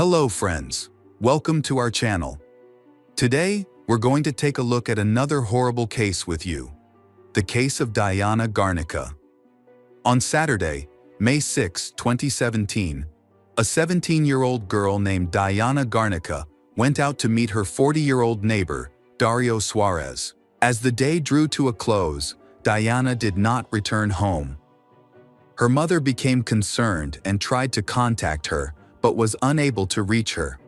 Hello friends, welcome to our channel. Today, we're going to take a look at another horrible case with you. The case of Diana Garnica. On Saturday, May 6, 2017, a 17-year-old girl named Diana Garnica went out to meet her 40-year-old neighbor, Dario Suarez. As the day drew to a close, Diana did not return home. Her mother became concerned and tried to contact her, but was unable to reach her.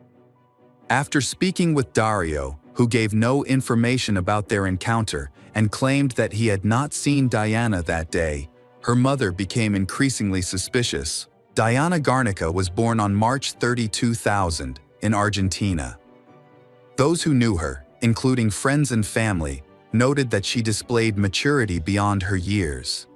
After speaking with Dario, who gave no information about their encounter and claimed that he had not seen Diana that day, her mother became increasingly suspicious. Diana Garnica was born on March 30, 2000, in Argentina. Those who knew her, including friends and family, noted that she displayed maturity beyond her years.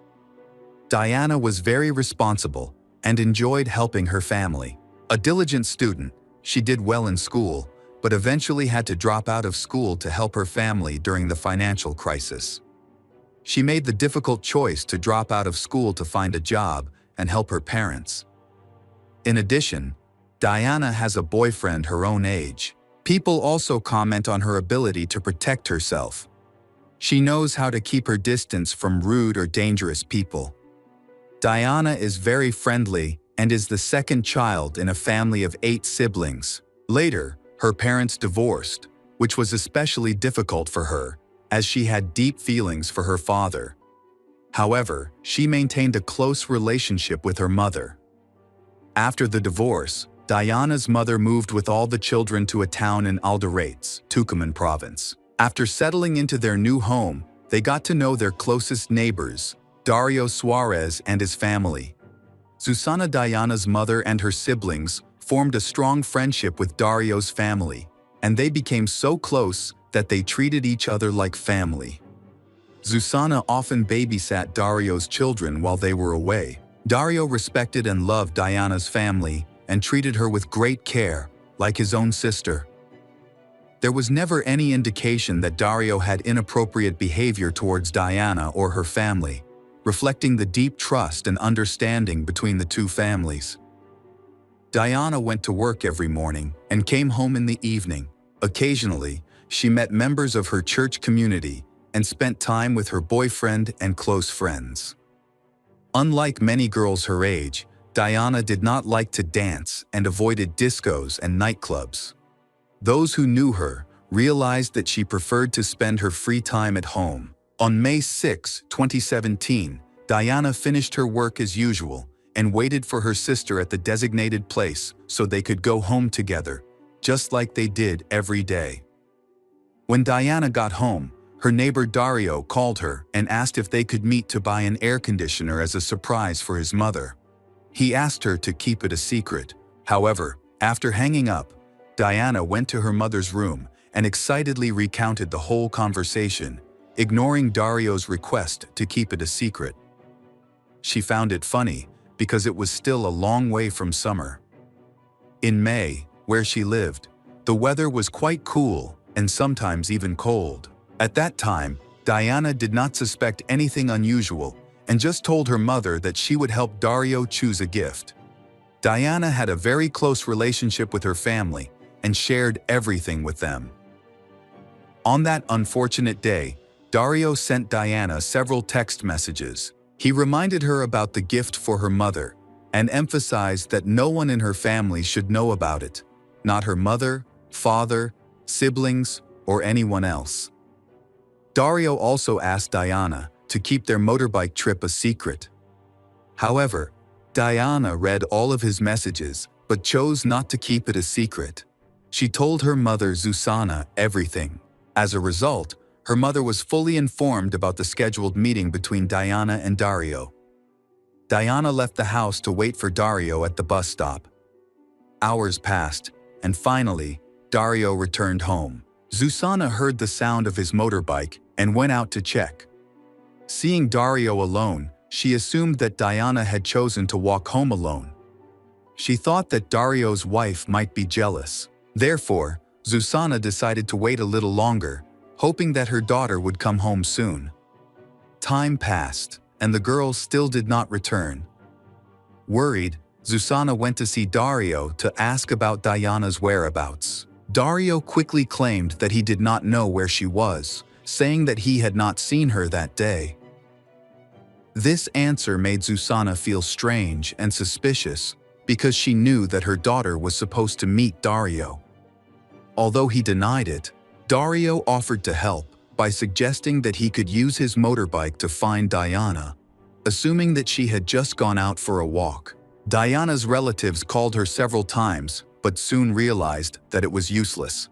Diana was very responsible and enjoyed helping her family. A diligent student, she did well in school, but eventually had to drop out of school to help her family during the financial crisis. She made the difficult choice to drop out of school to find a job and help her parents. In addition, Diana has a boyfriend her own age. People also comment on her ability to protect herself. She knows how to keep her distance from rude or dangerous people. Diana is very friendly and is the second child in a family of 8 siblings. Later, her parents divorced, which was especially difficult for her, as she had deep feelings for her father. However, she maintained a close relationship with her mother. After the divorce, Diana's mother moved with all the children to a town in Alderates, Tucumán province. After settling into their new home, they got to know their closest neighbors, Dario Suarez and his family. Susana, Diana's mother, and her siblings formed a strong friendship with Dario's family, and they became so close that they treated each other like family. Susana often babysat Dario's children while they were away. Dario respected and loved Diana's family and treated her with great care, like his own sister. There was never any indication that Dario had inappropriate behavior towards Diana or her family, reflecting the deep trust and understanding between the two families. Diana went to work every morning and came home in the evening. Occasionally, she met members of her church community and spent time with her boyfriend and close friends. Unlike many girls her age, Diana did not like to dance and avoided discos and nightclubs. Those who knew her realized that she preferred to spend her free time at home. On May 6, 2017, Diana finished her work as usual and waited for her sister at the designated place so they could go home together, just like they did every day. When Diana got home, her neighbor Dario called her and asked if they could meet to buy an air conditioner as a surprise for his mother. He asked her to keep it a secret. However, after hanging up, Diana went to her mother's room and excitedly recounted the whole conversation, ignoring Dario's request to keep it a secret. She found it funny because it was still a long way from summer. In May, where she lived, the weather was quite cool and sometimes even cold. At that time, Diana did not suspect anything unusual and just told her mother that she would help Dario choose a gift. Diana had a very close relationship with her family and shared everything with them. On that unfortunate day, Dario sent Diana several text messages. He reminded her about the gift for her mother and emphasized that no one in her family should know about it, not her mother, father, siblings, or anyone else. Dario also asked Diana to keep their motorbike trip a secret. However, Diana read all of his messages but chose not to keep it a secret. She told her mother Susana everything. As a result, her mother was fully informed about the scheduled meeting between Diana and Dario. Diana left the house to wait for Dario at the bus stop. Hours passed, and finally, Dario returned home. Susana heard the sound of his motorbike and went out to check. Seeing Dario alone, she assumed that Diana had chosen to walk home alone. She thought that Dario's wife might be jealous. Therefore, Susana decided to wait a little longer, hoping that her daughter would come home soon. Time passed, and the girl still did not return. Worried, Susana went to see Dario to ask about Diana's whereabouts. Dario quickly claimed that he did not know where she was, saying that he had not seen her that day. This answer made Susana feel strange and suspicious because she knew that her daughter was supposed to meet Dario. Although he denied it, Dario offered to help by suggesting that he could use his motorbike to find Diana, assuming that she had just gone out for a walk. Diana's relatives called her several times, but soon realized that it was useless.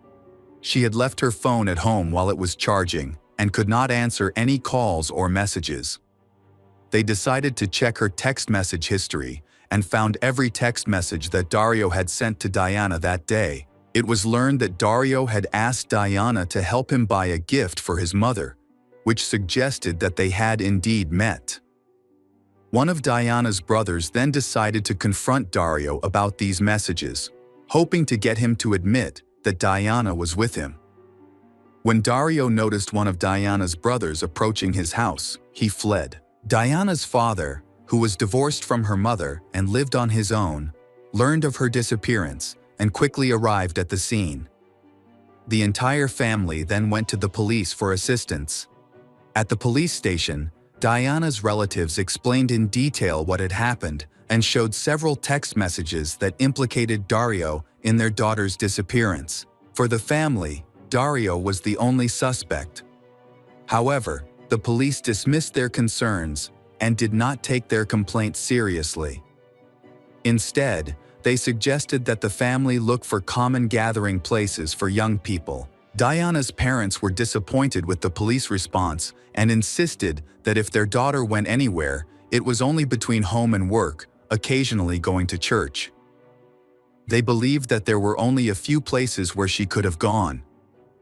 She had left her phone at home while it was charging and could not answer any calls or messages. They decided to check her text message history and found every text message that Dario had sent to Diana that day. It was learned that Dario had asked Diana to help him buy a gift for his mother, which suggested that they had indeed met. One of Diana's brothers then decided to confront Dario about these messages, hoping to get him to admit that Diana was with him. When Dario noticed one of Diana's brothers approaching his house, he fled. Diana's father, who was divorced from her mother and lived on his own, learned of her disappearance and quickly arrived at the scene. The entire family then went to the police for assistance. At the police station, Diana's relatives explained in detail what had happened and showed several text messages that implicated Dario in their daughter's disappearance. For the family, Dario was the only suspect. However, the police dismissed their concerns and did not take their complaint seriously. Instead, they suggested that the family look for common gathering places for young people. Diana's parents were disappointed with the police response and insisted that if their daughter went anywhere, it was only between home and work, occasionally going to church. They believed that there were only a few places where she could have gone.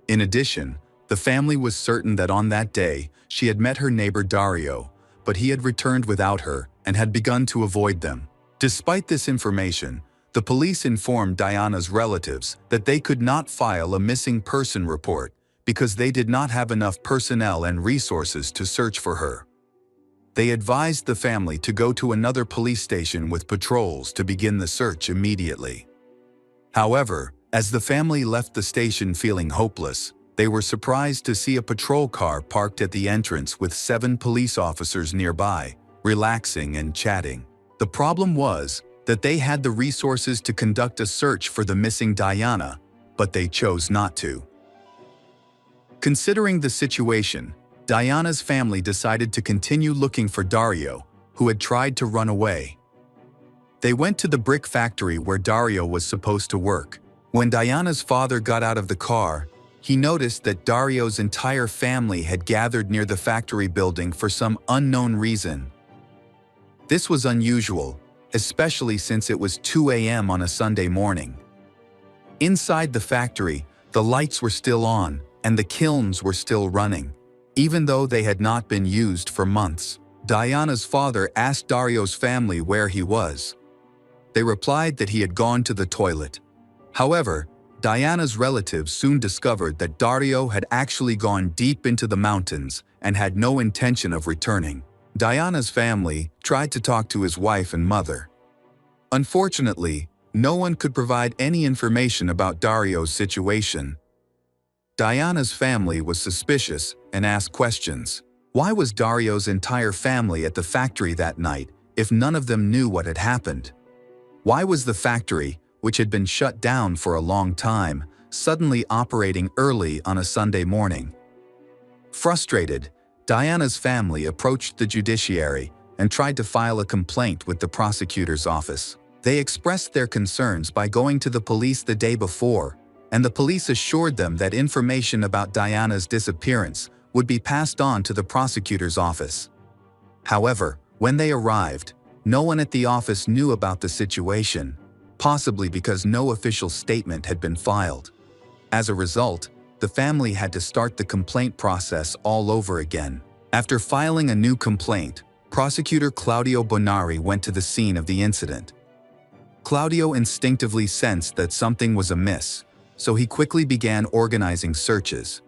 In addition, the family was certain that on that day, she had met her neighbor Dario, but he had returned without her and had begun to avoid them. Despite this information, the police informed Diana's relatives that they could not file a missing person report because they did not have enough personnel and resources to search for her. They advised the family to go to another police station with patrols to begin the search immediately. However, as the family left the station feeling hopeless, they were surprised to see a patrol car parked at the entrance with 7 police officers nearby, relaxing and chatting. The problem was that they had the resources to conduct a search for the missing Diana, but they chose not to. Considering the situation, Diana's family decided to continue looking for Dario, who had tried to run away. They went to the brick factory where Dario was supposed to work. When Diana's father got out of the car, he noticed that Dario's entire family had gathered near the factory building for some unknown reason. This was unusual, especially since it was 2 a.m. on a Sunday morning. Inside the factory, the lights were still on and the kilns were still running, even though they had not been used for months. Diana's father asked Dario's family where he was. They replied that he had gone to the toilet. However, Diana's relatives soon discovered that Dario had actually gone deep into the mountains and had no intention of returning. Diana's family tried to talk to his wife and mother. Unfortunately, no one could provide any information about Dario's situation. Diana's family was suspicious and asked questions. Why was Dario's entire family at the factory that night if none of them knew what had happened? Why was the factory, which had been shut down for a long time, suddenly operating early on a Sunday morning? Frustrated, Diana's family approached the judiciary and tried to file a complaint with the prosecutor's office. They expressed their concerns by going to the police the day before, and the police assured them that information about Diana's disappearance would be passed on to the prosecutor's office. However, when they arrived, no one at the office knew about the situation, possibly because no official statement had been filed. As a result, the family had to start the complaint process all over again. After filing a new complaint, Prosecutor Claudio Bonari went to the scene of the incident. Claudio instinctively sensed that something was amiss, so he quickly began organizing searches.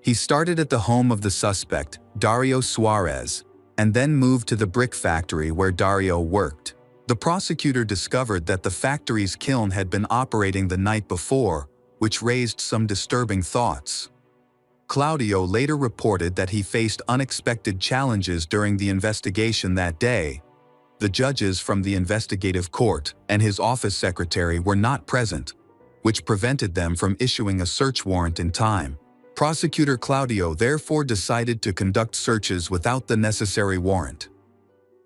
He started at the home of the suspect, Dario Suarez, and then moved to the brick factory where Dario worked. The prosecutor discovered that the factory's kiln had been operating the night before, which raised some disturbing thoughts. Claudio later reported that he faced unexpected challenges during the investigation that day. The judges from the investigative court and his office secretary were not present, which prevented them from issuing a search warrant in time. Prosecutor Claudio therefore decided to conduct searches without the necessary warrant.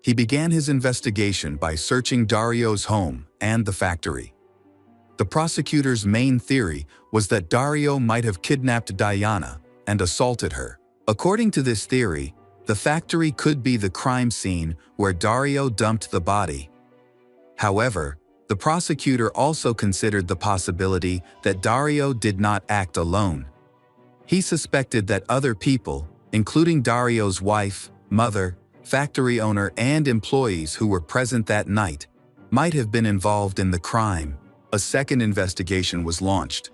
He began his investigation by searching Dario's home and the factory. The prosecutor's main theory was that Dario might have kidnapped Diana and assaulted her. According to this theory, the factory could be the crime scene where Dario dumped the body. However, the prosecutor also considered the possibility that Dario did not act alone. He suspected that other people, including Dario's wife, mother, factory owner, and employees who were present that night, might have been involved in the crime. A second investigation was launched.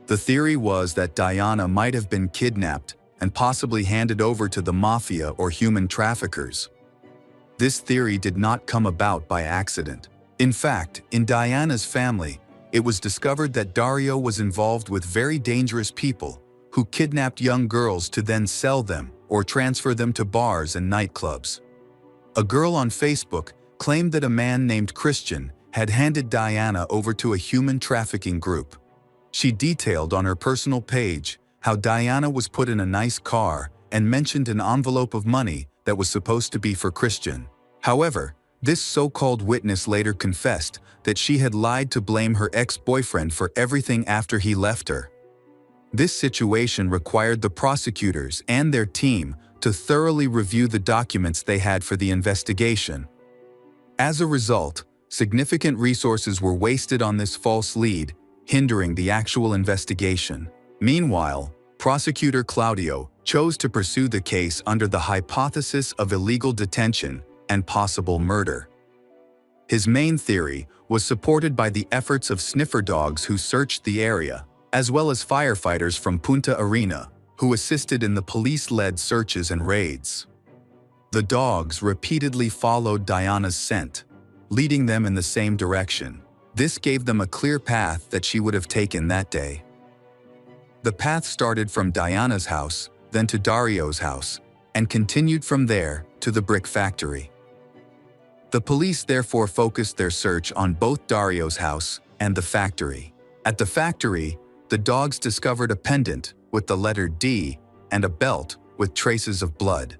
The theory was that Diana might have been kidnapped and possibly handed over to the mafia or human traffickers. This theory did not come about by accident. In fact, in Diana's family, it was discovered that Dario was involved with very dangerous people who kidnapped young girls to then sell them or transfer them to bars and nightclubs. A girl on Facebook claimed that a man named Christian had handed Diana over to a human trafficking group. She detailed on her personal page how Diana was put in a nice car and mentioned an envelope of money that was supposed to be for Christian. However, this so-called witness later confessed that she had lied to blame her ex-boyfriend for everything after he left her. This situation required the prosecutors and their team to thoroughly review the documents they had for the investigation. As a result, significant resources were wasted on this false lead, hindering the actual investigation. Meanwhile, Prosecutor Claudio chose to pursue the case under the hypothesis of illegal detention and possible murder. His main theory was supported by the efforts of sniffer dogs who searched the area, as well as firefighters from Punta Arena, who assisted in the police-led searches and raids. The dogs repeatedly followed Diana's scent, leading them in the same direction. This gave them a clear path that she would have taken that day. The path started from Diana's house, then to Dario's house, and continued from there to the brick factory. The police therefore focused their search on both Dario's house and the factory. At the factory, the dogs discovered a pendant with the letter D and a belt with traces of blood.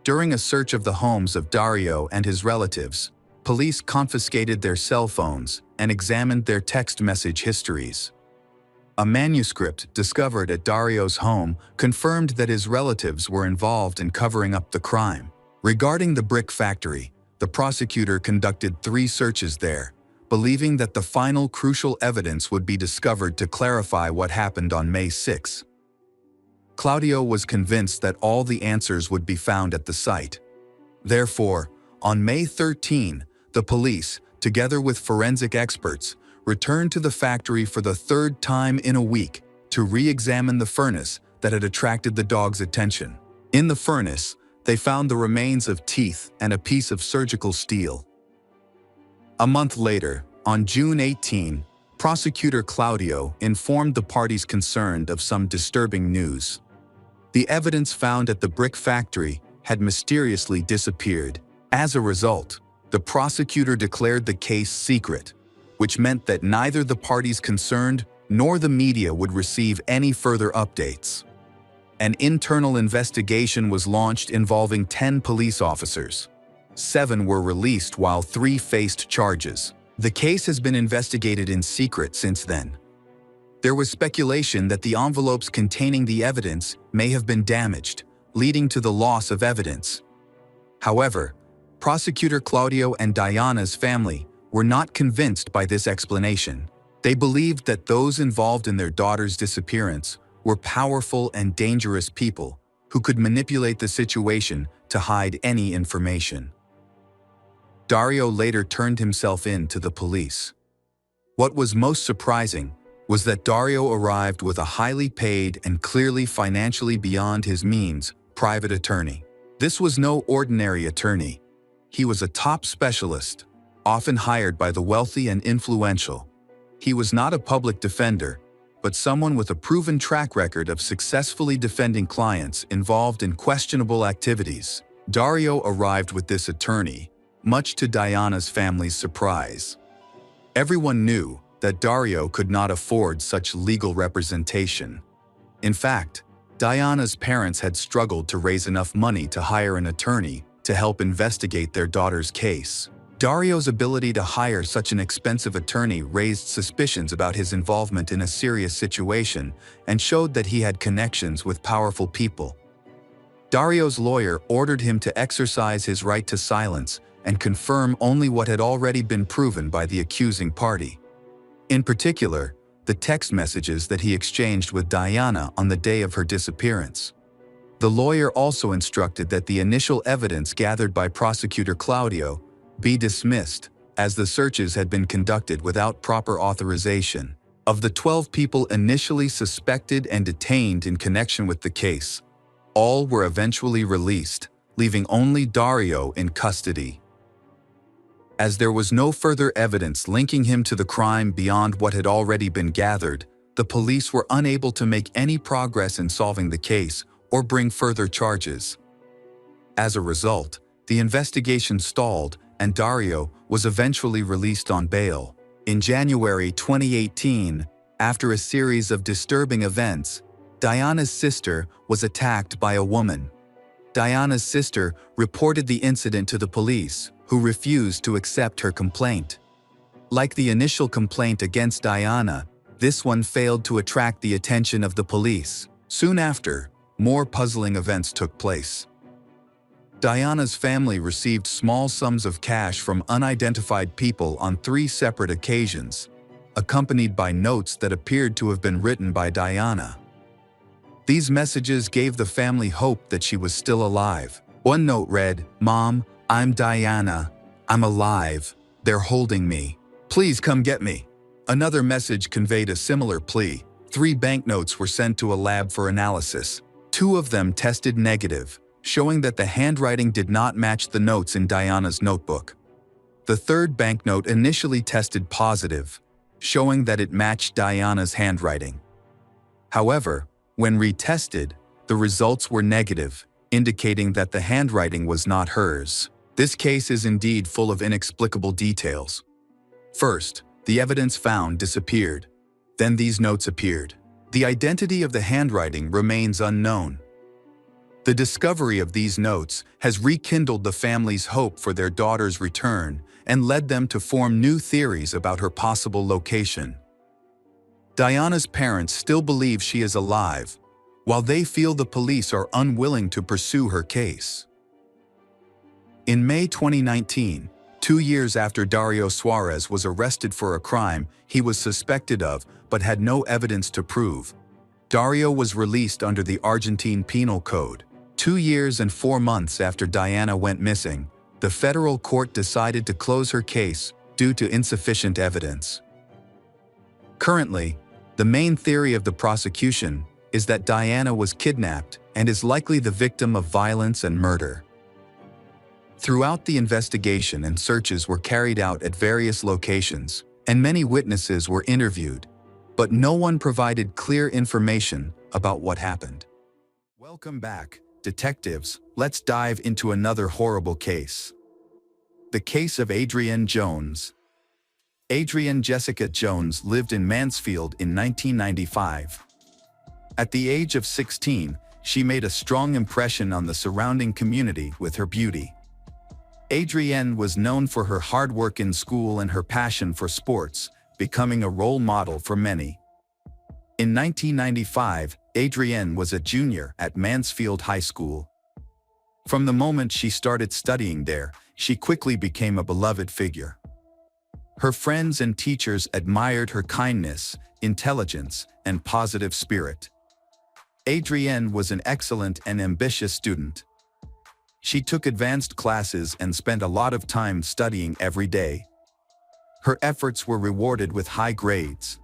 During a search of the homes of Dario and his relatives, police confiscated their cell phones and examined their text message histories. A manuscript discovered at Dario's home confirmed that his relatives were involved in covering up the crime. Regarding the brick factory, the prosecutor conducted 3 searches there, believing that the final crucial evidence would be discovered to clarify what happened on May 6. Claudio was convinced that all the answers would be found at the site. Therefore, on May 13, the police, together with forensic experts, returned to the factory for the 3rd time in a week to re-examine the furnace that had attracted the dogs' attention. In the furnace, they found the remains of teeth and a piece of surgical steel. A month later, on June 18, Prosecutor Claudio informed the parties concerned of some disturbing news. The evidence found at the brick factory had mysteriously disappeared. As a result, the prosecutor declared the case secret, which meant that neither the parties concerned nor the media would receive any further updates. An internal investigation was launched involving 10 police officers. 7 were released while 3 faced charges. The case has been investigated in secret since then. There was speculation that the envelopes containing the evidence may have been damaged, leading to the loss of evidence. However, Prosecutor Claudio and Diana's family were not convinced by this explanation. They believed that those involved in their daughter's disappearance were powerful and dangerous people who could manipulate the situation to hide any information. Dario later turned himself in to the police. What was most surprising was that Dario arrived with a highly paid and clearly financially beyond his means private attorney. This was no ordinary attorney. He was a top specialist, often hired by the wealthy and influential. He was not a public defender, but someone with a proven track record of successfully defending clients involved in questionable activities. Dario arrived with this attorney, much to Diana's family's surprise. Everyone knew that Dario could not afford such legal representation. In fact, Diana's parents had struggled to raise enough money to hire an attorney to help investigate their daughter's case. Dario's ability to hire such an expensive attorney raised suspicions about his involvement in a serious situation and showed that he had connections with powerful people. Dario's lawyer ordered him to exercise his right to silence and confirm only what had already been proven by the accusing party. In particular, the text messages that he exchanged with Diana on the day of her disappearance. The lawyer also instructed that the initial evidence gathered by Prosecutor Claudio be dismissed, as the searches had been conducted without proper authorization. Of the 12 people initially suspected and detained in connection with the case, all were eventually released, leaving only Dario in custody. As there was no further evidence linking him to the crime beyond what had already been gathered, the police were unable to make any progress in solving the case or bring further charges. As a result, the investigation stalled and Dario was eventually released on bail. In January 2018, after a series of disturbing events, Diana's sister was attacked by a woman. Diana's sister reported the incident to the police, who refused to accept her complaint. Like the initial complaint against Diana, this one failed to attract the attention of the police. Soon after, more puzzling events took place. Diana's family received small sums of cash from unidentified people on 3 separate occasions, accompanied by notes that appeared to have been written by Diana. These messages gave the family hope that she was still alive. One note read, "Mom, I'm Diana. I'm alive. They're holding me. Please come get me." Another message conveyed a similar plea. 3 banknotes were sent to a lab for analysis. 2 of them tested negative, showing that the handwriting did not match the notes in Diana's notebook. The 3rd banknote initially tested positive, showing that it matched Diana's handwriting. However, when retested, the results were negative, indicating that the handwriting was not hers. This case is indeed full of inexplicable details. First, the evidence found disappeared. Then these notes appeared. The identity of the handwriting remains unknown. The discovery of these notes has rekindled the family's hope for their daughter's return and led them to form new theories about her possible location. Diana's parents still believe she is alive, while they feel the police are unwilling to pursue her case. In May 2019, 2 years after Dario Suarez was arrested for a crime he was suspected of but had no evidence to prove, Dario was released under the Argentine Penal Code. 2 years and 4 months after Diana went missing, the federal court decided to close her case due to insufficient evidence. Currently, the main theory of the prosecution is that Diana was kidnapped and is likely the victim of violence and murder. Throughout the investigation and searches were carried out at various locations, and many witnesses were interviewed, but no one provided clear information about what happened. Welcome back, detectives. Let's dive into another horrible case. The case of Adrienne Jones. Adrienne Jessica Jones lived in Mansfield in 1995. At the age of 16, she made a strong impression on the surrounding community with her beauty. Adrienne was known for her hard work in school and her passion for sports, becoming a role model for many. In 1995, Adrienne was a junior at Mansfield High School. From the moment she started studying there, she quickly became a beloved figure. Her friends and teachers admired her kindness, intelligence, and positive spirit. Adrienne was an excellent and ambitious student. She took advanced classes and spent a lot of time studying every day. Her efforts were rewarded with high grades.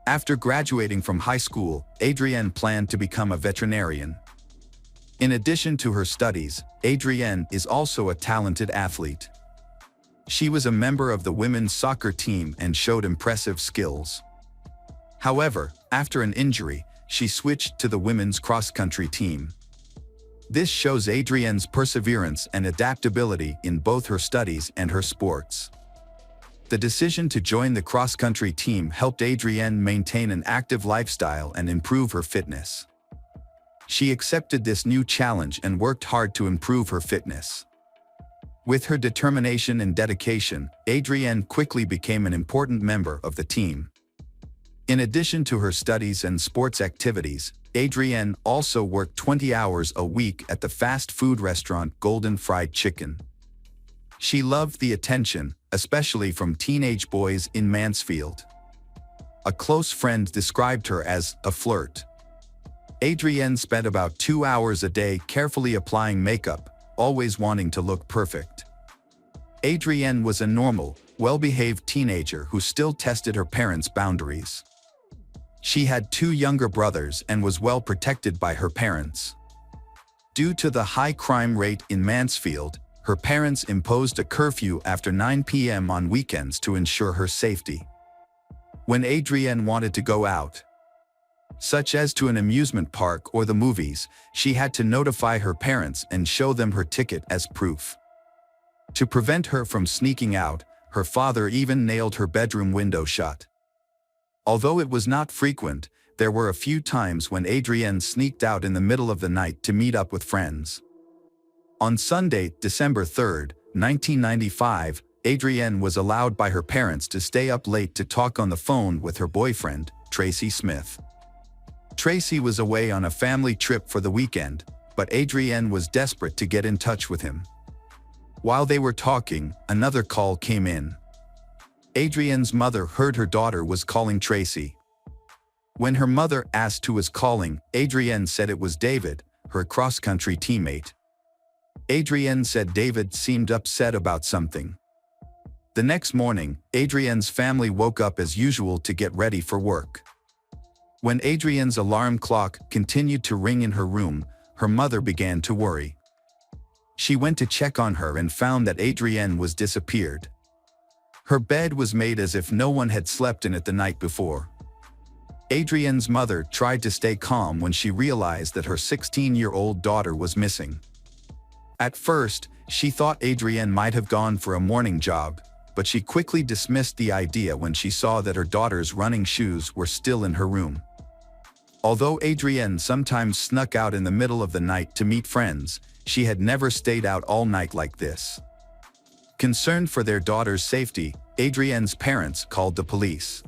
After graduating from high school, Adrienne planned to become a veterinarian. In addition to her studies, Adrienne is also a talented athlete. She was a member of the women's soccer team and showed impressive skills. However, after an injury, she switched to the women's cross-country team. This shows Adrienne's perseverance and adaptability in both her studies and her sports. The decision to join the cross-country team helped Adrienne maintain an active lifestyle and improve her fitness. She accepted this new challenge and worked hard to improve her fitness. With her determination and dedication, Adrienne quickly became an important member of the team. In addition to her studies and sports activities, Adrienne also worked 20 hours a week at the fast food restaurant Golden Fried Chicken. She loved the attention, especially from teenage boys in Mansfield. A close friend described her as a flirt. Adrienne spent about 2 hours a day carefully applying makeup, always wanting to look perfect. Adrienne was a normal, well-behaved teenager who still tested her parents' boundaries. She had 2 younger brothers and was well protected by her parents. Due to the high crime rate in Mansfield, her parents imposed a curfew after 9 p.m. on weekends to ensure her safety. When Adrienne wanted to go out, such as to an amusement park or the movies, she had to notify her parents and show them her ticket as proof. To prevent her from sneaking out, her father even nailed her bedroom window shut. Although it was not frequent, there were a few times when Adrienne sneaked out in the middle of the night to meet up with friends. On Sunday, December 3, 1995, Adrienne was allowed by her parents to stay up late to talk on the phone with her boyfriend, Tracy Smith. Tracy was away on a family trip for the weekend, but Adrienne was desperate to get in touch with him. While they were talking, another call came in. Adrienne's mother heard her daughter was calling Tracy. When her mother asked who was calling, Adrienne said it was David, her cross-country teammate. Adrienne said David seemed upset about something. The next morning, Adrienne's family woke up as usual to get ready for work. When Adrienne's alarm clock continued to ring in her room, her mother began to worry. She went to check on her and found that Adrienne was disappeared. Her bed was made as if no one had slept in it the night before. Adrienne's mother tried to stay calm when she realized that her 16-year-old daughter was missing. At first, she thought Adrienne might have gone for a morning jog, but she quickly dismissed the idea when she saw that her daughter's running shoes were still in her room. Although Adrienne sometimes snuck out in the middle of the night to meet friends, she had never stayed out all night like this. Concerned for their daughter's safety, Adrienne's parents called the police.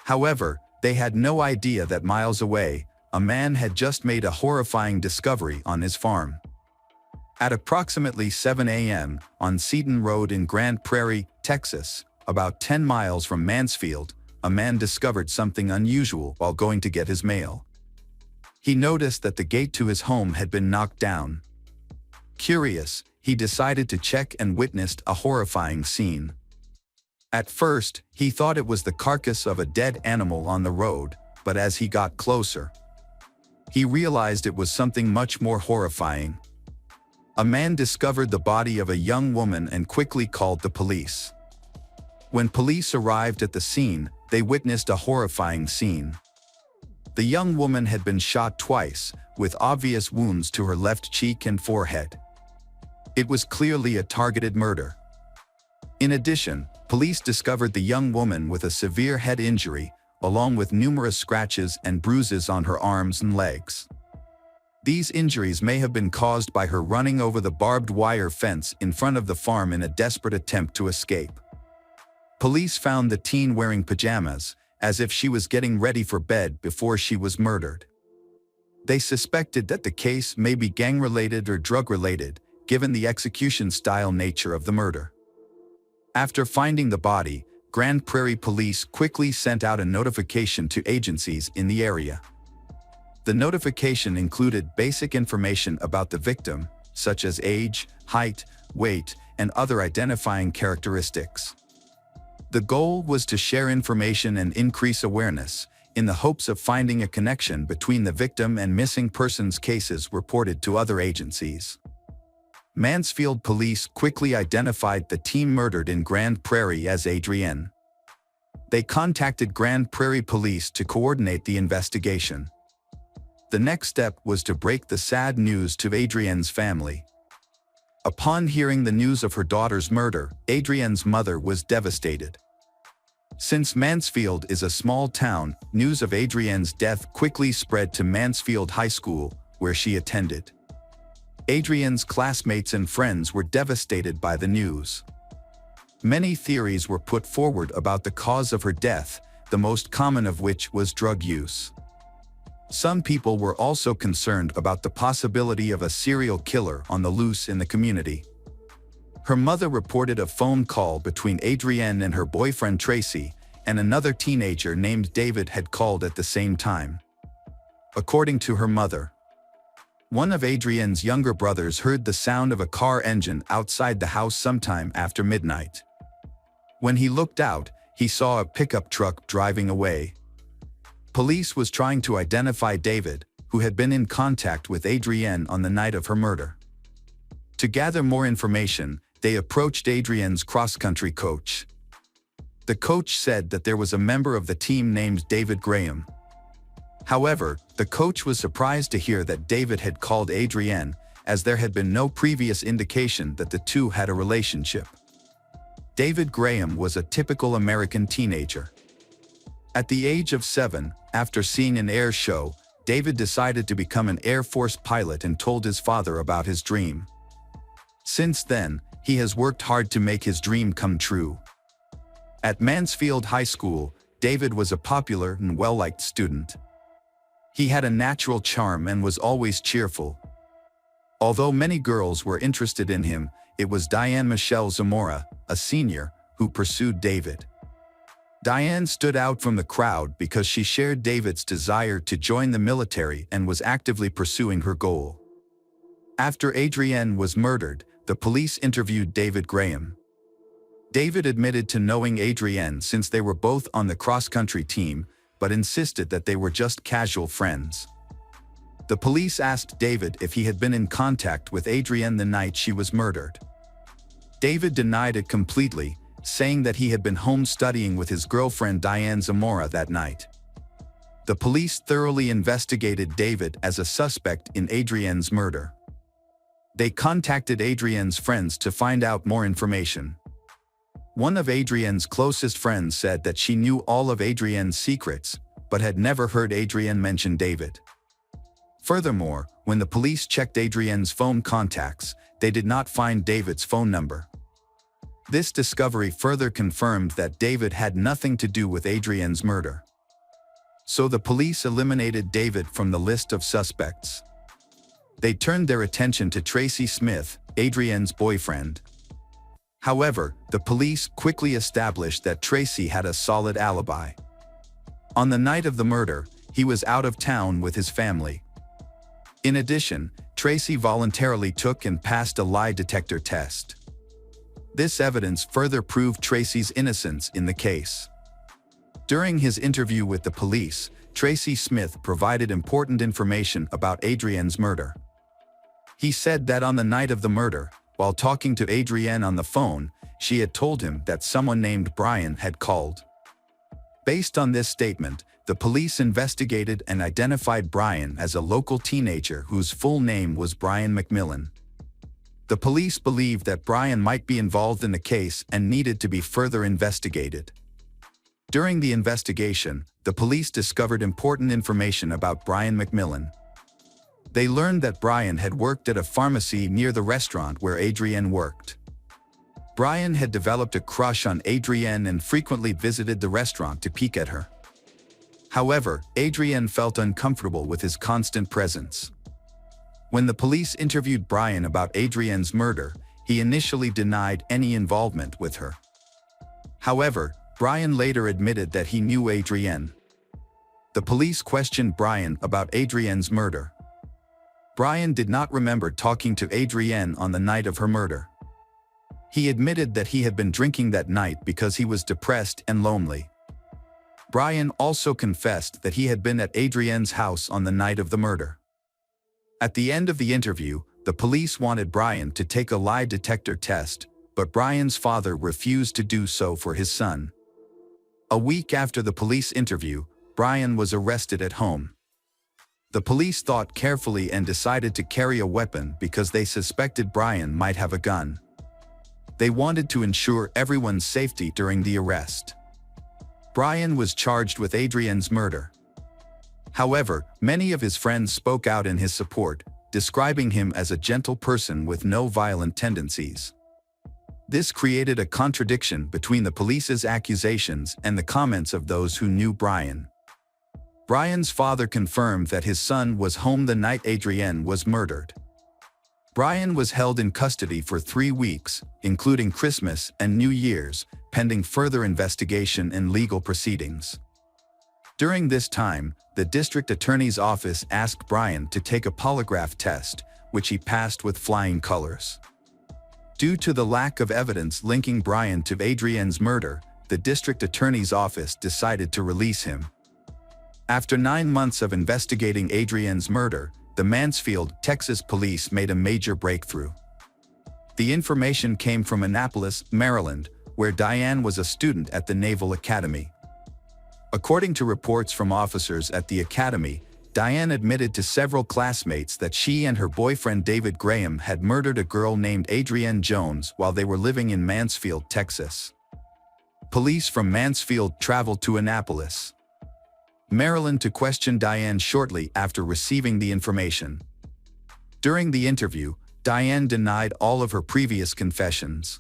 However, they had no idea that miles away, a man had just made a horrifying discovery on his farm. At approximately 7 a.m., on Seton Road in Grand Prairie, Texas, about 10 miles from Mansfield, a man discovered something unusual while going to get his mail. He noticed that the gate to his home had been knocked down. Curious, he decided to check and witnessed a horrifying scene. At first, he thought it was the carcass of a dead animal on the road, but as he got closer, he realized it was something much more horrifying. A man discovered the body of a young woman and quickly called the police. When police arrived at the scene, they witnessed a horrifying scene. The young woman had been shot twice, with obvious wounds to her left cheek and forehead. It was clearly a targeted murder. In addition, police discovered the young woman with a severe head injury, along with numerous scratches and bruises on her arms and legs. These injuries may have been caused by her running over the barbed wire fence in front of the farm in a desperate attempt to escape. Police found the teen wearing pajamas, as if she was getting ready for bed before she was murdered. They suspected that the case may be gang-related or drug-related, given the execution-style nature of the murder. After finding the body, Grand Prairie Police quickly sent out a notification to agencies in the area. The notification included basic information about the victim, such as age, height, weight, and other identifying characteristics. The goal was to share information and increase awareness, in the hopes of finding a connection between the victim and missing persons cases reported to other agencies. Mansfield police quickly identified the teen murdered in Grand Prairie as Adrienne. They contacted Grand Prairie police to coordinate the investigation. The next step was to break the sad news to Adrienne's family. Upon hearing the news of her daughter's murder, Adrienne's mother was devastated. Since Mansfield is a small town, news of Adrienne's death quickly spread to Mansfield High School, where she attended. Adrienne's classmates and friends were devastated by the news. Many theories were put forward about the cause of her death, the most common of which was drug use. Some people were also concerned about the possibility of a serial killer on the loose in the community. Her mother reported a phone call between Adrienne and her boyfriend Tracy, and another teenager named David had called at the same time. According to her mother, one of Adrienne's younger brothers heard the sound of a car engine outside the house sometime after midnight. When he looked out, he saw a pickup truck driving away. Police was trying to identify David, who had been in contact with Adrienne on the night of her murder. To gather more information, they approached Adrienne's cross-country coach. The coach said that there was a member of the team named David Graham. However, the coach was surprised to hear that David had called Adrienne, as there had been no previous indication that the two had a relationship. David Graham was a typical American teenager. At the age of 7, after seeing an air show, David decided to become an Air Force pilot and told his father about his dream. Since then, he has worked hard to make his dream come true. At Mansfield High School, David was a popular and well-liked student. He had a natural charm and was always cheerful. Although many girls were interested in him, it was Diane Michelle Zamora, a senior, who pursued David. Diane stood out from the crowd because she shared David's desire to join the military and was actively pursuing her goal. After Adrienne was murdered, the police interviewed David Graham. David admitted to knowing Adrienne since they were both on the cross-country team, but insisted that they were just casual friends. The police asked David if he had been in contact with Adrienne the night she was murdered. David denied it completely, saying that he had been home studying with his girlfriend Diane Zamora that night. The police thoroughly investigated David as a suspect in Adrienne's murder. They contacted Adrienne's friends to find out more information. One of Adrienne's closest friends said that she knew all of Adrienne's secrets, but had never heard Adrienne mention David. Furthermore, when the police checked Adrienne's phone contacts, they did not find David's phone number. This discovery further confirmed that David had nothing to do with Adrienne's murder. So the police eliminated David from the list of suspects. They turned their attention to Tracy Smith, Adrienne's boyfriend. However, the police quickly established that Tracy had a solid alibi. On the night of the murder, he was out of town with his family. In addition, Tracy voluntarily took and passed a lie detector test. This evidence further proved Tracy's innocence in the case. During his interview with the police, Tracy Smith provided important information about Adrienne's murder. He said that on the night of the murder, while talking to Adrienne on the phone, she had told him that someone named Brian had called. Based on this statement, the police investigated and identified Brian as a local teenager whose full name was Brian McMillan. The police believed that Brian might be involved in the case and needed to be further investigated. During the investigation, the police discovered important information about Brian McMillan. They learned that Brian had worked at a pharmacy near the restaurant where Adrienne worked. Brian had developed a crush on Adrienne and frequently visited the restaurant to peek at her. However, Adrienne felt uncomfortable with his constant presence. When the police interviewed Brian about Adrienne's murder, he initially denied any involvement with her. However, Brian later admitted that he knew Adrienne. The police questioned Brian about Adrienne's murder. Brian did not remember talking to Adrienne on the night of her murder. He admitted that he had been drinking that night because he was depressed and lonely. Brian also confessed that he had been at Adrienne's house on the night of the murder. At the end of the interview, The police wanted Brian to take a lie detector test, but Brian's father refused to do so for his son. A week after the police interview, Brian was arrested at home. The police thought carefully and decided to carry a weapon because they suspected Brian might have a gun. They wanted to ensure everyone's safety during the arrest. Brian was charged with Adrienne's murder. However, many of his friends spoke out in his support, describing him as a gentle person with no violent tendencies. This created a contradiction between the police's accusations and the comments of those who knew Brian. Brian's father confirmed that his son was home the night Adrienne was murdered. Brian was held in custody for 3 weeks, including Christmas and New Year's, pending further investigation and legal proceedings. During this time, the district attorney's office asked Brian to take a polygraph test, which he passed with flying colors. Due to the lack of evidence linking Brian to Adrienne's murder, the district attorney's office decided to release him. After 9 months of investigating Adrienne's murder, the Mansfield, Texas police made a major breakthrough. The information came from Annapolis, Maryland, where Diane was a student at the Naval Academy. According to reports from officers at the academy, Diane admitted to several classmates that she and her boyfriend David Graham had murdered a girl named Adrienne Jones while they were living in Mansfield, Texas. Police from Mansfield traveled to Annapolis, Maryland to question Diane shortly after receiving the information. During the interview, Diane denied all of her previous confessions.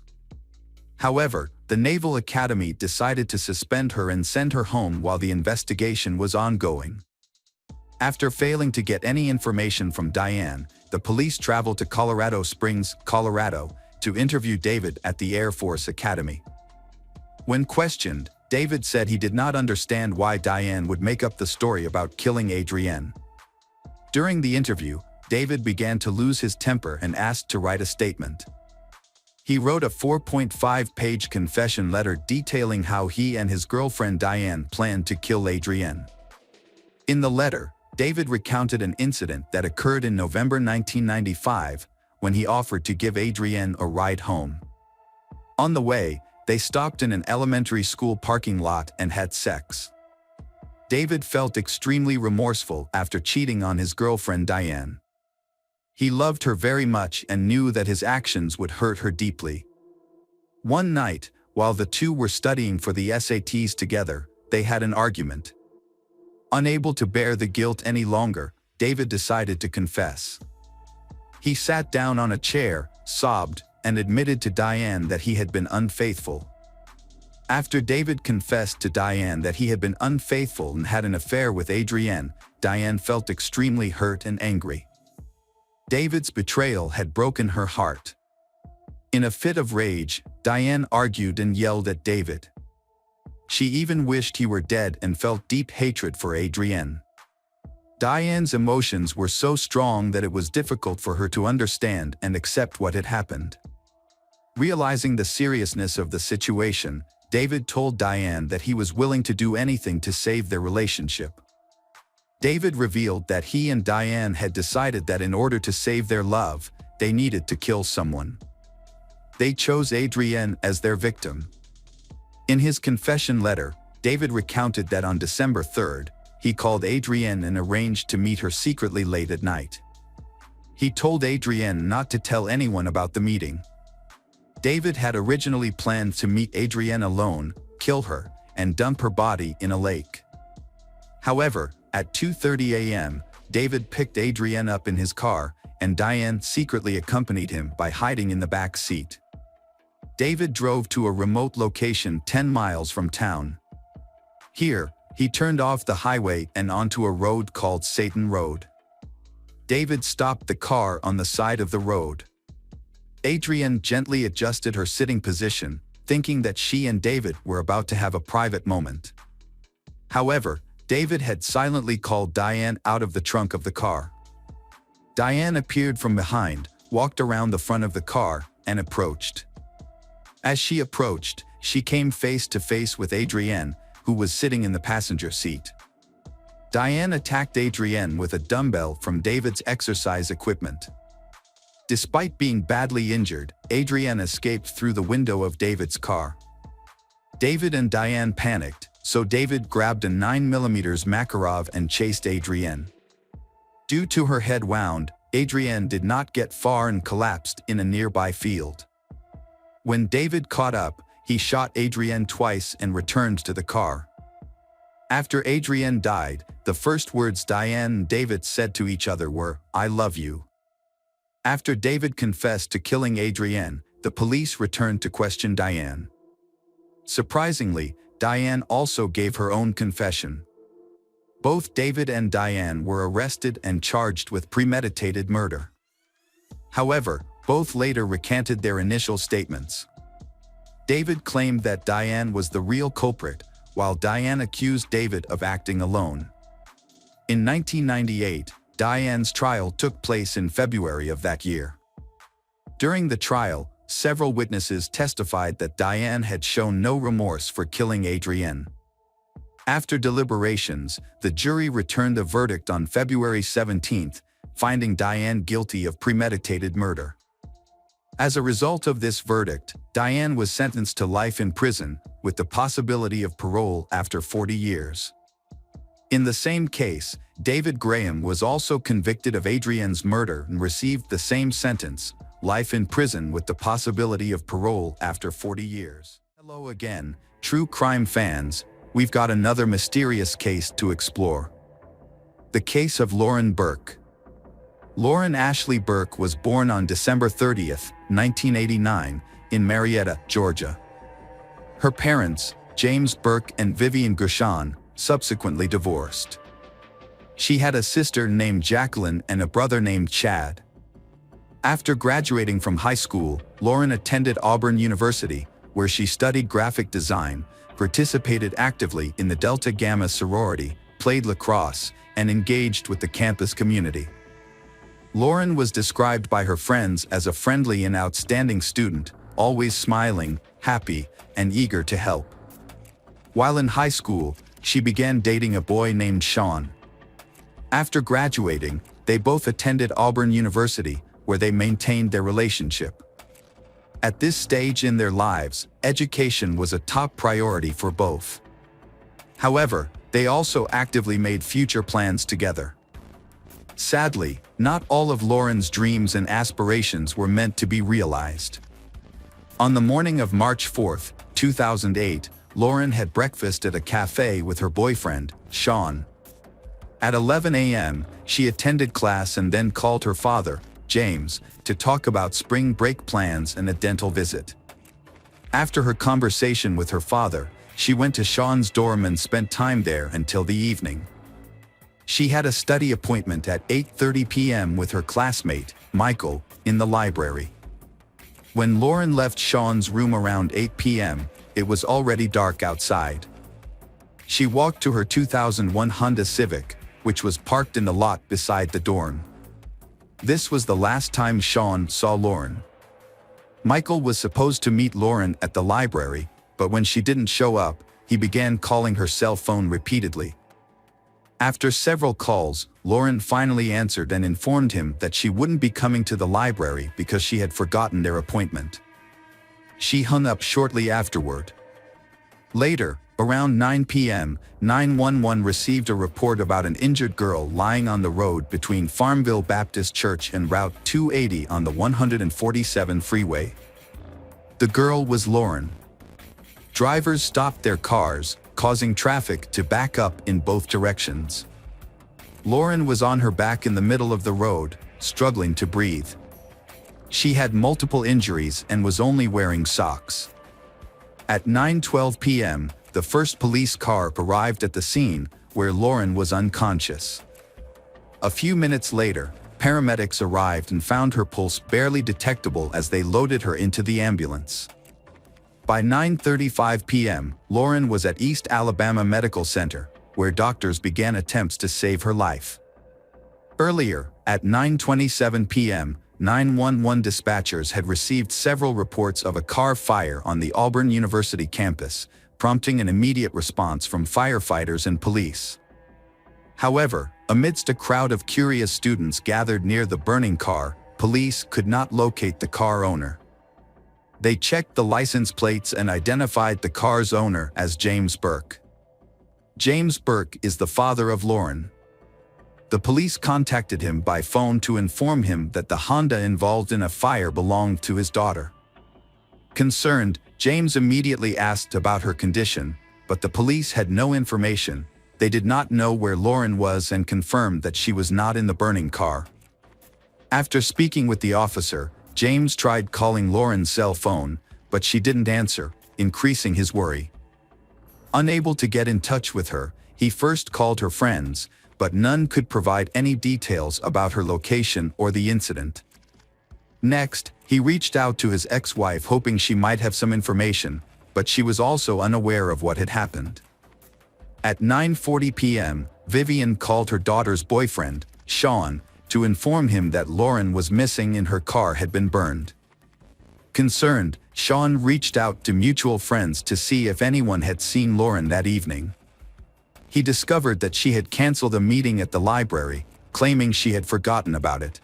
However, the Naval Academy decided to suspend her and send her home while the investigation was ongoing. After failing to get any information from Diane, the police traveled to Colorado Springs, Colorado, to interview David at the Air Force Academy. When questioned, David said he did not understand why Diane would make up the story about killing Adrienne. During the interview, David began to lose his temper and asked to write a statement. He wrote a 4.5-page confession letter detailing how he and his girlfriend Diane planned to kill Adrienne. In the letter, David recounted an incident that occurred in November 1995 when he offered to give Adrienne a ride home. On the way, they stopped in an elementary school parking lot and had sex. David felt extremely remorseful after cheating on his girlfriend Diane. He loved her very much and knew that his actions would hurt her deeply. One night, while the two were studying for the SATs together, they had an argument. Unable to bear the guilt any longer, David decided to confess. He sat down on a chair, sobbed, and admitted to Diane that he had been unfaithful. After David confessed to Diane that he had been unfaithful and had an affair with Adrienne, Diane felt extremely hurt and angry. David's betrayal had broken her heart. In a fit of rage, Diane argued and yelled at David. She even wished he were dead and felt deep hatred for Adrienne. Diane's emotions were so strong that it was difficult for her to understand and accept what had happened. Realizing the seriousness of the situation, David told Diane that he was willing to do anything to save their relationship. David revealed that he and Diane had decided that in order to save their love, they needed to kill someone. They chose Adrienne as their victim. In his confession letter, David recounted that on December 3rd, he called Adrienne and arranged to meet her secretly late at night. He told Adrienne not to tell anyone about the meeting. David had originally planned to meet Adrienne alone, kill her, and dump her body in a lake. However, at 2:30 a.m., David picked Adrienne up in his car, and Diane secretly accompanied him by hiding in the back seat. David drove to a remote location 10 miles from town. Here, he turned off the highway and onto a road called Satan Road. David stopped the car on the side of the road. Adrienne gently adjusted her sitting position, thinking that she and David were about to have a private moment. However, David had silently called Diane out of the trunk of the car. Diane appeared from behind, walked around the front of the car, and approached. As she approached, she came face to face with Adrienne, who was sitting in the passenger seat. Diane attacked Adrienne with a dumbbell from David's exercise equipment. Despite being badly injured, Adrienne escaped through the window of David's car. David and Diane panicked, so David grabbed a 9mm Makarov and chased Adrienne. Due to her head wound, Adrienne did not get far and collapsed in a nearby field. When David caught up, he shot Adrienne twice and returned to the car. After Adrienne died, the first words Diane and David said to each other were, "I love you." After David confessed to killing Adrienne, the police returned to question Diane. Surprisingly, Diane also gave her own confession. Both David and Diane were arrested and charged with premeditated murder. However, both later recanted their initial statements. David claimed that Diane was the real culprit, while Diane accused David of acting alone. In 1998, Diane's trial took place in February of that year. During the trial, several witnesses testified that Diane had shown no remorse for killing Adrienne. After deliberations, the jury returned a verdict on February 17, finding Diane guilty of premeditated murder. As a result of this verdict, Diane was sentenced to life in prison, with the possibility of parole after 40 years. In the same case, David Graham was also convicted of Adrienne's murder and received the same sentence, life in prison with the possibility of parole after 40 years. Hello again, true crime fans, we've got another mysterious case to explore. The case of Lauren Burke. Lauren Ashley Burke was born on December 30, 1989, in Marietta, Georgia. Her parents, James Burke and Vivian Gershon, subsequently divorced. She had a sister named Jacqueline and a brother named Chad. After graduating from high school, Lauren attended Auburn University, where she studied graphic design, participated actively in the Delta Gamma sorority, played lacrosse, and engaged with the campus community. Lauren was described by her friends as a friendly and outstanding student, always smiling, happy, and eager to help. While in high school, she began dating a boy named Sean. After graduating, they both attended Auburn University, where they maintained their relationship. At this stage in their lives, education was a top priority for both. However, they also actively made future plans together. Sadly, not all of Lauren's dreams and aspirations were meant to be realized. On the morning of March 4, 2008, Lauren had breakfast at a cafe with her boyfriend, Sean. At 11 a.m., she attended class and then called her father, James, to talk about spring break plans and a dental visit. After her conversation with her father, she went to Sean's dorm and spent time there until the evening. She had a study appointment at 8:30 p.m. with her classmate, Michael, in the library. When Lauren left Sean's room around 8 p.m., it was already dark outside. She walked to her 2001 Honda Civic, which was parked in the lot beside the dorm. This was the last time Sean saw Lauren. Michael was supposed to meet Lauren at the library, but when she didn't show up, he began calling her cell phone repeatedly. After several calls, Lauren finally answered and informed him that she wouldn't be coming to the library because she had forgotten their appointment. She hung up shortly afterward. Later, around 9 p.m., 911 received a report about an injured girl lying on the road between Farmville Baptist Church and Route 280 on the 147 freeway. The girl was Lauren. Drivers stopped their cars, causing traffic to back up in both directions. Lauren was on her back in the middle of the road, struggling to breathe. She had multiple injuries and was only wearing socks. At 9:12 p.m., the first police car arrived at the scene, where Lauren was unconscious. A few minutes later, paramedics arrived and found her pulse barely detectable as they loaded her into the ambulance. By 9:35 p.m., Lauren was at East Alabama Medical Center, where doctors began attempts to save her life. Earlier, at 9:27 p.m., 911 dispatchers had received several reports of a car fire on the Auburn University campus, prompting an immediate response from firefighters and police. However, amidst a crowd of curious students gathered near the burning car, police could not locate the car owner. They checked the license plates and identified the car's owner as James Burke. James Burke is the father of Lauren. The police contacted him by phone to inform him that the Honda involved in a fire belonged to his daughter. Concerned, James immediately asked about her condition, but the police had no information. They did not know where Lauren was and confirmed that she was not in the burning car. After speaking with the officer, James tried calling Lauren's cell phone, but she didn't answer, increasing his worry. Unable to get in touch with her, he first called her friends, but none could provide any details about her location or the incident. Next, he reached out to his ex-wife hoping she might have some information, but she was also unaware of what had happened. At 9:40 p.m., Vivian called her daughter's boyfriend, Sean, to inform him that Lauren was missing and her car had been burned. Concerned, Sean reached out to mutual friends to see if anyone had seen Lauren that evening. He discovered that she had canceled a meeting at the library, claiming she had forgotten about it.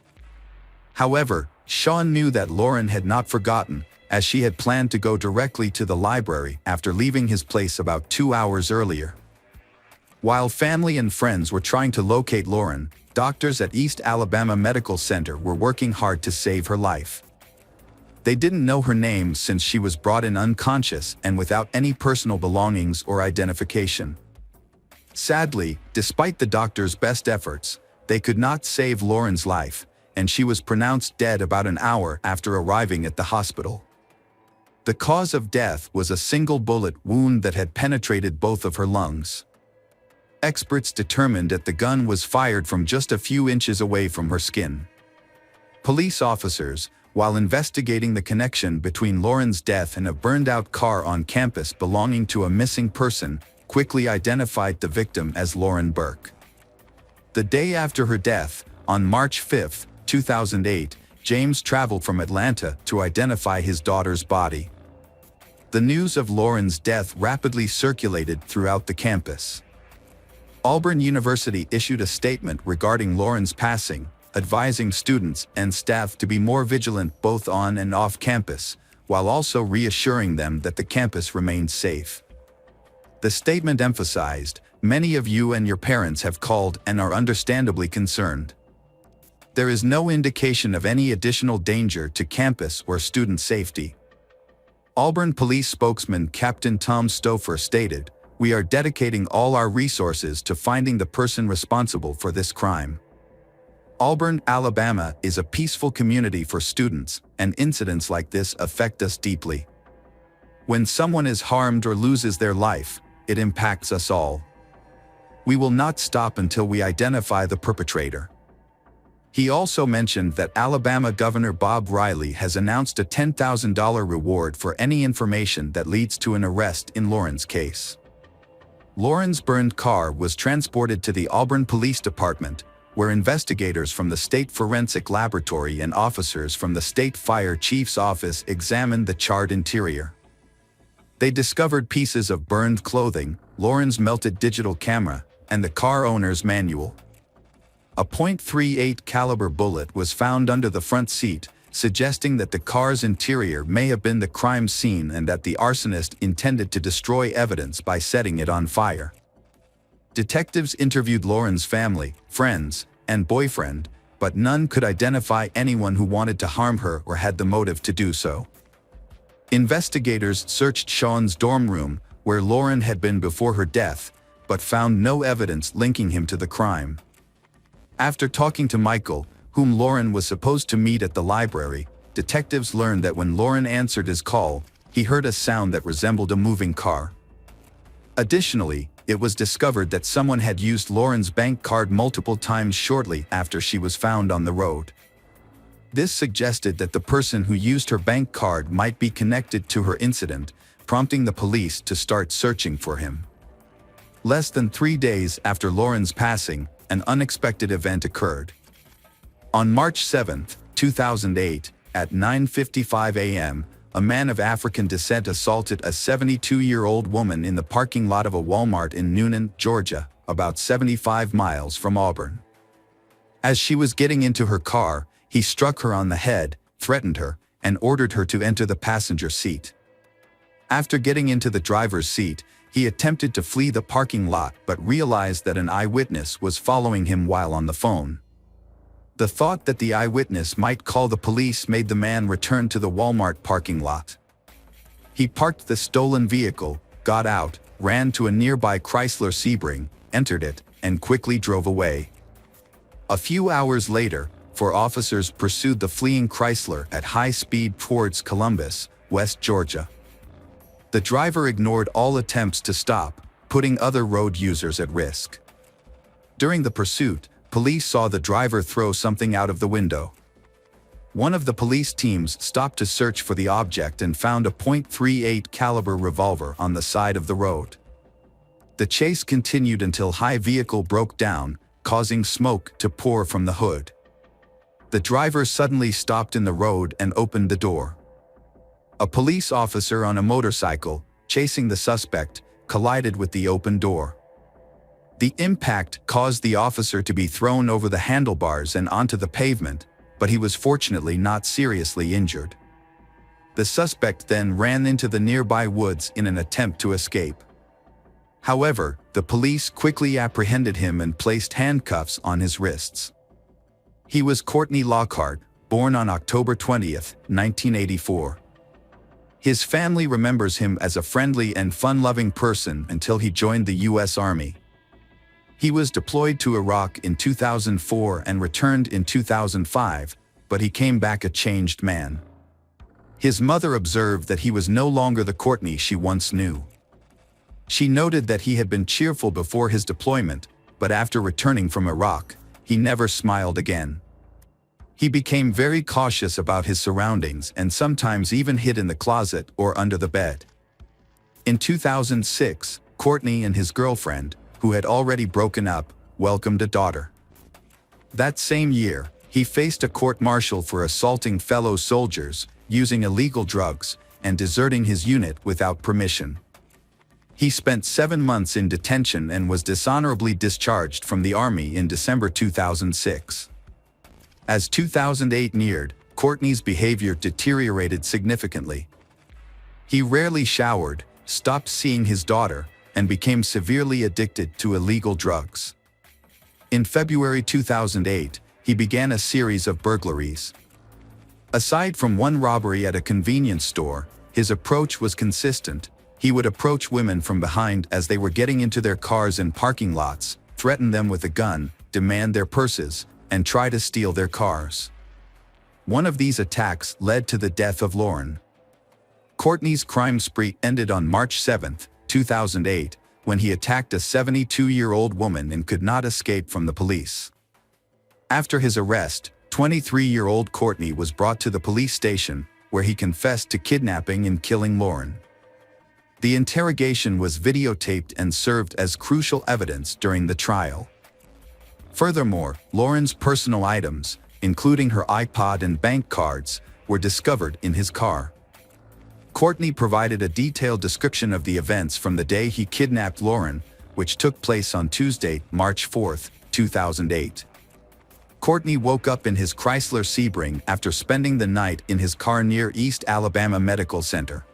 However, Sean knew that Lauren had not forgotten, as she had planned to go directly to the library after leaving his place about 2 hours earlier. While family and friends were trying to locate Lauren, doctors at East Alabama Medical Center were working hard to save her life. They didn't know her name since she was brought in unconscious and without any personal belongings or identification. Sadly, despite the doctors' best efforts, they could not save Lauren's life, and she was pronounced dead about an hour after arriving at the hospital. The cause of death was a single bullet wound that had penetrated both of her lungs. Experts determined that the gun was fired from just a few inches away from her skin. Police officers, while investigating the connection between Lauren's death and a burned-out car on campus belonging to a missing person, quickly identified the victim as Lauren Burke. The day after her death, on March 5, 2008, James traveled from Atlanta to identify his daughter's body. The news of Lauren's death rapidly circulated throughout the campus. Auburn University issued a statement regarding Lauren's passing, advising students and staff to be more vigilant both on and off campus, while also reassuring them that the campus remains safe. The statement emphasized, "Many of you and your parents have called and are understandably concerned. There is no indication of any additional danger to campus or student safety." Auburn Police spokesman Captain Tom Stouffer stated, "We are dedicating all our resources to finding the person responsible for this crime." Auburn, Alabama is a peaceful community for students, and incidents like this affect us deeply. When someone is harmed or loses their life, it impacts us all. We will not stop until we identify the perpetrator. He also mentioned that Alabama Governor Bob Riley has announced a $10,000 reward for any information that leads to an arrest in Lauren's case. Lauren's burned car was transported to the Auburn Police Department, where investigators from the State Forensic Laboratory and officers from the State Fire Chief's office examined the charred interior. They discovered pieces of burned clothing, Lauren's melted digital camera, and the car owner's manual. A .38 caliber bullet was found under the front seat, suggesting that the car's interior may have been the crime scene and that the arsonist intended to destroy evidence by setting it on fire. Detectives interviewed Lauren's family, friends, and boyfriend, but none could identify anyone who wanted to harm her or had the motive to do so. Investigators searched Sean's dorm room, where Lauren had been before her death, but found no evidence linking him to the crime. After talking to Michael, whom Lauren was supposed to meet at the library, detectives learned that when Lauren answered his call, he heard a sound that resembled a moving car. Additionally, it was discovered that someone had used Lauren's bank card multiple times shortly after she was found on the road. This suggested that the person who used her bank card might be connected to her incident, prompting the police to start searching for him. Less than 3 days after Lauren's passing, an unexpected event occurred. On March 7, 2008, at 9:55 a.m., a man of African descent assaulted a 72-year-old woman in the parking lot of a Walmart in Newnan, Georgia, about 75 miles from Auburn. As she was getting into her car, He struck her on the head, threatened her, and ordered her to enter the passenger seat. After getting into the driver's seat, he attempted to flee the parking lot but realized that an eyewitness was following him while on the phone. The thought that the eyewitness might call the police made the man return to the Walmart parking lot. He parked the stolen vehicle, got out, ran to a nearby Chrysler Sebring, entered it, and quickly drove away. A few hours later, four officers pursued the fleeing Chrysler at high speed towards Columbus, West Georgia. The driver ignored all attempts to stop, putting other road users at risk. During the pursuit, police saw the driver throw something out of the window. One of the police teams stopped to search for the object and found a .38 caliber revolver on the side of the road. The chase continued until high vehicle broke down, causing smoke to pour from the hood. The driver suddenly stopped in the road and opened the door. A police officer on a motorcycle, chasing the suspect, collided with the open door. The impact caused the officer to be thrown over the handlebars and onto the pavement, but he was fortunately not seriously injured. The suspect then ran into the nearby woods in an attempt to escape. However, the police quickly apprehended him and placed handcuffs on his wrists. He was Courtney Lockhart, born on October 20, 1984. His family remembers him as a friendly and fun-loving person until he joined the U.S. Army. He was deployed to Iraq in 2004 and returned in 2005, but he came back a changed man. His mother observed that he was no longer the Courtney she once knew. She noted that he had been cheerful before his deployment, but after returning from Iraq, he never smiled again. He became very cautious about his surroundings and sometimes even hid in the closet or under the bed. In 2006, Courtney and his girlfriend, who had already broken up, welcomed a daughter. That same year, he faced a court-martial for assaulting fellow soldiers, using illegal drugs, and deserting his unit without permission. He spent 7 months in detention and was dishonorably discharged from the Army in December 2006. As 2008 neared, Courtney's behavior deteriorated significantly. He rarely showered, stopped seeing his daughter, and became severely addicted to illegal drugs. In February 2008, he began a series of burglaries. Aside from one robbery at a convenience store, his approach was consistent. He would approach women from behind as they were getting into their cars in parking lots, threaten them with a gun, demand their purses, and try to steal their cars. One of these attacks led to the death of Lauren. Courtney's crime spree ended on March 7, 2008, when he attacked a 72-year-old woman and could not escape from the police. After his arrest, 23-year-old Courtney was brought to the police station, where he confessed to kidnapping and killing Lauren. The interrogation was videotaped and served as crucial evidence during the trial. Furthermore, Lauren's personal items, including her iPod and bank cards, were discovered in his car. Courtney provided a detailed description of the events from the day he kidnapped Lauren, which took place on Tuesday, March 4, 2008. Courtney woke up in his Chrysler Sebring after spending the night in his car near East Alabama Medical Center.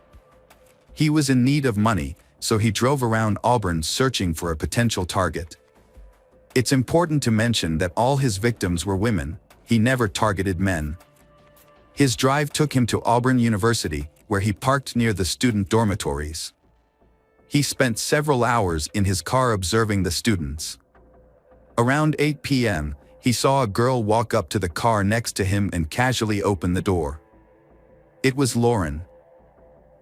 He was in need of money, so he drove around Auburn searching for a potential target. It's important to mention that all his victims were women. He never targeted men. His drive took him to Auburn University, where he parked near the student dormitories. He spent several hours in his car observing the students. Around 8 p.m., he saw a girl walk up to the car next to him and casually open the door. It was Lauren.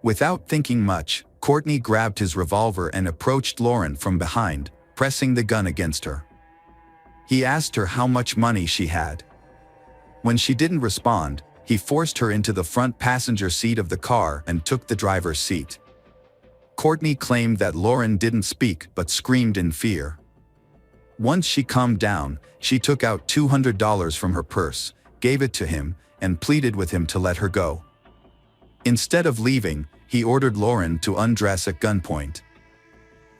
Without thinking much, Courtney grabbed his revolver and approached Lauren from behind, pressing the gun against her. He asked her how much money she had. When she didn't respond, he forced her into the front passenger seat of the car and took the driver's seat. Courtney claimed that Lauren didn't speak but screamed in fear. Once she calmed down, she took out $200 from her purse, gave it to him, and pleaded with him to let her go. Instead of leaving, he ordered Lauren to undress at gunpoint.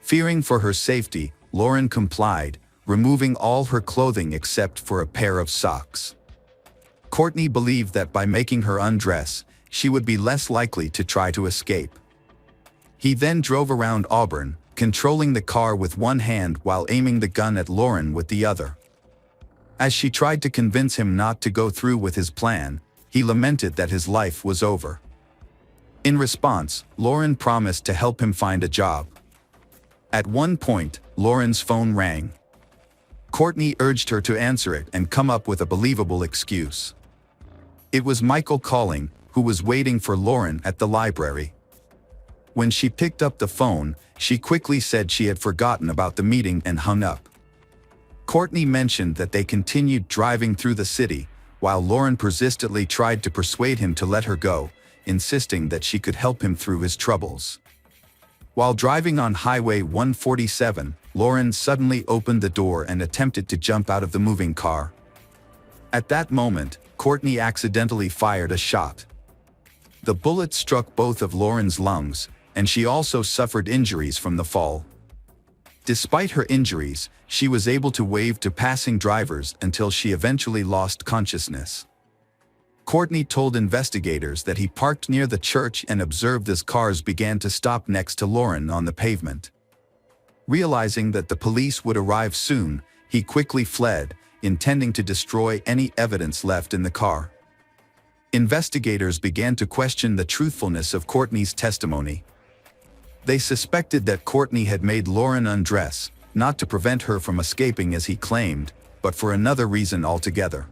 Fearing for her safety, Lauren complied, removing all her clothing except for a pair of socks. Courtney believed that by making her undress, she would be less likely to try to escape. He then drove around Auburn, controlling the car with one hand while aiming the gun at Lauren with the other. As she tried to convince him not to go through with his plan, he lamented that his life was over. In response, Lauren promised to help him find a job. At one point, Lauren's phone rang. Courtney urged her to answer it and come up with a believable excuse. It was Michael calling, who was waiting for Lauren at the library. When she picked up the phone, she quickly said she had forgotten about the meeting and hung up. Courtney mentioned that they continued driving through the city, while Lauren persistently tried to persuade him to let her go, insisting that she could help him through his troubles. While driving on Highway 147, Lauren suddenly opened the door and attempted to jump out of the moving car. At that moment, Courtney accidentally fired a shot. The bullet struck both of Lauren's lungs, and she also suffered injuries from the fall. Despite her injuries, she was able to wave to passing drivers until she eventually lost consciousness. Courtney told investigators that he parked near the church and observed as cars began to stop next to Lauren on the pavement. Realizing that the police would arrive soon, he quickly fled, intending to destroy any evidence left in the car. Investigators began to question the truthfulness of Courtney's testimony. They suspected that Courtney had made Lauren undress, not to prevent her from escaping as he claimed, but for another reason altogether.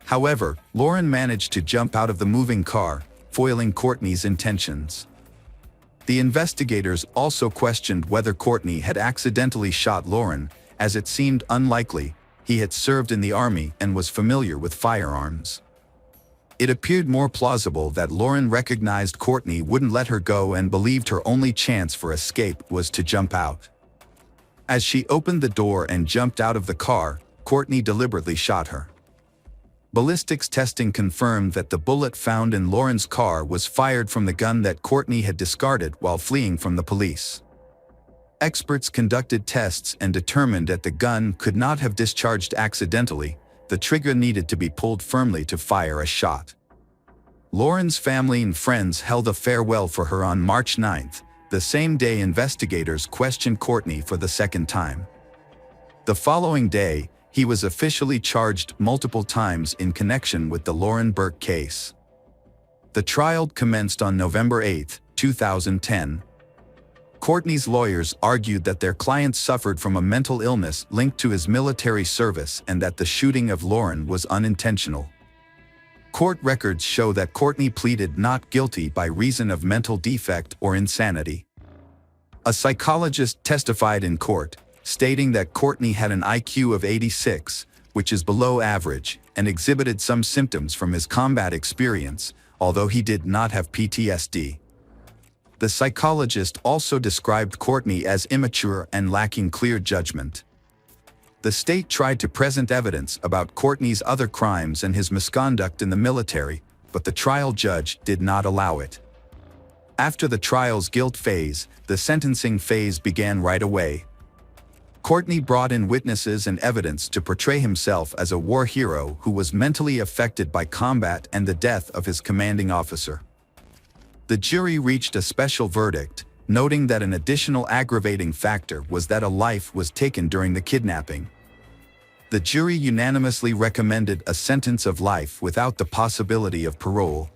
However, Lauren managed to jump out of the moving car, foiling Courtney's intentions. The investigators also questioned whether Courtney had accidentally shot Lauren, as it seemed unlikely. He had served in the army and was familiar with firearms. It appeared more plausible that Lauren recognized Courtney wouldn't let her go and believed her only chance for escape was to jump out. As she opened the door and jumped out of the car, Courtney deliberately shot her. Ballistics testing confirmed that the bullet found in Lauren's car was fired from the gun that Courtney had discarded while fleeing from the police. Experts conducted tests and determined that the gun could not have discharged accidentally. The trigger needed to be pulled firmly to fire a shot. Lauren's family and friends held a farewell for her on March 9th, the same day investigators questioned Courtney for the second time. The following day, he was officially charged multiple times in connection with the Lauren Burke case. The trial commenced on November 8, 2010. Courtney's lawyers argued that their client suffered from a mental illness linked to his military service and that the shooting of Lauren was unintentional. Court records show that Courtney pleaded not guilty by reason of mental defect or insanity. A psychologist testified in court, stating that Courtney had an IQ of 86, which is below average, and exhibited some symptoms from his combat experience, although he did not have PTSD. The psychologist also described Courtney as immature and lacking clear judgment. The state tried to present evidence about Courtney's other crimes and his misconduct in the military, but the trial judge did not allow it. After the trial's guilt phase, the sentencing phase began right away. Courtney brought in witnesses and evidence to portray himself as a war hero who was mentally affected by combat and the death of his commanding officer. The jury reached a special verdict, noting that an additional aggravating factor was that a life was taken during the kidnapping. The jury unanimously recommended a sentence of life without the possibility of parole.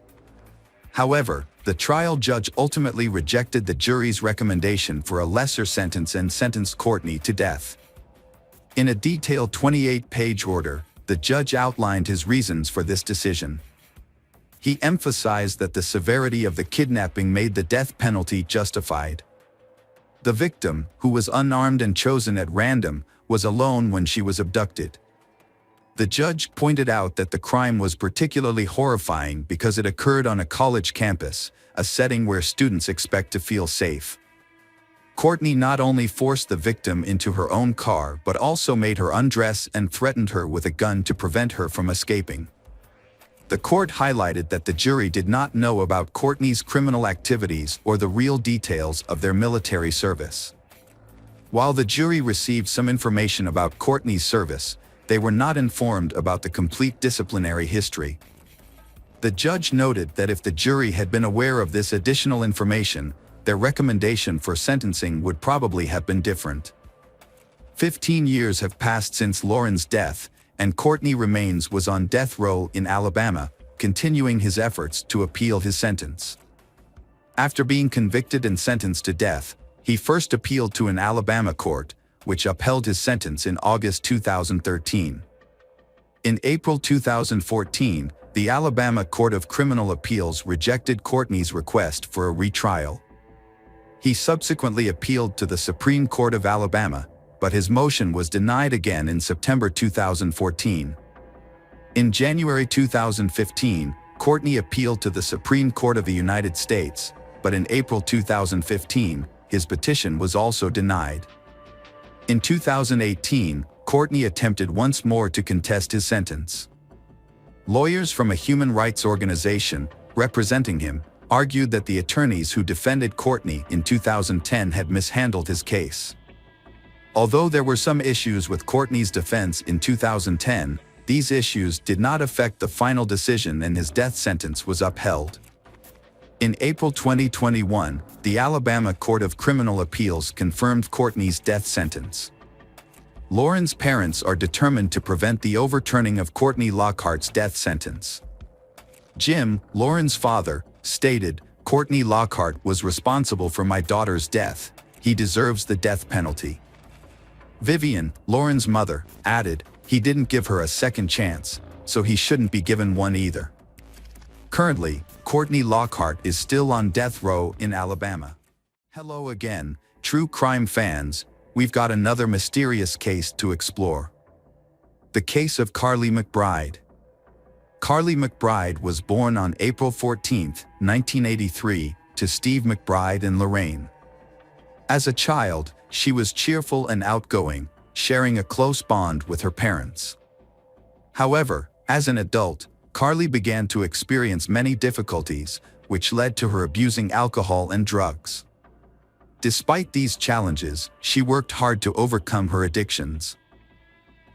However, the trial judge ultimately rejected the jury's recommendation for a lesser sentence and sentenced Courtney to death. In a detailed 28-page order, the judge outlined his reasons for this decision. He emphasized that the severity of the kidnapping made the death penalty justified. The victim, who was unarmed and chosen at random, was alone when she was abducted. The judge pointed out that the crime was particularly horrifying because it occurred on a college campus, a setting where students expect to feel safe. Courtney not only forced the victim into her own car but also made her undress and threatened her with a gun to prevent her from escaping. The court highlighted that the jury did not know about Courtney's criminal activities or the real details of their military service. While the jury received some information about Courtney's service, they were not informed about the complete disciplinary history. The judge noted that if the jury had been aware of this additional information, their recommendation for sentencing would probably have been different. 15 years have passed since Lauren's death, and Courtney Remains was on death row in Alabama, continuing his efforts to appeal his sentence. After being convicted and sentenced to death, he first appealed to an Alabama court, which upheld his sentence in August 2013. In April 2014, the Alabama Court of Criminal Appeals rejected Courtney's request for a retrial. He subsequently appealed to the Supreme Court of Alabama, but his motion was denied again in September 2014. In January 2015, Courtney appealed to the Supreme Court of the United States, but in April 2015, his petition was also denied. In 2018, Courtney attempted once more to contest his sentence. Lawyers from a human rights organization, representing him, argued that the attorneys who defended Courtney in 2010 had mishandled his case. Although there were some issues with Courtney's defense in 2010, these issues did not affect the final decision and his death sentence was upheld. In April 2021, the Alabama Court of Criminal Appeals confirmed Courtney's death sentence. Lauren's parents are determined to prevent the overturning of Courtney Lockhart's death sentence. Jim, Lauren's father, stated, "Courtney Lockhart was responsible for my daughter's death. He deserves the death penalty." Vivian, Lauren's mother, added, "He didn't give her a second chance, so he shouldn't be given one either." Currently, Courtney Lockhart is still on death row in Alabama. Hello again, true crime fans. We've got another mysterious case to explore. The case of Carly McBride. Carly McBride was born on April 14, 1983, to Steve McBride and Lorraine. As a child, she was cheerful and outgoing, sharing a close bond with her parents. However, as an adult, Carly began to experience many difficulties, which led to her abusing alcohol and drugs. Despite these challenges, she worked hard to overcome her addictions.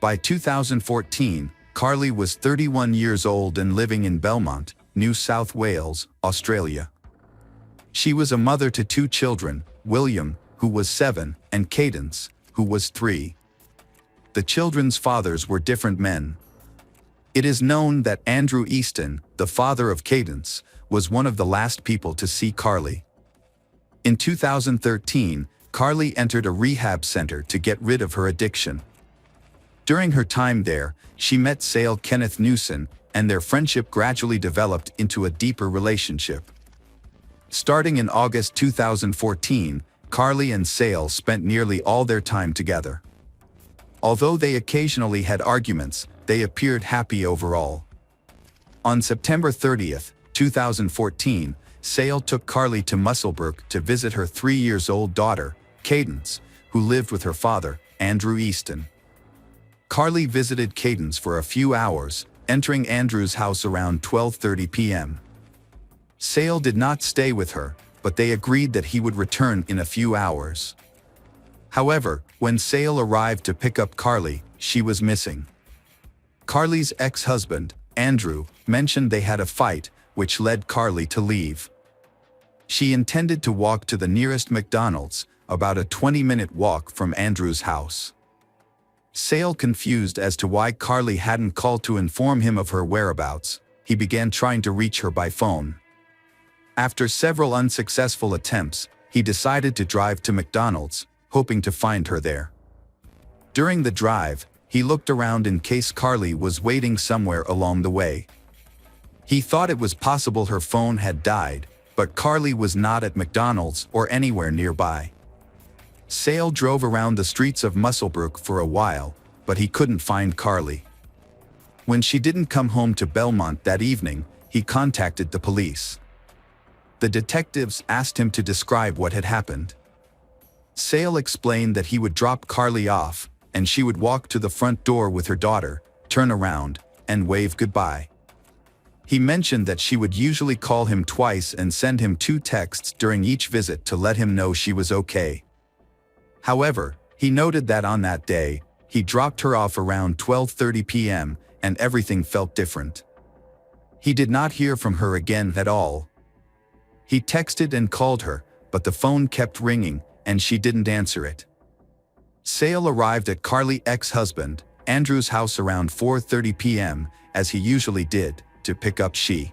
By 2014, Carly was 31 years old and living in Belmont, New South Wales, Australia. She was a mother to two children, William, who was 7, and Cadence, who was 3. The children's fathers were different men. It is known that Andrew Easton, the father of Cadence, was one of the last people to see Carly. In 2013, Carly entered a rehab center to get rid of her addiction. During her time there, she met Sale Kenneth Newson, and their friendship gradually developed into a deeper relationship. Starting in August 2014, Carly and Sale spent nearly all their time together. Although they occasionally had arguments, they appeared happy overall. On September 30, 2014, Sale took Carly to Musselbrook to visit her 3-year-old daughter, Cadence, who lived with her father, Andrew Easton. Carly visited Cadence for a few hours, entering Andrew's house around 12:30 p.m. Sale did not stay with her, but they agreed that he would return in a few hours. However, when Sale arrived to pick up Carly, she was missing. Carly's ex-husband, Andrew, mentioned they had a fight, which led Carly to leave. She intended to walk to the nearest McDonald's, about a 20-minute walk from Andrew's house. Sale, confused as to why Carly hadn't called to inform him of her whereabouts, he began trying to reach her by phone. After several unsuccessful attempts, he decided to drive to McDonald's, hoping to find her there. During the drive, he looked around in case Carly was waiting somewhere along the way. He thought it was possible her phone had died, but Carly was not at McDonald's or anywhere nearby. Sale drove around the streets of Musselbrook for a while, but he couldn't find Carly. When she didn't come home to Belmont that evening, he contacted the police. The detectives asked him to describe what had happened. Sale explained that he would drop Carly off, and she would walk to the front door with her daughter, turn around, and wave goodbye. He mentioned that she would usually call him twice and send him 2 texts during each visit to let him know she was okay. However, he noted that on that day, He dropped her off around 12:30 p.m., and everything felt different. He did not hear from her again at all. He texted and called her, but the phone kept ringing, and she didn't answer it. Sale arrived at Carly's ex-husband, Andrew's house around 4:30 p.m., as he usually did, to pick up she.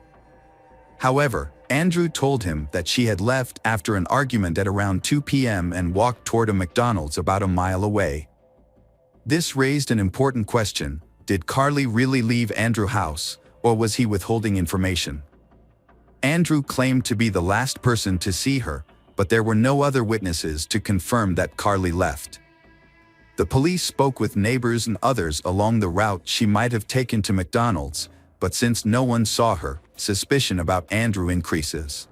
However, Andrew told him that she had left after an argument at around 2 p.m. and walked toward a McDonald's about a mile away. This raised an important question: did Carly really leave Andrew's house, or was he withholding information? Andrew claimed to be the last person to see her, but there were no other witnesses to confirm that Carly left. The police spoke with neighbors and others along the route she might have taken to McDonald's, but since no one saw her, suspicion about Andrew increases.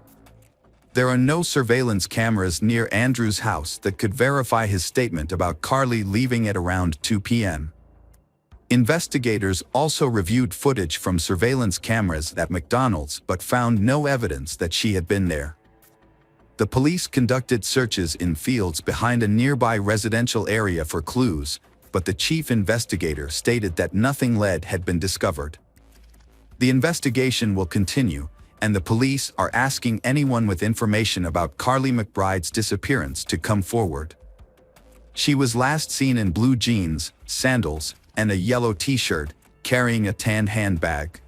There are no surveillance cameras near Andrew's house that could verify his statement about Carly leaving at around 2 p.m. Investigators also reviewed footage from surveillance cameras at McDonald's but found no evidence that she had been there. The police conducted searches in fields behind a nearby residential area for clues, but the chief investigator stated that nothing lead had been discovered. The investigation will continue, and the police are asking anyone with information about Carly McBride's disappearance to come forward. She was last seen in blue jeans, sandals, and a yellow t-shirt, carrying a tan handbag.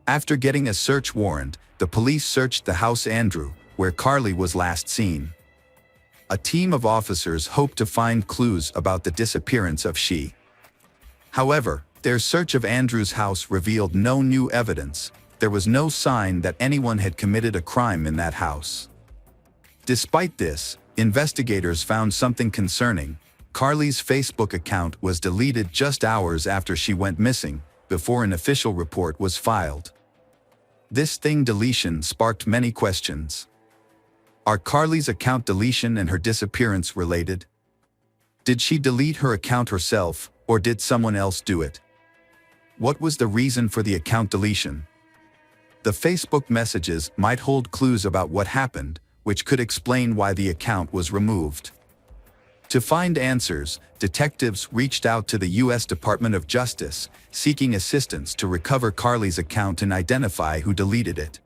After getting a search warrant, the police searched the house Andrew, where Carly was last seen. A team of officers hoped to find clues about the disappearance of she. However, their search of Andrew's house revealed no new evidence. There was no sign that anyone had committed a crime in that house. Despite this, investigators found something concerning. Carly's Facebook account was deleted just hours after she went missing, before an official report was filed. This deletion sparked many questions. Are Carly's account deletion and her disappearance related? Did she delete her account herself, or did someone else do it? What was the reason for the account deletion? The Facebook messages might hold clues about what happened, which could explain why the account was removed. To find answers, detectives reached out to the U.S. Department of Justice, seeking assistance to recover Carly's account and identify who deleted it.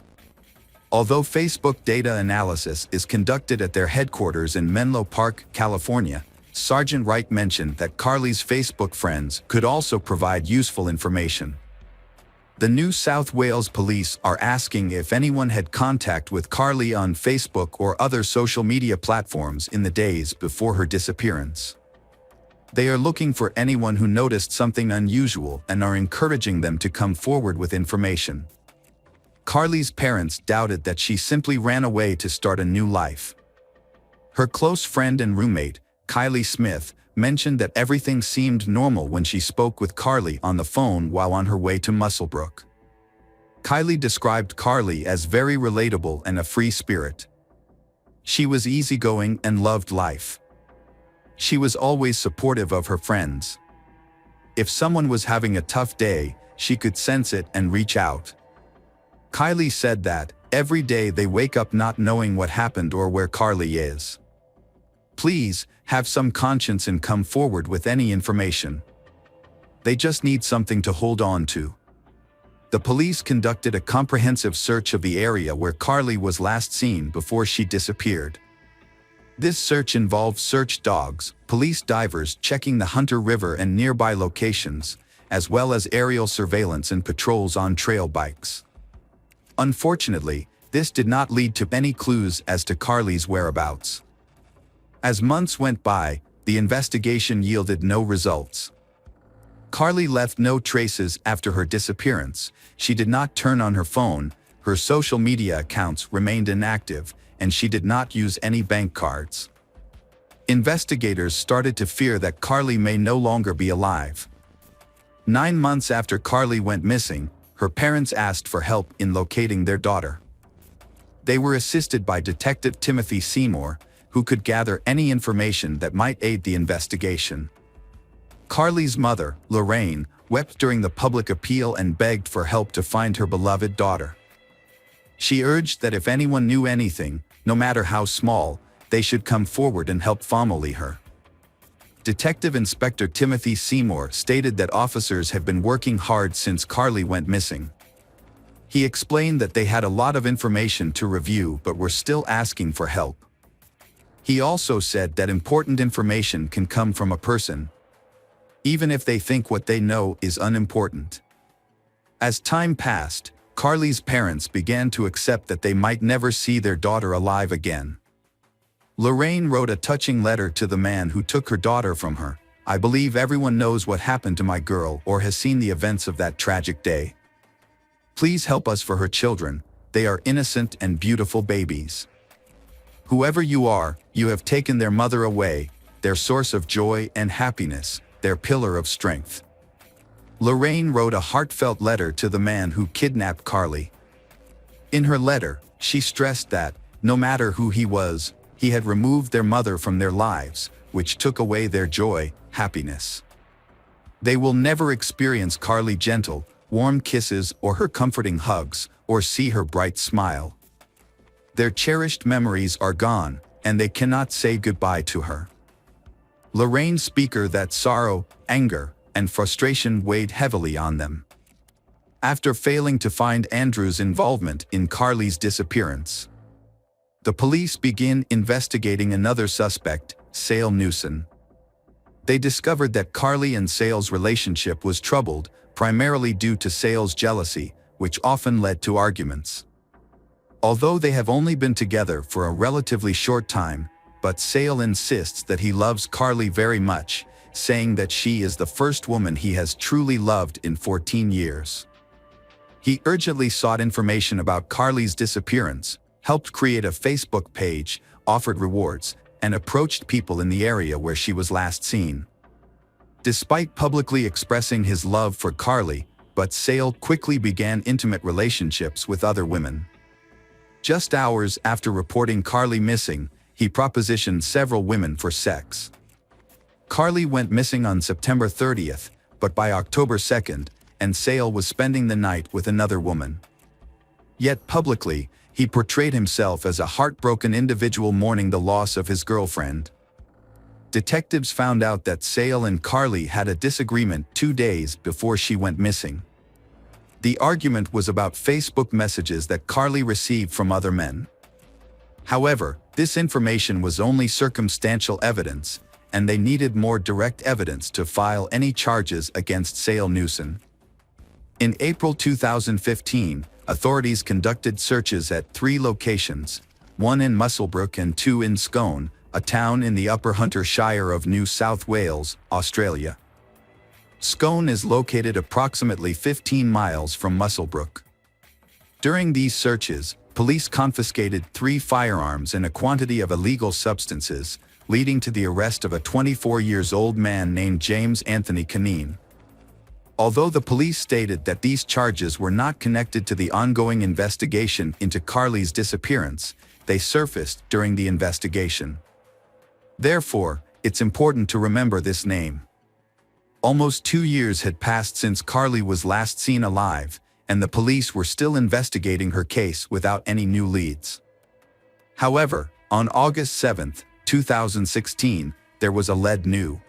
Although Facebook data analysis is conducted at their headquarters in Menlo Park, California, Sergeant Wright mentioned that Carly's Facebook friends could also provide useful information. The New South Wales police are asking if anyone had contact with Carly on Facebook or other social media platforms in the days before her disappearance. They are looking for anyone who noticed something unusual and are encouraging them to come forward with information. Carly's parents doubted that she simply ran away to start a new life. Her close friend and roommate, Kylie Smith, mentioned that everything seemed normal when she spoke with Carly on the phone while on her way to Musselbrook. Kylie described Carly as very relatable and a free spirit. She was easygoing and loved life. She was always supportive of her friends. If someone was having a tough day, she could sense it and reach out. Kylie said that, every day they wake up not knowing what happened or where Carly is. Please, have some conscience and come forward with any information. They just need something to hold on to. The police conducted a comprehensive search of the area where Carly was last seen before she disappeared. This search involved search dogs, police divers checking the Hunter River and nearby locations, as well as aerial surveillance and patrols on trail bikes. Unfortunately, this did not lead to any clues as to Carly's whereabouts. As months went by, the investigation yielded no results. Carly left no traces after her disappearance. She did not turn on her phone, her social media accounts remained inactive, and she did not use any bank cards. Investigators started to fear that Carly may no longer be alive. 9 months after Carly went missing, her parents asked for help in locating their daughter. They were assisted by Detective Timothy Seymour, who could gather any information that might aid the investigation. Carly's mother, Lorraine, wept during the public appeal and begged for help to find her beloved daughter. She urged that if anyone knew anything, no matter how small, they should come forward and help family her. Detective Inspector Timothy Seymour stated that officers have been working hard since Carly went missing. He explained that they had a lot of information to review but were still asking for help. He also said that important information can come from a person, even if they think what they know is unimportant. As time passed, Carly's parents began to accept that they might never see their daughter alive again. Lorraine wrote a touching letter to the man who took her daughter from her. "I believe everyone knows what happened to my girl or has seen the events of that tragic day. Please help us for her children. They are innocent and beautiful babies. Whoever you are, you have taken their mother away, their source of joy and happiness, their pillar of strength." Lorraine wrote a heartfelt letter to the man who kidnapped Carly. In her letter, she stressed that, no matter who he was, he had removed their mother from their lives, which took away their joy, happiness. They will never experience Carly's gentle, warm kisses or her comforting hugs, or see her bright smile. Their cherished memories are gone, and they cannot say goodbye to her. Lorraine speaker that sorrow, anger, and frustration weighed heavily on them. After failing to find Andrew's involvement in Carly's disappearance, the police begin investigating another suspect, Sale Newson. They discovered that Carly and Sale's relationship was troubled, primarily due to Sale's jealousy, which often led to arguments. Although they have only been together for a relatively short time, but Sale insists that he loves Carly very much, saying that she is the first woman he has truly loved in 14 years. He urgently sought information about Carly's disappearance, helped create a Facebook page, offered rewards, and approached people in the area where she was last seen. Despite publicly expressing his love for Carly, but Sale quickly began intimate relationships with other women. Just hours after reporting Carly missing, he propositioned several women for sex. Carly went missing on September 30th, but by October 2nd, and Sale was spending the night with another woman. Yet publicly, he portrayed himself as a heartbroken individual mourning the loss of his girlfriend. Detectives found out that Sale and Carly had a disagreement 2 days before she went missing. The argument was about Facebook messages that Carly received from other men. However, this information was only circumstantial evidence, and they needed more direct evidence to file any charges against Sale Newson. In April 2015, authorities conducted searches at 3 locations, 1 in Muswellbrook and 2 in Scone, a town in the Upper Hunter Shire of New South Wales, Australia. Scone is located approximately 15 miles from Muswellbrook. During these searches, police confiscated 3 firearms and a quantity of illegal substances, leading to the arrest of a 24-year-old man named James Anthony Canine. Although the police stated that these charges were not connected to the ongoing investigation into Carly's disappearance, they surfaced during the investigation. Therefore, it's important to remember this name. Almost 2 years had passed since Carly was last seen alive, and the police were still investigating her case without any new leads. However, on August 7, 2016, there was a lead new.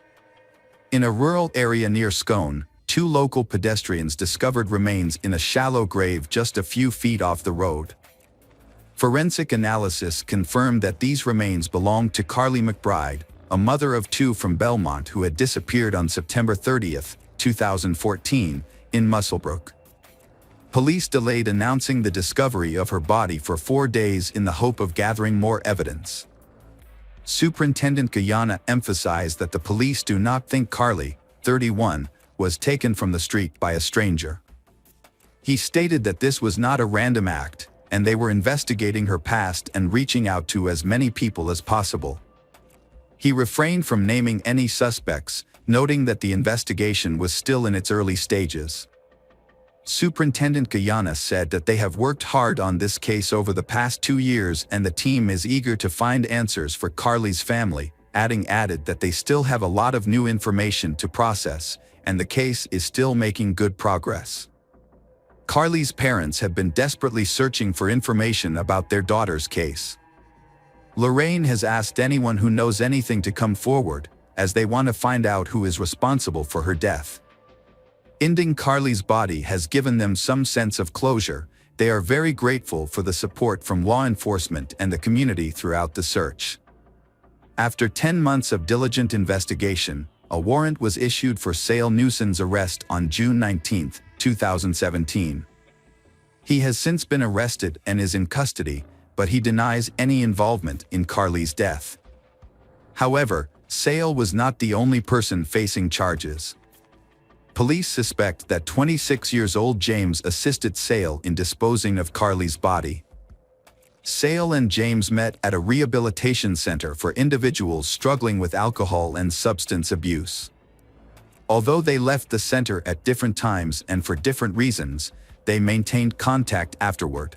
In a rural area near Scone, 2 local pedestrians discovered remains in a shallow grave just a few feet off the road. Forensic analysis confirmed that these remains belonged to Carly McBride, a mother of 2 from Belmont who had disappeared on September 30, 2014, in Muswellbrook. Police delayed announcing the discovery of her body for 4 days in the hope of gathering more evidence. Superintendent Guyana emphasized that the police do not think Carly, 31, was taken from the street by a stranger. He stated that this was not a random act, and they were investigating her past and reaching out to as many people as possible. He refrained from naming any suspects, noting that the investigation was still in its early stages. Superintendent Guyana said that they have worked hard on this case over the past 2 years and the team is eager to find answers for Carly's family, added that they still have a lot of new information to process, and the case is still making good progress. Carly's parents have been desperately searching for information about their daughter's case. Lorraine has asked anyone who knows anything to come forward, as they want to find out who is responsible for her death. Finding Carly's body has given them some sense of closure. They are very grateful for the support from law enforcement and the community throughout the search. After 10 months of diligent investigation, a warrant was issued for Sale Newson's arrest on June 19, 2017. He has since been arrested and is in custody, but he denies any involvement in Carly's death. However, Sale was not the only person facing charges. Police suspect that 26-year-old James assisted Sale in disposing of Carly's body. Sale and James met at a rehabilitation center for individuals struggling with alcohol and substance abuse. Although they left the center at different times and for different reasons, they maintained contact afterward.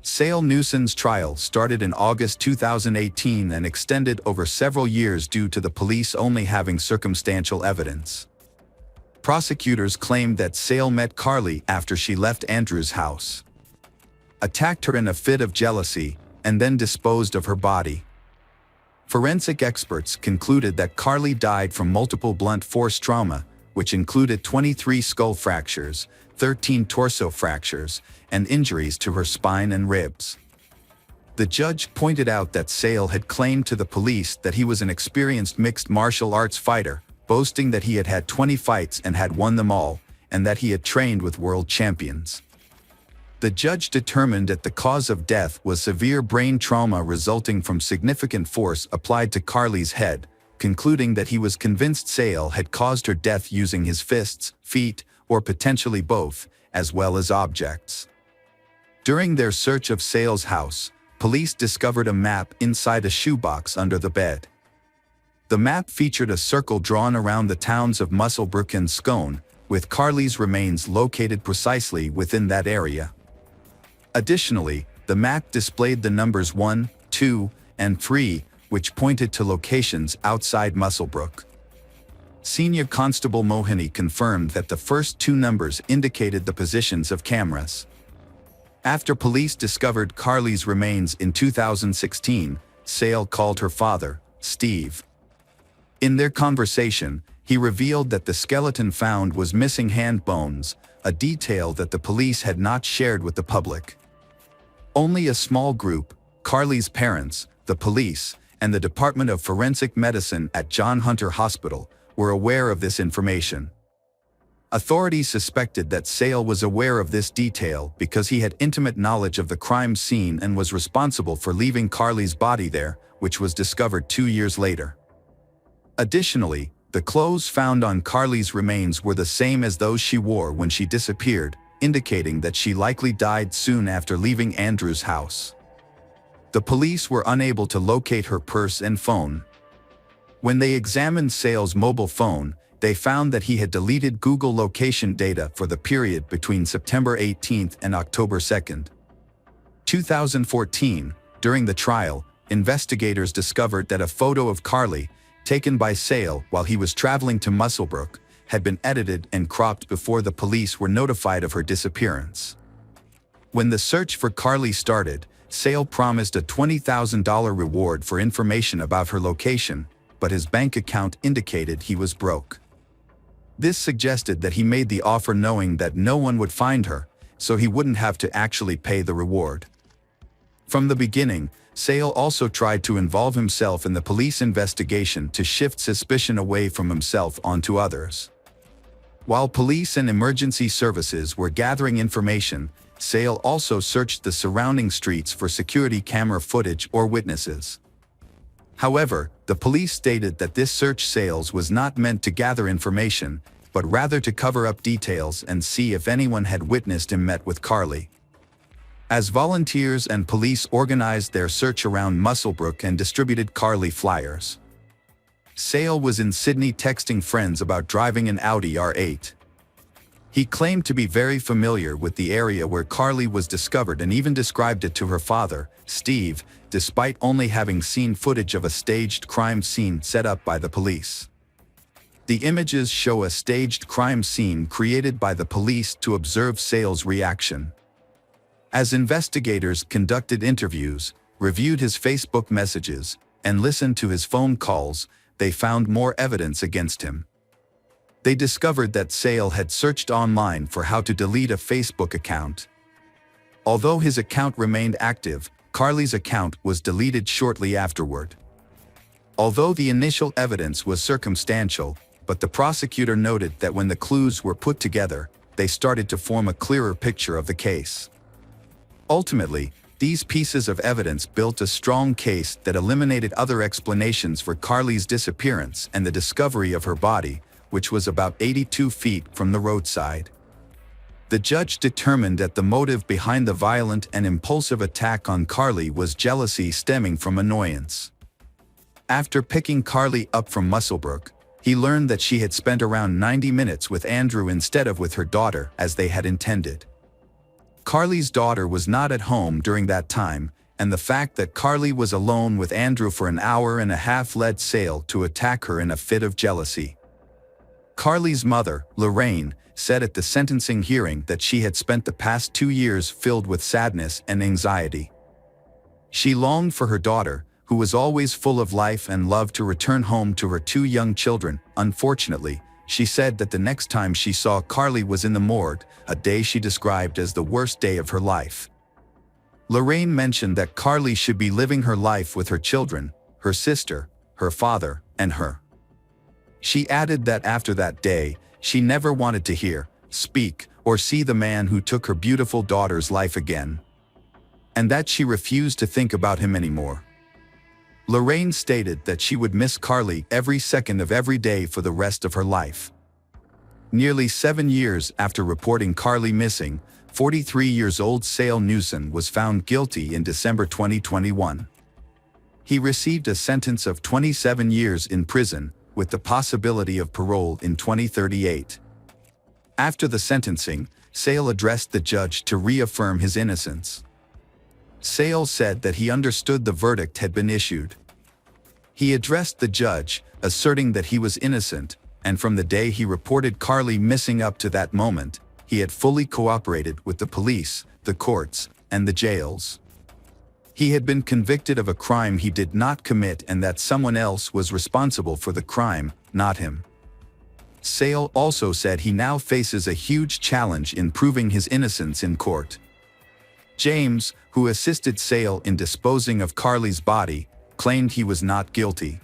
Sale Newson's trial started in August 2018 and extended over several years due to the police only having circumstantial evidence. Prosecutors claimed that Sale met Carly after she left Andrew's house, attacked her in a fit of jealousy, and then disposed of her body. Forensic experts concluded that Carly died from multiple blunt force trauma, which included 23 skull fractures, 13 torso fractures, and injuries to her spine and ribs. The judge pointed out that Sale had claimed to the police that he was an experienced mixed martial arts fighter, boasting that he had had 20 fights and had won them all, and that he had trained with world champions. The judge determined that the cause of death was severe brain trauma resulting from significant force applied to Carly's head, concluding that he was convinced Sale had caused her death using his fists, feet, or potentially both, as well as objects. During their search of Sale's house, police discovered a map inside a shoebox under the bed. The map featured a circle drawn around the towns of Musselbrook and Scone, with Carly's remains located precisely within that area. Additionally, the map displayed the numbers 1, 2, and 3, which pointed to locations outside Musselbrook. Senior Constable Mohini confirmed that the first two numbers indicated the positions of cameras. After police discovered Carly's remains in 2016, Sale called her father, Steve. In their conversation, he revealed that the skeleton found was missing hand bones, a detail that the police had not shared with the public. Only a small group, Carly's parents, the police, and the Department of Forensic Medicine at John Hunter Hospital, were aware of this information. Authorities suspected that Sale was aware of this detail because he had intimate knowledge of the crime scene and was responsible for leaving Carly's body there, which was discovered 2 years later. Additionally, the clothes found on Carly's remains were the same as those she wore when she disappeared, indicating that she likely died soon after leaving Andrew's house. The police were unable to locate her purse and phone. When they examined Sale's mobile phone, they found that he had deleted Google location data for the period between September 18 and October 2, 2014. During the trial, investigators discovered that a photo of Carly, taken by Sale while he was traveling to Musselbrook, had been edited and cropped before the police were notified of her disappearance. When the search for Carly started, Sale promised a $20,000 reward for information about her location, but his bank account indicated he was broke. This suggested that he made the offer knowing that no one would find her, so he wouldn't have to actually pay the reward. From the beginning, Sale also tried to involve himself in the police investigation to shift suspicion away from himself onto others. While police and emergency services were gathering information, Sale also searched the surrounding streets for security camera footage or witnesses. However, the police stated that this search Sale was not meant to gather information, but rather to cover up details and see if anyone had witnessed him met with Carly. As volunteers and police organized their search around Musselbrook and distributed Carly flyers, Sale was in Sydney texting friends about driving an Audi R8. He claimed to be very familiar with the area where Carly was discovered and even described it to her father, Steve, despite only having seen footage of a staged crime scene set up by the police. The images show a staged crime scene created by the police to observe Sale's reaction. As investigators conducted interviews, reviewed his Facebook messages, and listened to his phone calls, they found more evidence against him. They discovered that Sale had searched online for how to delete a Facebook account. Although his account remained active, Carly's account was deleted shortly afterward. Although the initial evidence was circumstantial, but the prosecutor noted that when the clues were put together, they started to form a clearer picture of the case. Ultimately, these pieces of evidence built a strong case that eliminated other explanations for Carly's disappearance and the discovery of her body, which was about 82 feet from the roadside. The judge determined that the motive behind the violent and impulsive attack on Carly was jealousy stemming from annoyance. After picking Carly up from Musselbrook, he learned that she had spent around 90 minutes with Andrew instead of with her daughter, as they had intended. Carly's daughter was not at home during that time, and the fact that Carly was alone with Andrew for an hour and a half led Sale to attack her in a fit of jealousy. Carly's mother, Lorraine, said at the sentencing hearing that she had spent the past 2 years filled with sadness and anxiety. She longed for her daughter, who was always full of life and loved to return home to her 2 young children. Unfortunately, she said that the next time she saw Carly was in the morgue, a day she described as the worst day of her life. Lorraine mentioned that Carly should be living her life with her children, her sister, her father, and her. She added that after that day, she never wanted to hear, speak, or see the man who took her beautiful daughter's life again, and that she refused to think about him anymore. Lorraine stated that she would miss Carly every second of every day for the rest of her life. Nearly 7 years after reporting Carly missing, 43-year-old Sale Newson was found guilty in December 2021. He received a sentence of 27 years in prison, with the possibility of parole in 2038. After the sentencing, Sale addressed the judge to reaffirm his innocence. Sale said that he understood the verdict had been issued. He addressed the judge, asserting that he was innocent, and from the day he reported Carly missing up to that moment, he had fully cooperated with the police, the courts, and the jails. He had been convicted of a crime he did not commit and that someone else was responsible for the crime, not him. Sale also said he now faces a huge challenge in proving his innocence in court. James, who assisted Sale in disposing of Carly's body, claimed he was not guilty.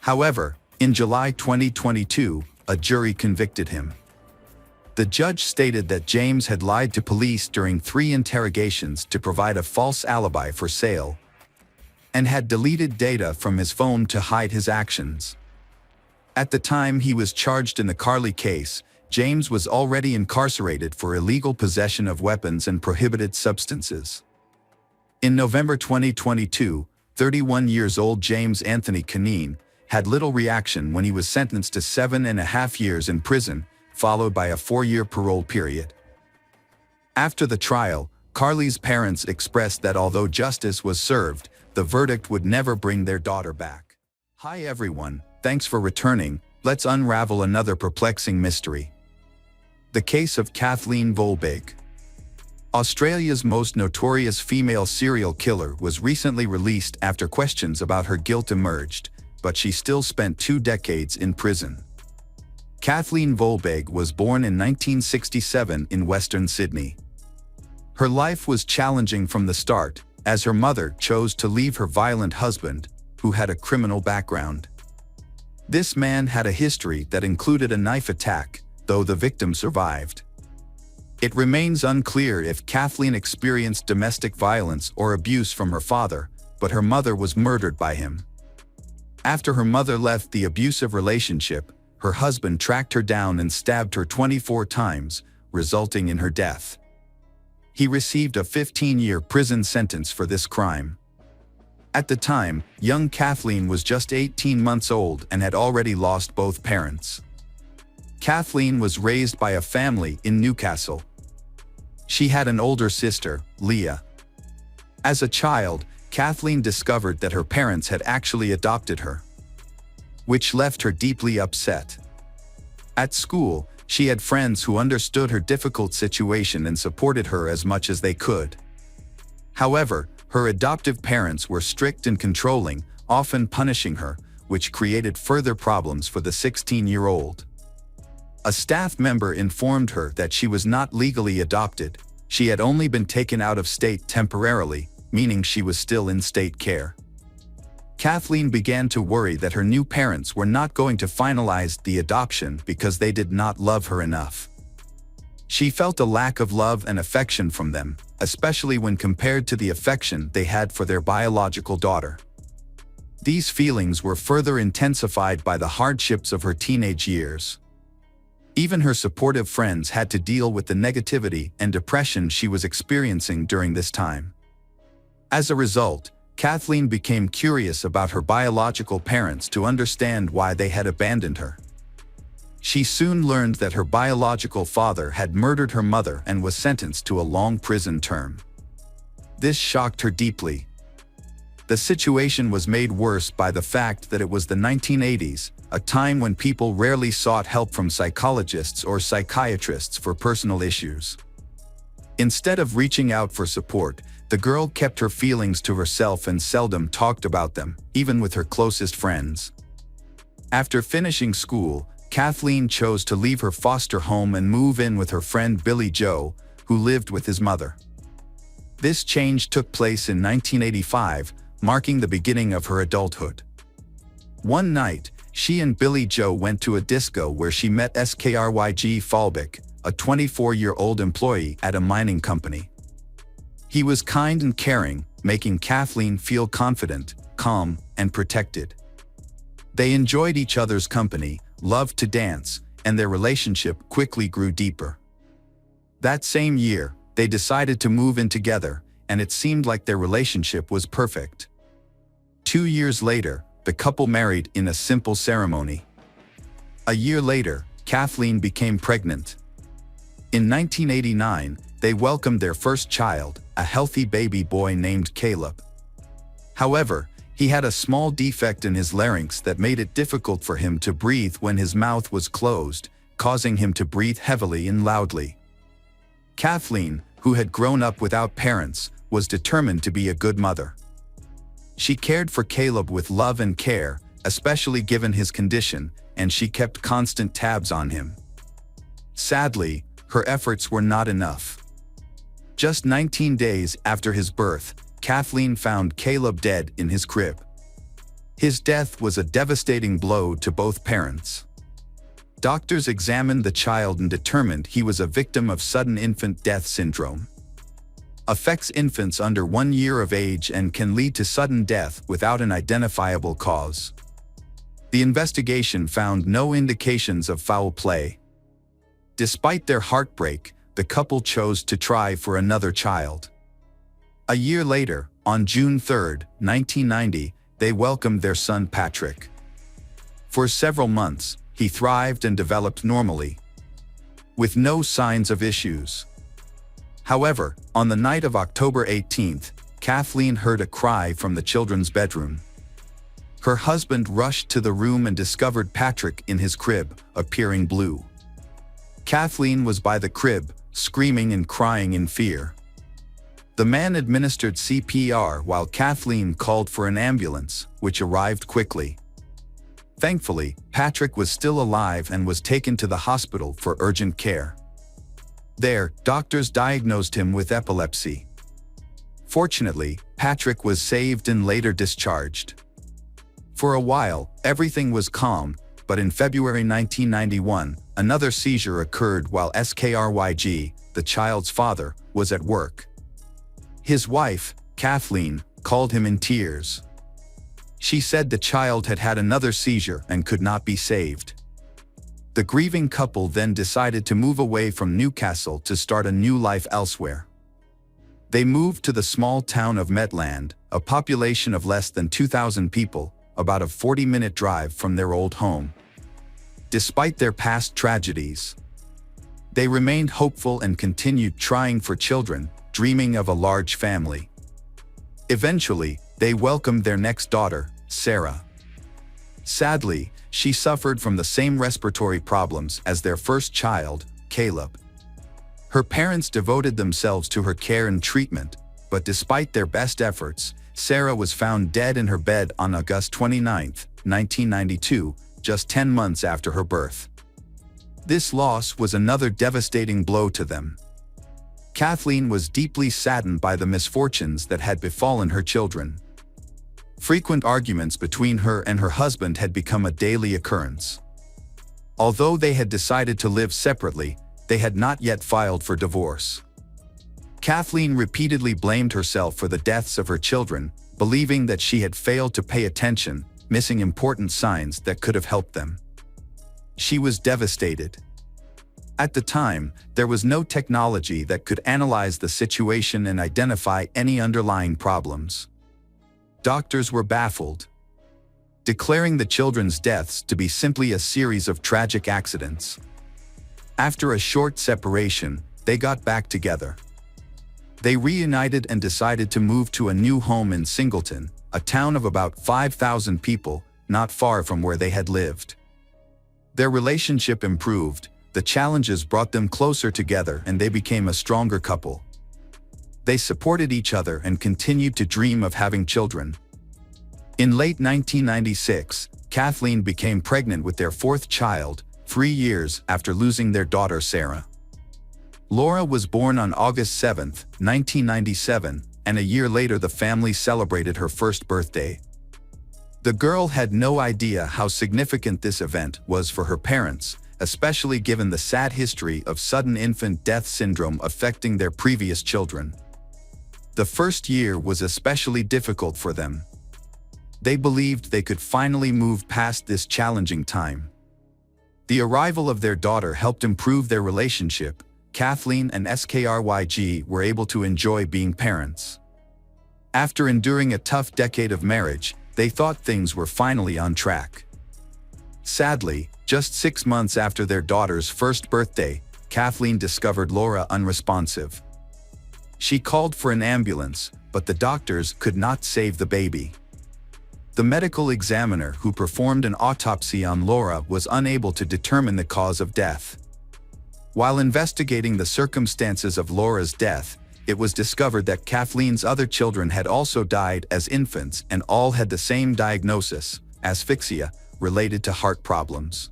However, in July 2022, a jury convicted him. The judge stated that James had lied to police during 3 interrogations to provide a false alibi for Sale, and had deleted data from his phone to hide his actions. At the time he was charged in the Carly case, James was already incarcerated for illegal possession of weapons and prohibited substances. In November 2022, 31-year-old James Anthony Canine had little reaction when he was sentenced to 7.5 years in prison, followed by a 4-year parole period. After the trial, Carly's parents expressed that although justice was served, the verdict would never bring their daughter back. Hi everyone, thanks for returning. Let's unravel another perplexing mystery. The case of Kathleen Volbeig. Australia's most notorious female serial killer was recently released after questions about her guilt emerged, but she still spent 2 decades in prison. Kathleen Volbeig was born in 1967 in Western Sydney. Her life was challenging from the start, as her mother chose to leave her violent husband, who had a criminal background. This man had a history that included a knife attack, though the victim survived. It remains unclear if Kathleen experienced domestic violence or abuse from her father, but her mother was murdered by him. After her mother left the abusive relationship, her husband tracked her down and stabbed her 24 times, resulting in her death. He received a 15-year prison sentence for this crime. At the time, young Kathleen was just 18 months old and had already lost both parents. Kathleen was raised by a family in Newcastle. She had an older sister, Leah. As a child, Kathleen discovered that her parents had actually adopted her, which left her deeply upset. At school, she had friends who understood her difficult situation and supported her as much as they could. However, her adoptive parents were strict and controlling, often punishing her, which created further problems for the 16-year-old. A staff member informed her that she was not legally adopted. She had only been taken out of state temporarily, meaning she was still in state care. Kathleen began to worry that her new parents were not going to finalize the adoption because they did not love her enough. She felt a lack of love and affection from them, especially when compared to the affection they had for their biological daughter. These feelings were further intensified by the hardships of her teenage years. Even her supportive friends had to deal with the negativity and depression she was experiencing during this time. As a result, Kathleen became curious about her biological parents to understand why they had abandoned her. She soon learned that her biological father had murdered her mother and was sentenced to a long prison term. This shocked her deeply. The situation was made worse by the fact that it was the 1980s, a time when people rarely sought help from psychologists or psychiatrists for personal issues. Instead of reaching out for support, the girl kept her feelings to herself and seldom talked about them, even with her closest friends. After finishing school, Kathleen chose to leave her foster home and move in with her friend Billy Joe, who lived with his mother. This change took place in 1985, marking the beginning of her adulthood. One night, she and Billy Joe went to a disco where she met Skryg Falbeck, a 24-year-old employee at a mining company. He was kind and caring, making Kathleen feel confident, calm, and protected. They enjoyed each other's company, loved to dance, and their relationship quickly grew deeper. That same year, they decided to move in together, and it seemed like their relationship was perfect. 2 years later, the couple married in a simple ceremony. A year later, Kathleen became pregnant. In 1989, they welcomed their first child, a healthy baby boy named Caleb. However, he had a small defect in his larynx that made it difficult for him to breathe when his mouth was closed, causing him to breathe heavily and loudly. Kathleen, who had grown up without parents, was determined to be a good mother. She cared for Caleb with love and care, especially given his condition, and she kept constant tabs on him. Sadly, her efforts were not enough. Just 19 days after his birth, Kathleen found Caleb dead in his crib. His death was a devastating blow to both parents. Doctors examined the child and determined he was a victim of sudden infant death syndrome. Affects infants under 1 year of age and can lead to sudden death without an identifiable cause. The investigation found no indications of foul play. Despite their heartbreak, the couple chose to try for another child. A year later, on June 3, 1990, they welcomed their son Patrick. For several months, he thrived and developed normally, with no signs of issues. However, on the night of October 18th, Kathleen heard a cry from the children's bedroom. Her husband rushed to the room and discovered Patrick in his crib, appearing blue. Kathleen was by the crib, screaming and crying in fear. The man administered CPR while Kathleen called for an ambulance, which arrived quickly. Thankfully, Patrick was still alive and was taken to the hospital for urgent care. There, doctors diagnosed him with epilepsy. Fortunately, Patrick was saved and later discharged. For a while, everything was calm, but in February 1991, another seizure occurred while Skryg, the child's father, was at work. His wife, Kathleen, called him in tears. She said the child had had another seizure and could not be saved. The grieving couple then decided to move away from Newcastle to start a new life elsewhere. They moved to the small town of Metland, a population of less than 2,000 people, about a 40-minute drive from their old home. Despite their past tragedies, they remained hopeful and continued trying for children, dreaming of a large family. Eventually, they welcomed their next daughter, Sarah. Sadly, she suffered from the same respiratory problems as their first child, Caleb. Her parents devoted themselves to her care and treatment, but despite their best efforts, Sarah was found dead in her bed on August 29, 1992, just 10 months after her birth. This loss was another devastating blow to them. Kathleen was deeply saddened by the misfortunes that had befallen her children. Frequent arguments between her and her husband had become a daily occurrence. Although they had decided to live separately, they had not yet filed for divorce. Kathleen repeatedly blamed herself for the deaths of her children, believing that she had failed to pay attention, missing important signs that could have helped them. She was devastated. At the time, there was no technology that could analyze the situation and identify any underlying problems. Doctors were baffled, declaring the children's deaths to be simply a series of tragic accidents. After a short separation, they got back together. They reunited and decided to move to a new home in Singleton, a town of about 5,000 people, not far from where they had lived. Their relationship improved, the challenges brought them closer together, and they became a stronger couple. They supported each other and continued to dream of having children. In late 1996, Kathleen became pregnant with their fourth child, 3 years after losing their daughter Sarah. Laura was born on August 7, 1997, and a year later the family celebrated her first birthday. The girl had no idea how significant this event was for her parents, especially given the sad history of sudden infant death syndrome affecting their previous children. The first year was especially difficult for them. They believed they could finally move past this challenging time. The arrival of their daughter helped improve their relationship. Kathleen and SKRYG were able to enjoy being parents. After enduring a tough decade of marriage, they thought things were finally on track. Sadly, just 6 months after their daughter's first birthday, Kathleen discovered Laura unresponsive. She called for an ambulance, but the doctors could not save the baby. The medical examiner who performed an autopsy on Laura was unable to determine the cause of death. While investigating the circumstances of Laura's death, it was discovered that Kathleen's other children had also died as infants and all had the same diagnosis, asphyxia, related to heart problems.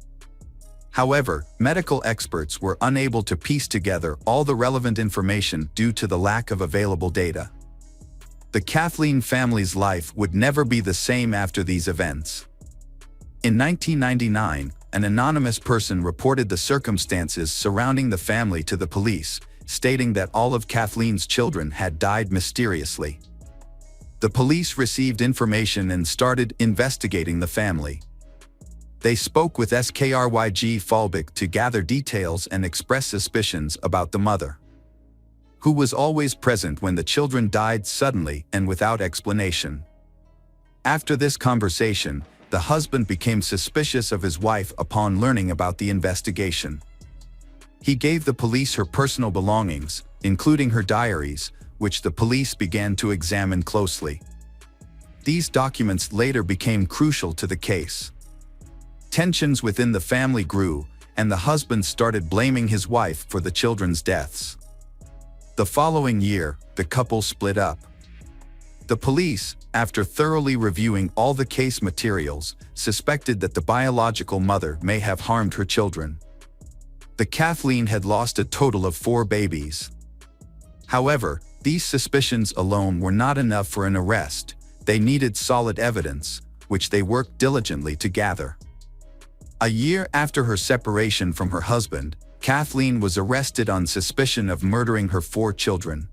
However, medical experts were unable to piece together all the relevant information due to the lack of available data. The Kathleen family's life would never be the same after these events. In 1999, an anonymous person reported the circumstances surrounding the family to the police, stating that all of Kathleen's children had died mysteriously. The police received information and started investigating the family. They spoke with SKRYG Falbeck to gather details and express suspicions about the mother, who was always present when the children died suddenly and without explanation. After this conversation, the husband became suspicious of his wife upon learning about the investigation. He gave the police her personal belongings, including her diaries, which the police began to examine closely. These documents later became crucial to the case. Tensions within the family grew, and the husband started blaming his wife for the children's deaths. The following year, the couple split up. The police, after thoroughly reviewing all the case materials, suspected that the biological mother may have harmed her children. The Kathleen had lost a total of 4 babies. However, these suspicions alone were not enough for an arrest. They needed solid evidence, which they worked diligently to gather. A year after her separation from her husband, Kathleen was arrested on suspicion of murdering her 4 children.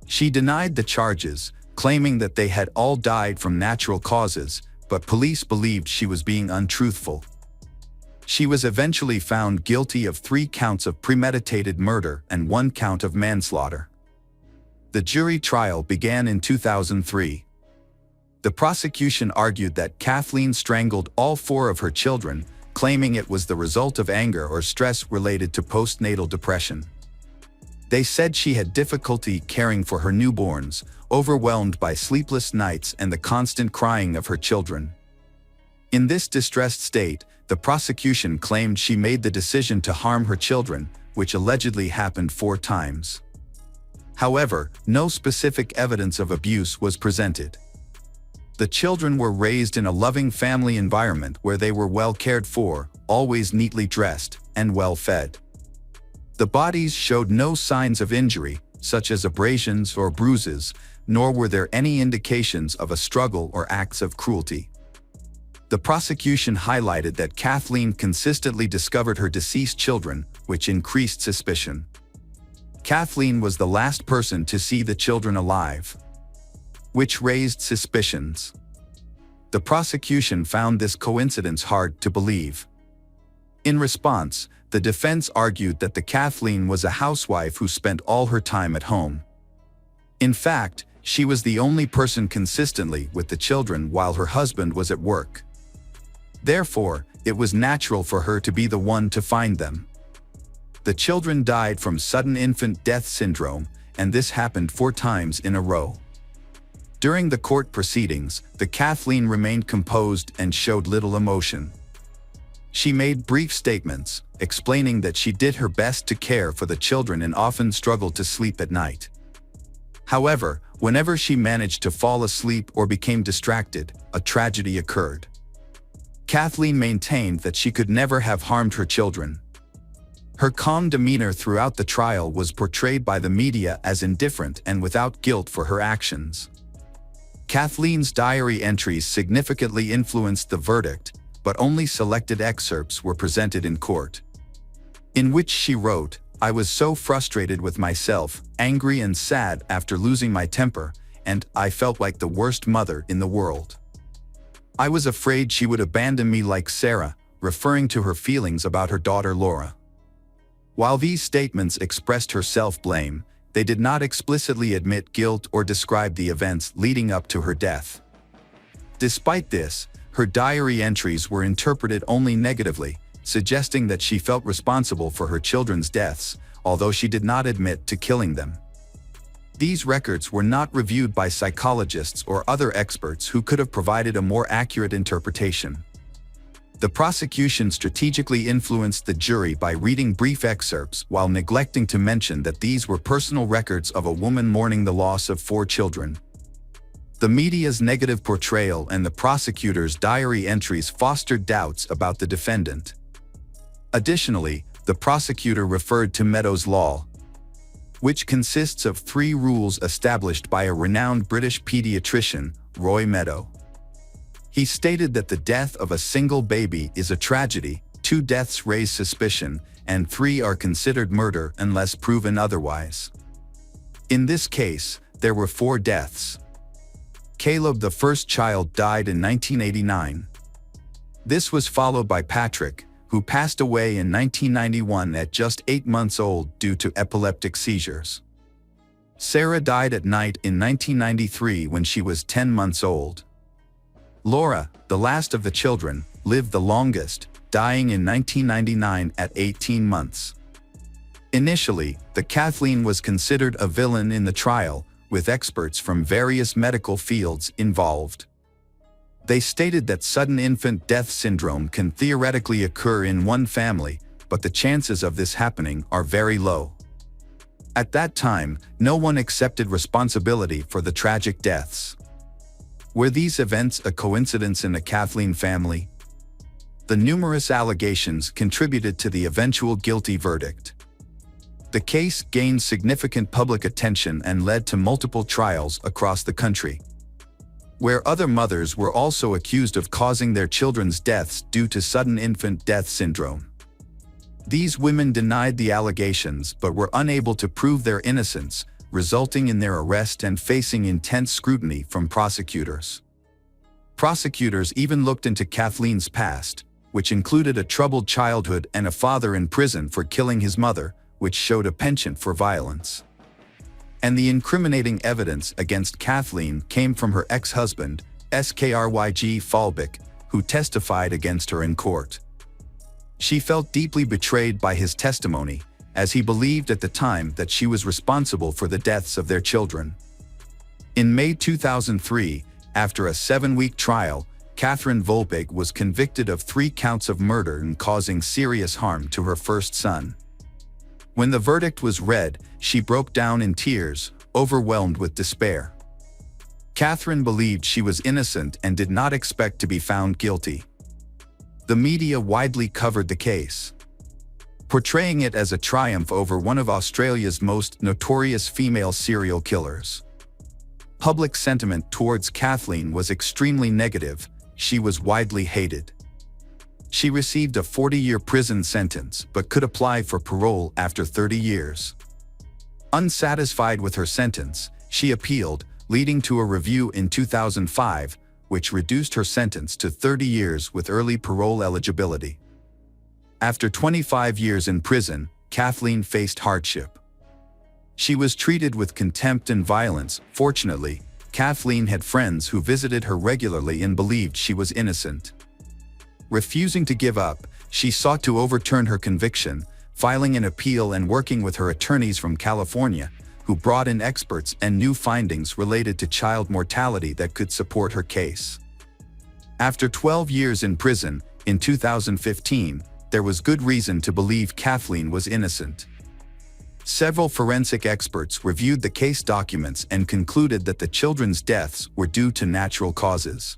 She denied the charges, claiming that they had all died from natural causes, but police believed she was being untruthful. She was eventually found guilty of 3 counts of premeditated murder and 1 count of manslaughter. The jury trial began in 2003. The prosecution argued that Kathleen strangled all 4 of her children, claiming it was the result of anger or stress related to postnatal depression. They said she had difficulty caring for her newborns, overwhelmed by sleepless nights and the constant crying of her children. In this distressed state, the prosecution claimed she made the decision to harm her children, which allegedly happened 4 times. However, no specific evidence of abuse was presented. The children were raised in a loving family environment where they were well cared for, always neatly dressed, and well fed. The bodies showed no signs of injury, such as abrasions or bruises, nor were there any indications of a struggle or acts of cruelty. The prosecution highlighted that Kathleen consistently discovered her deceased children, which increased suspicion. Kathleen was the last person to see the children alive, which raised suspicions. The prosecution found this coincidence hard to believe. In response, the defense argued that the Kathleen was a housewife who spent all her time at home. In fact, she was the only person consistently with the children while her husband was at work. Therefore, it was natural for her to be the one to find them. The children died from sudden infant death syndrome, and this happened 4 times in a row. During the court proceedings, the Kathleen remained composed and showed little emotion. She made brief statements, explaining that she did her best to care for the children and often struggled to sleep at night. However, whenever she managed to fall asleep or became distracted, a tragedy occurred. Kathleen maintained that she could never have harmed her children. Her calm demeanor throughout the trial was portrayed by the media as indifferent and without guilt for her actions. Kathleen's diary entries significantly influenced the verdict, but only selected excerpts were presented in court, in which she wrote, "I was so frustrated with myself, angry and sad after losing my temper, and I felt like the worst mother in the world. I was afraid she would abandon me like Sarah," referring to her feelings about her daughter Laura. While these statements expressed her self-blame, they did not explicitly admit guilt or describe the events leading up to her death. Despite this, her diary entries were interpreted only negatively, suggesting that she felt responsible for her children's deaths, although she did not admit to killing them. These records were not reviewed by psychologists or other experts who could have provided a more accurate interpretation. The prosecution strategically influenced the jury by reading brief excerpts while neglecting to mention that these were personal records of a woman mourning the loss of 4 children. The media's negative portrayal and the prosecutor's diary entries fostered doubts about the defendant. Additionally, the prosecutor referred to Meadows' Law, which consists of 3 rules established by a renowned British pediatrician, Roy Meadow. He stated that the death of a single baby is a tragedy, 2 deaths raise suspicion, and 3 are considered murder unless proven otherwise. In this case, there were 4 deaths. Caleb, the first child, died in 1989. This was followed by Patrick, who passed away in 1991 at just 8 months old due to epileptic seizures. Sarah died at night in 1993 when she was 10 months old. Laura, the last of the children, lived the longest, dying in 1999 at 18 months. Initially, the Kathleen was considered a villain in the trial, with experts from various medical fields involved. They stated that sudden infant death syndrome can theoretically occur in one family, but the chances of this happening are very low. At that time, no one accepted responsibility for the tragic deaths. Were these events a coincidence in the Kathleen family? The numerous allegations contributed to the eventual guilty verdict. The case gained significant public attention and led to multiple trials across the country, where other mothers were also accused of causing their children's deaths due to sudden infant death syndrome. These women denied the allegations but were unable to prove their innocence, resulting in their arrest and facing intense scrutiny from prosecutors. Prosecutors even looked into Kathleen's past, which included a troubled childhood and a father in prison for killing his mother, which showed a penchant for violence. And the incriminating evidence against Kathleen came from her ex-husband, Skryg Falbeck, who testified against her in court. She felt deeply betrayed by his testimony, as he believed at the time that she was responsible for the deaths of their children. In May 2003, after a 7-week trial, Catherine Volbeck was convicted of 3 counts of murder and causing serious harm to her first son. When the verdict was read, she broke down in tears, overwhelmed with despair. Catherine believed she was innocent and did not expect to be found guilty. The media widely covered the case, portraying it as a triumph over one of Australia's most notorious female serial killers. Public sentiment towards Kathleen was extremely negative. She was widely hated. She received a 40-year prison sentence but could apply for parole after 30 years. Unsatisfied with her sentence, she appealed, leading to a review in 2005, which reduced her sentence to 30 years with early parole eligibility. After 25 years in prison, Kathleen faced hardship. She was treated with contempt and violence. Fortunately, Kathleen had friends who visited her regularly and believed she was innocent. Refusing to give up, she sought to overturn her conviction, filing an appeal and working with her attorneys from California, who brought in experts and new findings related to child mortality that could support her case. After 12 years in prison, in 2015, there was good reason to believe Kathleen was innocent. Several forensic experts reviewed the case documents and concluded that the children's deaths were due to natural causes.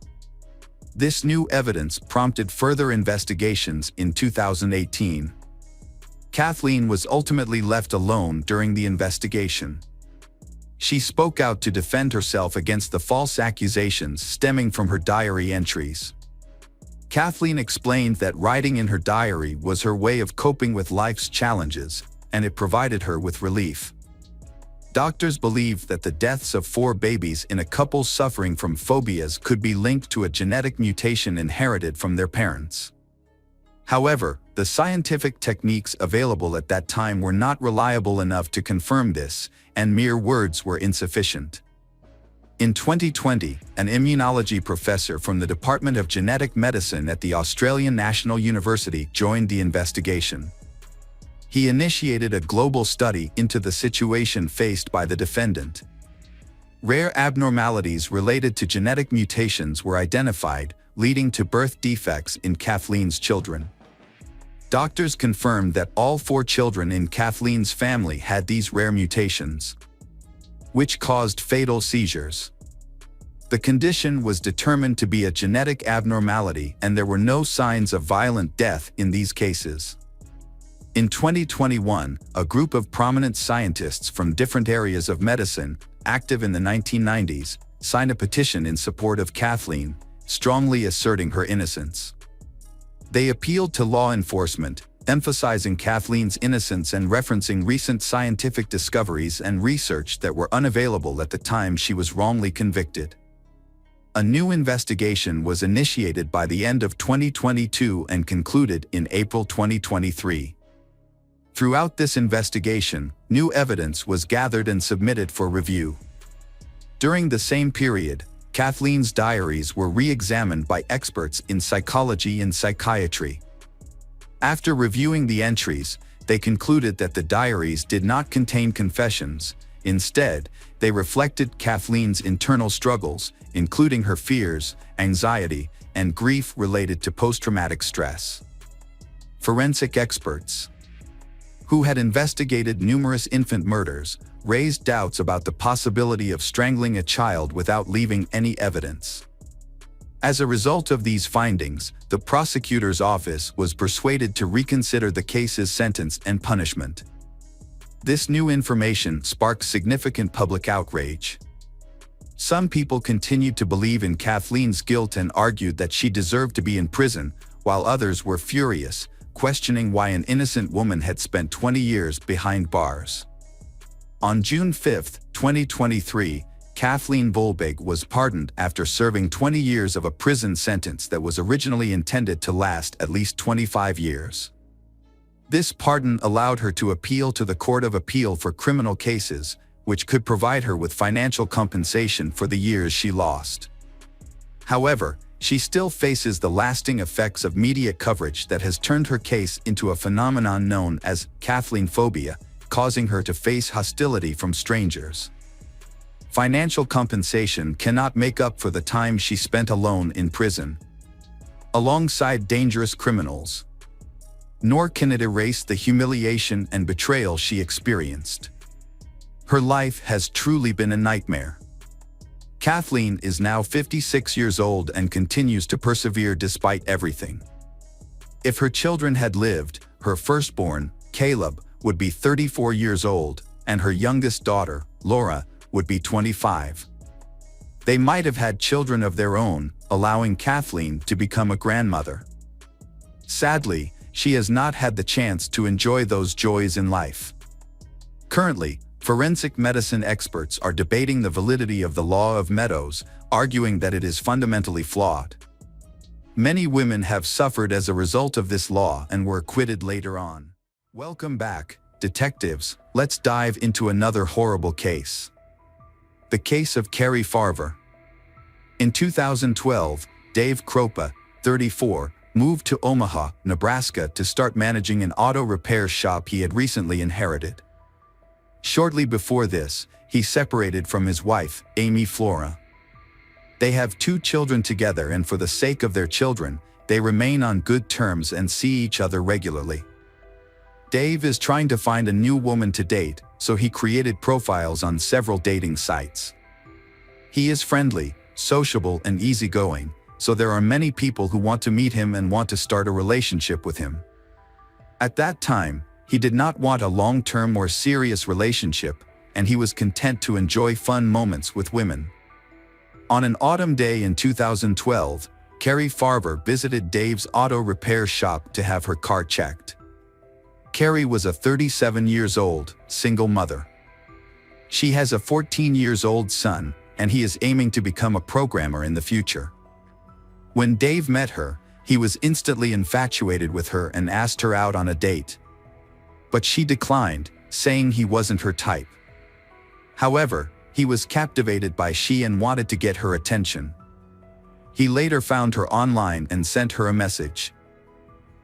This new evidence prompted further investigations in 2018. Kathleen was ultimately left alone during the investigation. She spoke out to defend herself against the false accusations stemming from her diary entries. Kathleen explained that writing in her diary was her way of coping with life's challenges, and it provided her with relief. Doctors believed that the deaths of 4 babies in a couple suffering from phobias could be linked to a genetic mutation inherited from their parents. However, the scientific techniques available at that time were not reliable enough to confirm this, and mere words were insufficient. In 2020, an immunology professor from the Department of Genetic Medicine at the Australian National University joined the investigation. He initiated a global study into the situation faced by the defendant. Rare abnormalities related to genetic mutations were identified, leading to birth defects in Kathleen's children. Doctors confirmed that all 4 children in Kathleen's family had these rare mutations, which caused fatal seizures. The condition was determined to be a genetic abnormality, and there were no signs of violent death in these cases. In 2021, a group of prominent scientists from different areas of medicine, active in the 1990s, signed a petition in support of Kathleen, strongly asserting her innocence. They appealed to law enforcement, emphasizing Kathleen's innocence and referencing recent scientific discoveries and research that were unavailable at the time she was wrongly convicted. A new investigation was initiated by the end of 2022 and concluded in April 2023. Throughout this investigation, new evidence was gathered and submitted for review. During the same period, Kathleen's diaries were re-examined by experts in psychology and psychiatry. After reviewing the entries, they concluded that the diaries did not contain confessions. Instead, they reflected Kathleen's internal struggles, including her fears, anxiety, and grief related to post-traumatic stress. Forensic experts, who had investigated numerous infant murders, raised doubts about the possibility of strangling a child without leaving any evidence. As a result of these findings, the prosecutor's office was persuaded to reconsider the case's sentence and punishment. This new information sparked significant public outrage. Some people continued to believe in Kathleen's guilt and argued that she deserved to be in prison, while others were furious, questioning why an innocent woman had spent 20 years behind bars. On June 5, 2023, Kathleen Volbeg was pardoned after serving 20 years of a prison sentence that was originally intended to last at least 25 years. This pardon allowed her to appeal to the Court of Appeal for criminal cases, which could provide her with financial compensation for the years she lost. However, she still faces the lasting effects of media coverage that has turned her case into a phenomenon known as Kathleen phobia, causing her to face hostility from strangers. Financial compensation cannot make up for the time she spent alone in prison, alongside dangerous criminals. Nor can it erase the humiliation and betrayal she experienced. Her life has truly been a nightmare. Kathleen is now 56 years old and continues to persevere despite everything. If her children had lived, her firstborn, Caleb, would be 34 years old, and her youngest daughter, Laura, would be 25. They might have had children of their own, allowing Kathleen to become a grandmother. Sadly, she has not had the chance to enjoy those joys in life. Currently, forensic medicine experts are debating the validity of the law of Meadows, arguing that it is fundamentally flawed. Many women have suffered as a result of this law and were acquitted later on. Welcome back, detectives. Let's dive into another horrible case. The case of Carrie Farver. In 2012, Dave Kropa, 34, moved to Omaha, Nebraska to start managing an auto repair shop he had recently inherited. Shortly before this, he separated from his wife, Amy Flora. They have 2 children together, and for the sake of their children, they remain on good terms and see each other regularly. Dave is trying to find a new woman to date, so he created profiles on several dating sites. He is friendly, sociable, and easygoing, so there are many people who want to meet him and want to start a relationship with him. At that time, he did not want a long-term or serious relationship, and he was content to enjoy fun moments with women. On an autumn day in 2012, Carrie Farver visited Dave's auto repair shop to have her car checked. Carrie was a 37-year-old, single mother. She has a 14-year-old son, and he is aiming to become a programmer in the future. When Dave met her, he was instantly infatuated with her and asked her out on a date. But she declined, saying he wasn't her type. However, he was captivated by she and wanted to get her attention. He later found her online and sent her a message.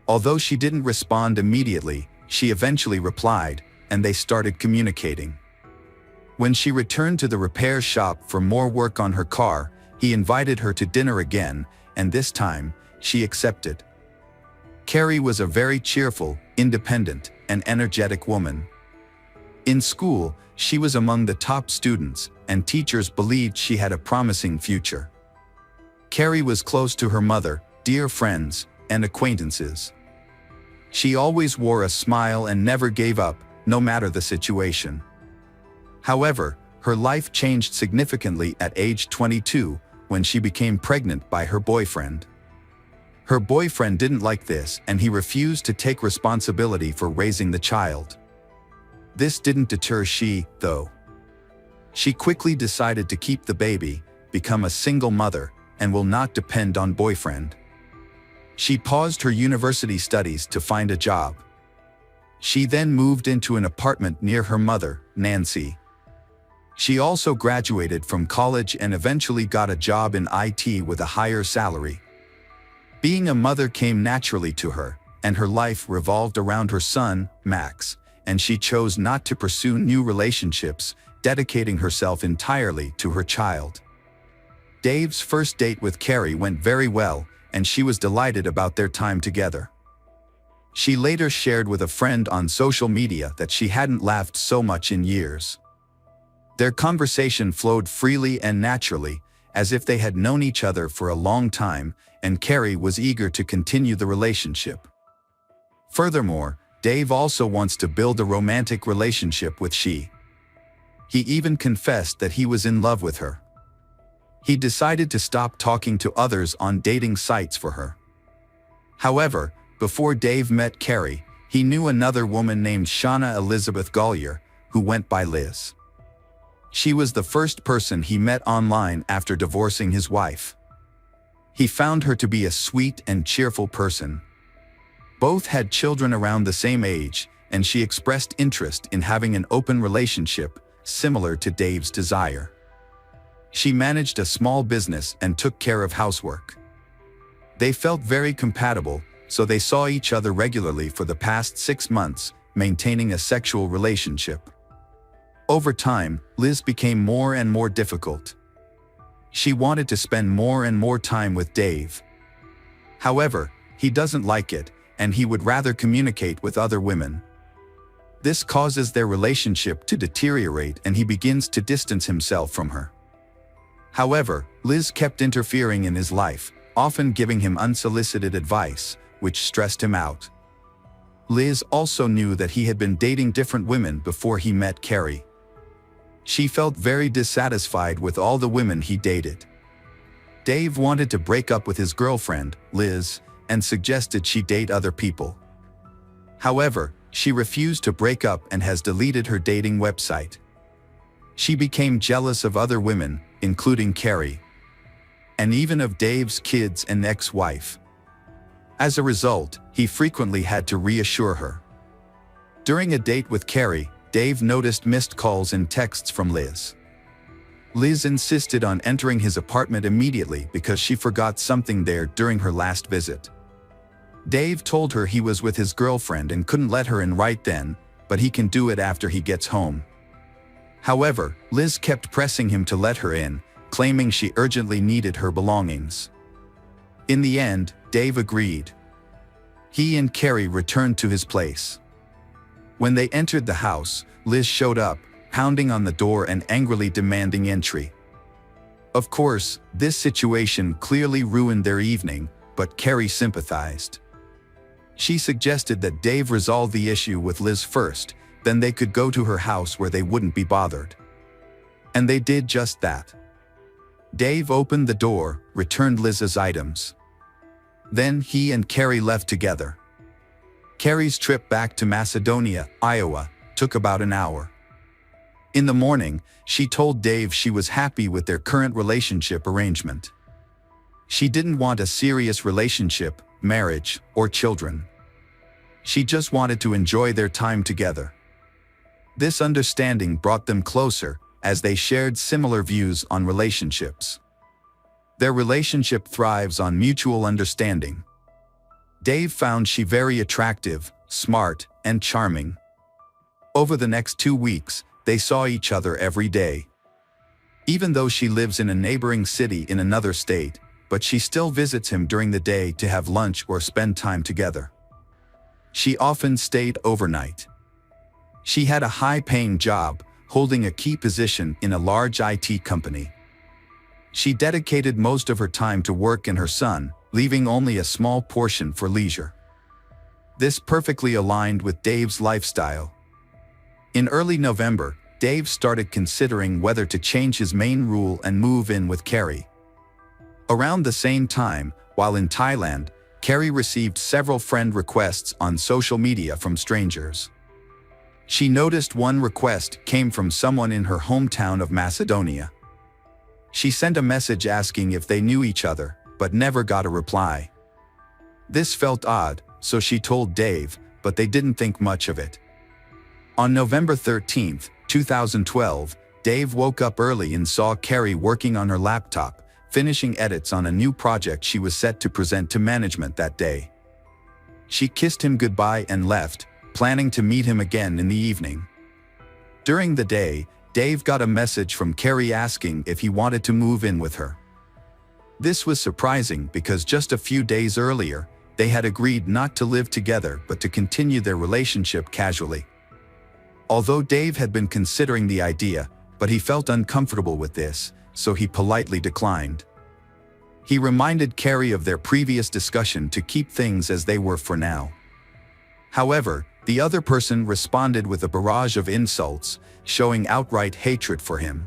Although she didn't respond immediately, she eventually replied, and they started communicating. When she returned to the repair shop for more work on her car, he invited her to dinner again, and this time, she accepted. Carrie was a very cheerful, independent, and energetic woman. In school, she was among the top students, and teachers believed she had a promising future. Carrie was close to her mother, dear friends, and acquaintances. She always wore a smile and never gave up, no matter the situation. However, her life changed significantly at age 22, when she became pregnant by her boyfriend. Her boyfriend didn't like this, and he refused to take responsibility for raising the child. This didn't deter she, though. She quickly decided to keep the baby, become a single mother, and will not depend on boyfriend. She paused her university studies to find a job. She then moved into an apartment near her mother, Nancy. She also graduated from college and eventually got a job in IT with a higher salary. Being a mother came naturally to her, and her life revolved around her son, Max, and she chose not to pursue new relationships, dedicating herself entirely to her child. Dave's first date with Carrie went very well, and she was delighted about their time together. She later shared with a friend on social media that she hadn't laughed so much in years. Their conversation flowed freely and naturally, as if they had known each other for a long time, and Carrie was eager to continue the relationship. Furthermore, Dave also wants to build a romantic relationship with she. He even confessed that he was in love with her. He decided to stop talking to others on dating sites for her. However, before Dave met Carrie, he knew another woman named Shauna Elizabeth Gollier, who went by Liz. She was the first person he met online after divorcing his wife. He found her to be a sweet and cheerful person. Both had children around the same age, and she expressed interest in having an open relationship, similar to Dave's desire. She managed a small business and took care of housework. They felt very compatible, so they saw each other regularly for the past 6 months, maintaining a sexual relationship. Over time, Liz became more and more difficult. She wanted to spend more and more time with Dave. However, he doesn't like it, and he would rather communicate with other women. This causes their relationship to deteriorate, and he begins to distance himself from her. However, Liz kept interfering in his life, often giving him unsolicited advice, which stressed him out. Liz also knew that he had been dating different women before he met Carrie. She felt very dissatisfied with all the women he dated. Dave wanted to break up with his girlfriend, Liz, and suggested she date other people. However, she refused to break up and has deleted her dating website. She became jealous of other women, including Carrie, and even of Dave's kids and ex-wife. As a result, he frequently had to reassure her. During a date with Carrie, Dave noticed missed calls and texts from Liz. Liz insisted on entering his apartment immediately because she forgot something there during her last visit. Dave told her he was with his girlfriend and couldn't let her in right then, but he can do it after he gets home. However, Liz kept pressing him to let her in, claiming she urgently needed her belongings. In the end, Dave agreed. He and Carrie returned to his place. When they entered the house, Liz showed up, pounding on the door and angrily demanding entry. Of course, this situation clearly ruined their evening, but Carrie sympathized. She suggested that Dave resolve the issue with Liz first, then they could go to her house where they wouldn't be bothered. And they did just that. Dave opened the door, returned Liz's items. Then he and Carrie left together. Carrie's trip back to Macedonia, Iowa, took about an hour. In the morning, she told Dave she was happy with their current relationship arrangement. She didn't want a serious relationship, marriage, or children. She just wanted to enjoy their time together. This understanding brought them closer, as they shared similar views on relationships. Their relationship thrives on mutual understanding. Dave found she very attractive, smart, and charming. Over the next 2 weeks, they saw each other every day. Even though she lives in a neighboring city in another state, but she still visits him during the day to have lunch or spend time together. She often stayed overnight. She had a high-paying job, holding a key position in a large IT company. She dedicated most of her time to work and her son, leaving only a small portion for leisure. This perfectly aligned with Dave's lifestyle. In early November, Dave started considering whether to change his main rule and move in with Carrie. Around the same time, while in Thailand, Carrie received several friend requests on social media from strangers. She noticed one request came from someone in her hometown of Macedonia. She sent a message asking if they knew each other, but never got a reply. This felt odd, so she told Dave, but they didn't think much of it. On November 13, 2012, Dave woke up early and saw Carrie working on her laptop, finishing edits on a new project she was set to present to management that day. She kissed him goodbye and left, planning to meet him again in the evening. During the day, Dave got a message from Carrie asking if he wanted to move in with her. This was surprising because just a few days earlier, they had agreed not to live together but to continue their relationship casually. Although Dave had been considering the idea, but he felt uncomfortable with this, so he politely declined. He reminded Carrie of their previous discussion to keep things as they were for now. However, the other person responded with a barrage of insults, showing outright hatred for him.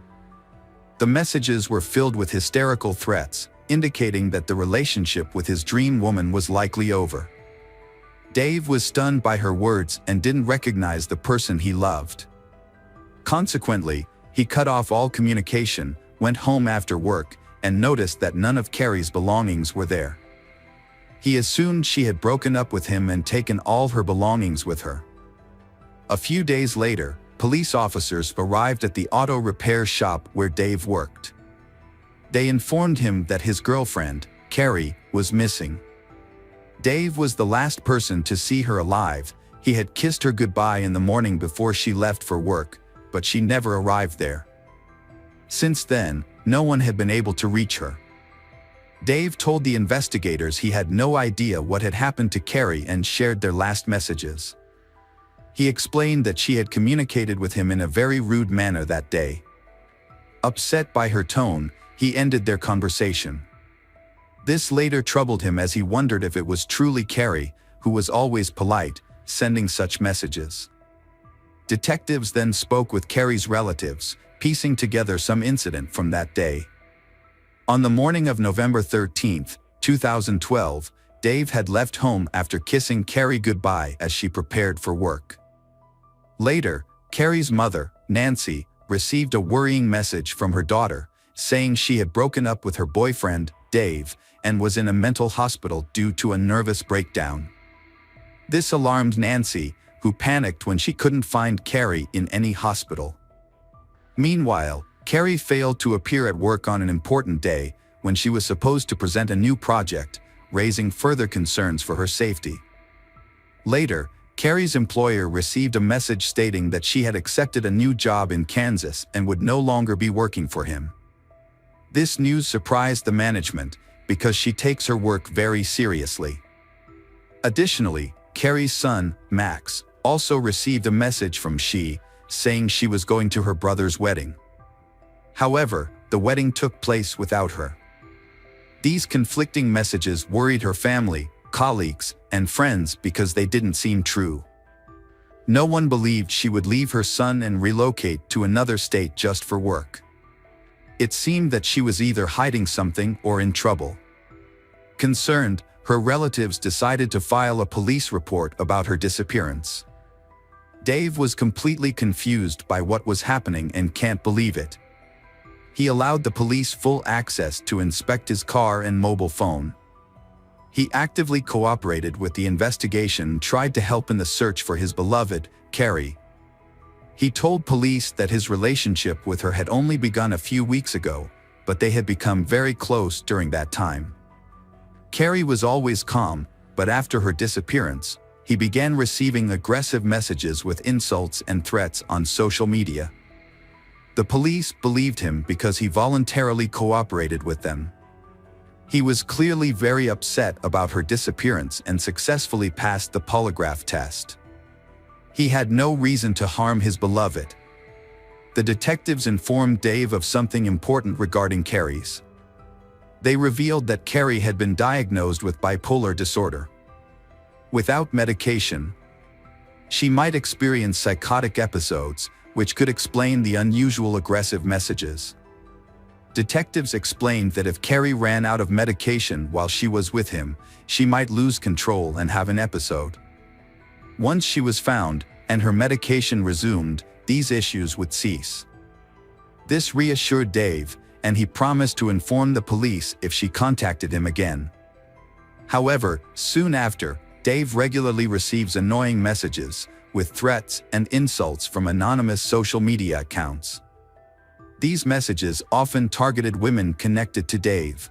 The messages were filled with hysterical threats, indicating that the relationship with his dream woman was likely over. Dave was stunned by her words and didn't recognize the person he loved. Consequently, he cut off all communication, went home after work, and noticed that none of Carrie's belongings were there. He assumed she had broken up with him and taken all her belongings with her. A few days later, police officers arrived at the auto repair shop where Dave worked. They informed him that his girlfriend, Carrie, was missing. Dave was the last person to see her alive. He had kissed her goodbye in the morning before she left for work, but she never arrived there. Since then, no one had been able to reach her. Dave told the investigators he had no idea what had happened to Carrie and shared their last messages. He explained that she had communicated with him in a very rude manner that day. Upset by her tone, he ended their conversation. This later troubled him as he wondered if it was truly Carrie, who was always polite, sending such messages. Detectives then spoke with Carrie's relatives, piecing together some incident from that day. On the morning of November 13, 2012, Dave had left home after kissing Carrie goodbye as she prepared for work. Later, Carrie's mother, Nancy, received a worrying message from her daughter, saying she had broken up with her boyfriend, Dave, and was in a mental hospital due to a nervous breakdown. This alarmed Nancy, who panicked when she couldn't find Carrie in any hospital. Meanwhile, Carrie failed to appear at work on an important day when she was supposed to present a new project, raising further concerns for her safety. Later, Carrie's employer received a message stating that she had accepted a new job in Kansas and would no longer be working for him. This news surprised the management because she takes her work very seriously. Additionally, Carrie's son, Max, also received a message from she, saying she was going to her brother's wedding. However, the wedding took place without her. These conflicting messages worried her family, colleagues, and friends because they didn't seem true. No one believed she would leave her son and relocate to another state just for work. It seemed that she was either hiding something or in trouble. Concerned, her relatives decided to file a police report about her disappearance. Dave was completely confused by what was happening and can't believe it. He allowed the police full access to inspect his car and mobile phone. He actively cooperated with the investigation and tried to help in the search for his beloved, Carrie. He told police that his relationship with her had only begun a few weeks ago, but they had become very close during that time. Carrie was always calm, but after her disappearance, he began receiving aggressive messages with insults and threats on social media. The police believed him because he voluntarily cooperated with them. He was clearly very upset about her disappearance and successfully passed the polygraph test. He had no reason to harm his beloved. The detectives informed Dave of something important regarding Carrie's. They revealed that Carrie had been diagnosed with bipolar disorder. Without medication, she might experience psychotic episodes, which could explain the unusual aggressive messages. Detectives explained that if Carrie ran out of medication while she was with him, she might lose control and have an episode. Once she was found, and her medication resumed, these issues would cease. This reassured Dave, and he promised to inform the police if she contacted him again. However, soon after, Dave regularly receives annoying messages, with threats and insults from anonymous social media accounts. These messages often targeted women connected to Dave.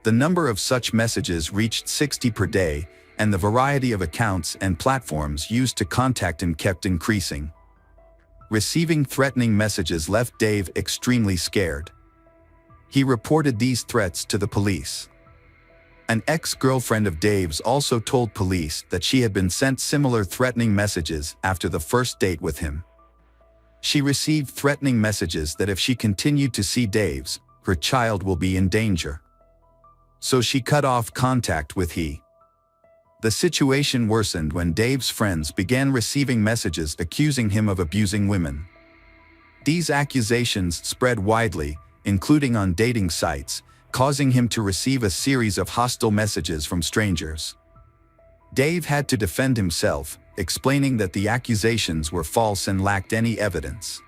The number of such messages reached 60 per day, and the variety of accounts and platforms used to contact him kept increasing. Receiving threatening messages left Dave extremely scared. He reported these threats to the police. An ex-girlfriend of Dave's also told police that she had been sent similar threatening messages after the first date with him. She received threatening messages that if she continued to see Dave's, her child will be in danger. So she cut off contact with he. The situation worsened when Dave's friends began receiving messages accusing him of abusing women. These accusations spread widely, including on dating sites, causing him to receive a series of hostile messages from strangers. Dave had to defend himself, explaining that the accusations were false and lacked any evidence.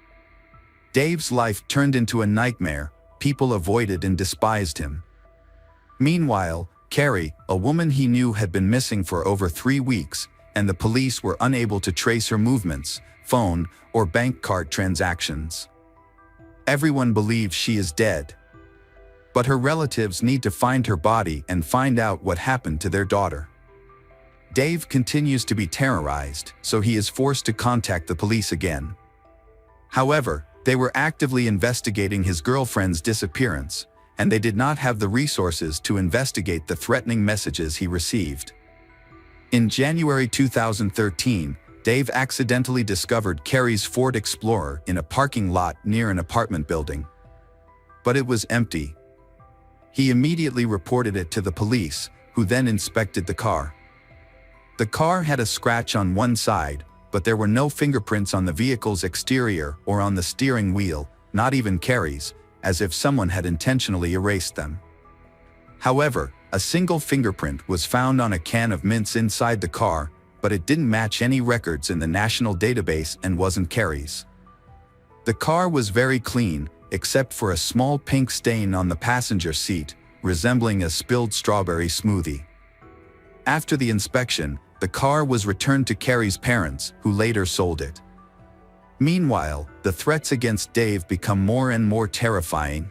Dave's life turned into a nightmare, people avoided and despised him. Meanwhile, Carrie, a woman he knew had been missing for over 3 weeks, and the police were unable to trace her movements, phone, or bank card transactions. Everyone believes she is dead. But her relatives need to find her body and find out what happened to their daughter. Dave continues to be terrorized, so he is forced to contact the police again. However, they were actively investigating his girlfriend's disappearance, and they did not have the resources to investigate the threatening messages he received. In January 2013, Dave accidentally discovered Carrie's Ford Explorer in a parking lot near an apartment building. but it was empty. He immediately reported it to the police, who then inspected the car. The car had a scratch on one side, but there were no fingerprints on the vehicle's exterior or on the steering wheel, not even Carrie's, as if someone had intentionally erased them. However, a single fingerprint was found on a can of mints inside the car, but it didn't match any records in the national database and wasn't Carrie's. The car was very clean, except for a small pink stain on the passenger seat, resembling a spilled strawberry smoothie. After the inspection, the car was returned to Carrie's parents, who later sold it. Meanwhile, the threats against Dave become more and more terrifying.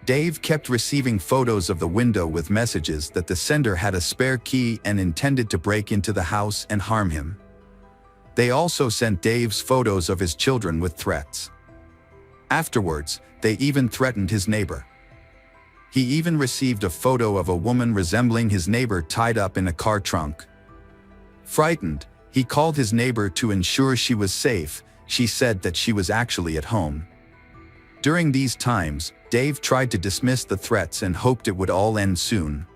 Dave kept receiving photos of the window with messages that the sender had a spare key and intended to break into the house and harm him. They also sent Dave's photos of his children with threats. Afterwards, they even threatened his neighbor. He even received a photo of a woman resembling his neighbor tied up in a car trunk. Frightened, he called his neighbor to ensure she was safe. She said that she was actually at home. During these times, Dave tried to dismiss the threats and hoped it would all end soon.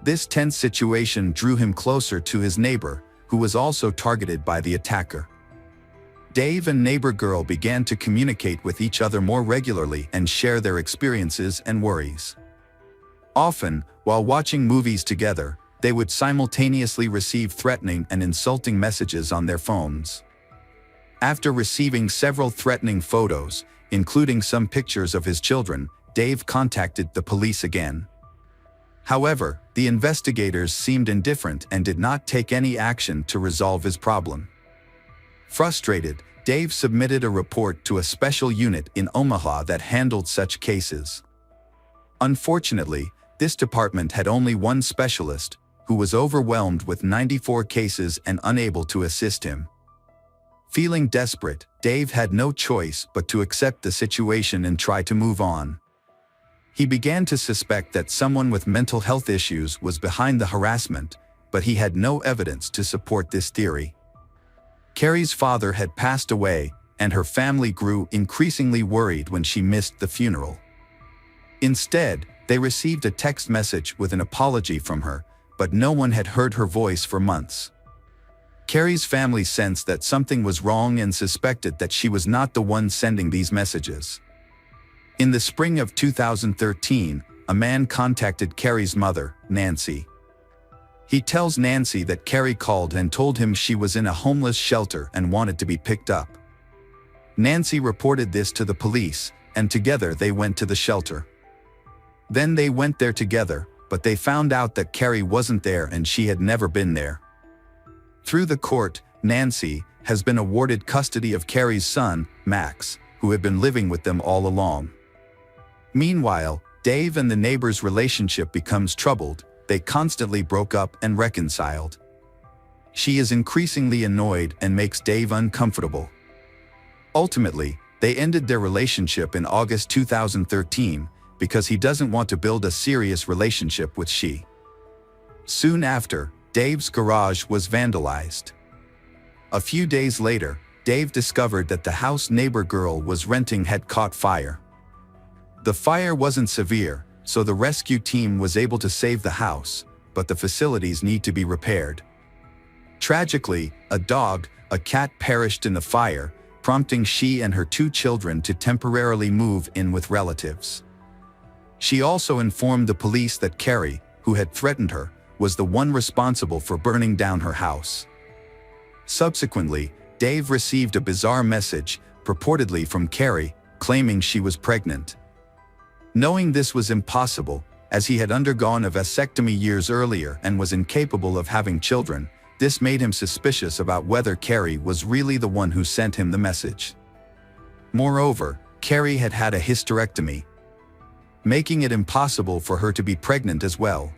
This tense situation drew him closer to his neighbor, who was also targeted by the attacker. Dave and neighbor girl began to communicate with each other more regularly and share their experiences and worries. Often, while watching movies together, they would simultaneously receive threatening and insulting messages on their phones. After receiving several threatening photos, including some pictures of his children, Dave contacted the police again. However, the investigators seemed indifferent and did not take any action to resolve his problem. Frustrated, Dave submitted a report to a special unit in Omaha that handled such cases. Unfortunately, this department had only one specialist, who was overwhelmed with 94 cases and unable to assist him. Feeling desperate, Dave had no choice but to accept the situation and try to move on. He began to suspect that someone with mental health issues was behind the harassment, but he had no evidence to support this theory. Carrie's father had passed away, and her family grew increasingly worried when she missed the funeral. Instead, they received a text message with an apology from her, but no one had heard her voice for months. Carrie's family sensed that something was wrong and suspected that she was not the one sending these messages. In the spring of 2013, a man contacted Carrie's mother, Nancy. He tells Nancy that Carrie called and told him she was in a homeless shelter and wanted to be picked up. Nancy reported this to the police, and together they went to the shelter. Then they went there together, but they found out that Carrie wasn't there and she had never been there. Through the court, Nancy has been awarded custody of Carrie's son, Max, who had been living with them all along. Meanwhile, Dave and the neighbor's relationship becomes troubled. They constantly broke up and reconciled. She is increasingly annoyed and makes Dave uncomfortable. Ultimately, they ended their relationship in August 2013 because he doesn't want to build a serious relationship with she. Soon after, Dave's garage was vandalized. A few days later, Dave discovered that the house neighbor girl was renting had caught fire. The fire wasn't severe, so the rescue team was able to save the house, but the facilities need to be repaired. Tragically, a cat perished in the fire, prompting she and her 2 children to temporarily move in with relatives. She also informed the police that Carrie, who had threatened her, was the one responsible for burning down her house. Subsequently, Dave received a bizarre message, purportedly from Carrie, claiming she was pregnant. Knowing this was impossible, as he had undergone a vasectomy years earlier and was incapable of having children, this made him suspicious about whether Carrie was really the one who sent him the message. Moreover, Carrie had had a hysterectomy, making it impossible for her to be pregnant as well.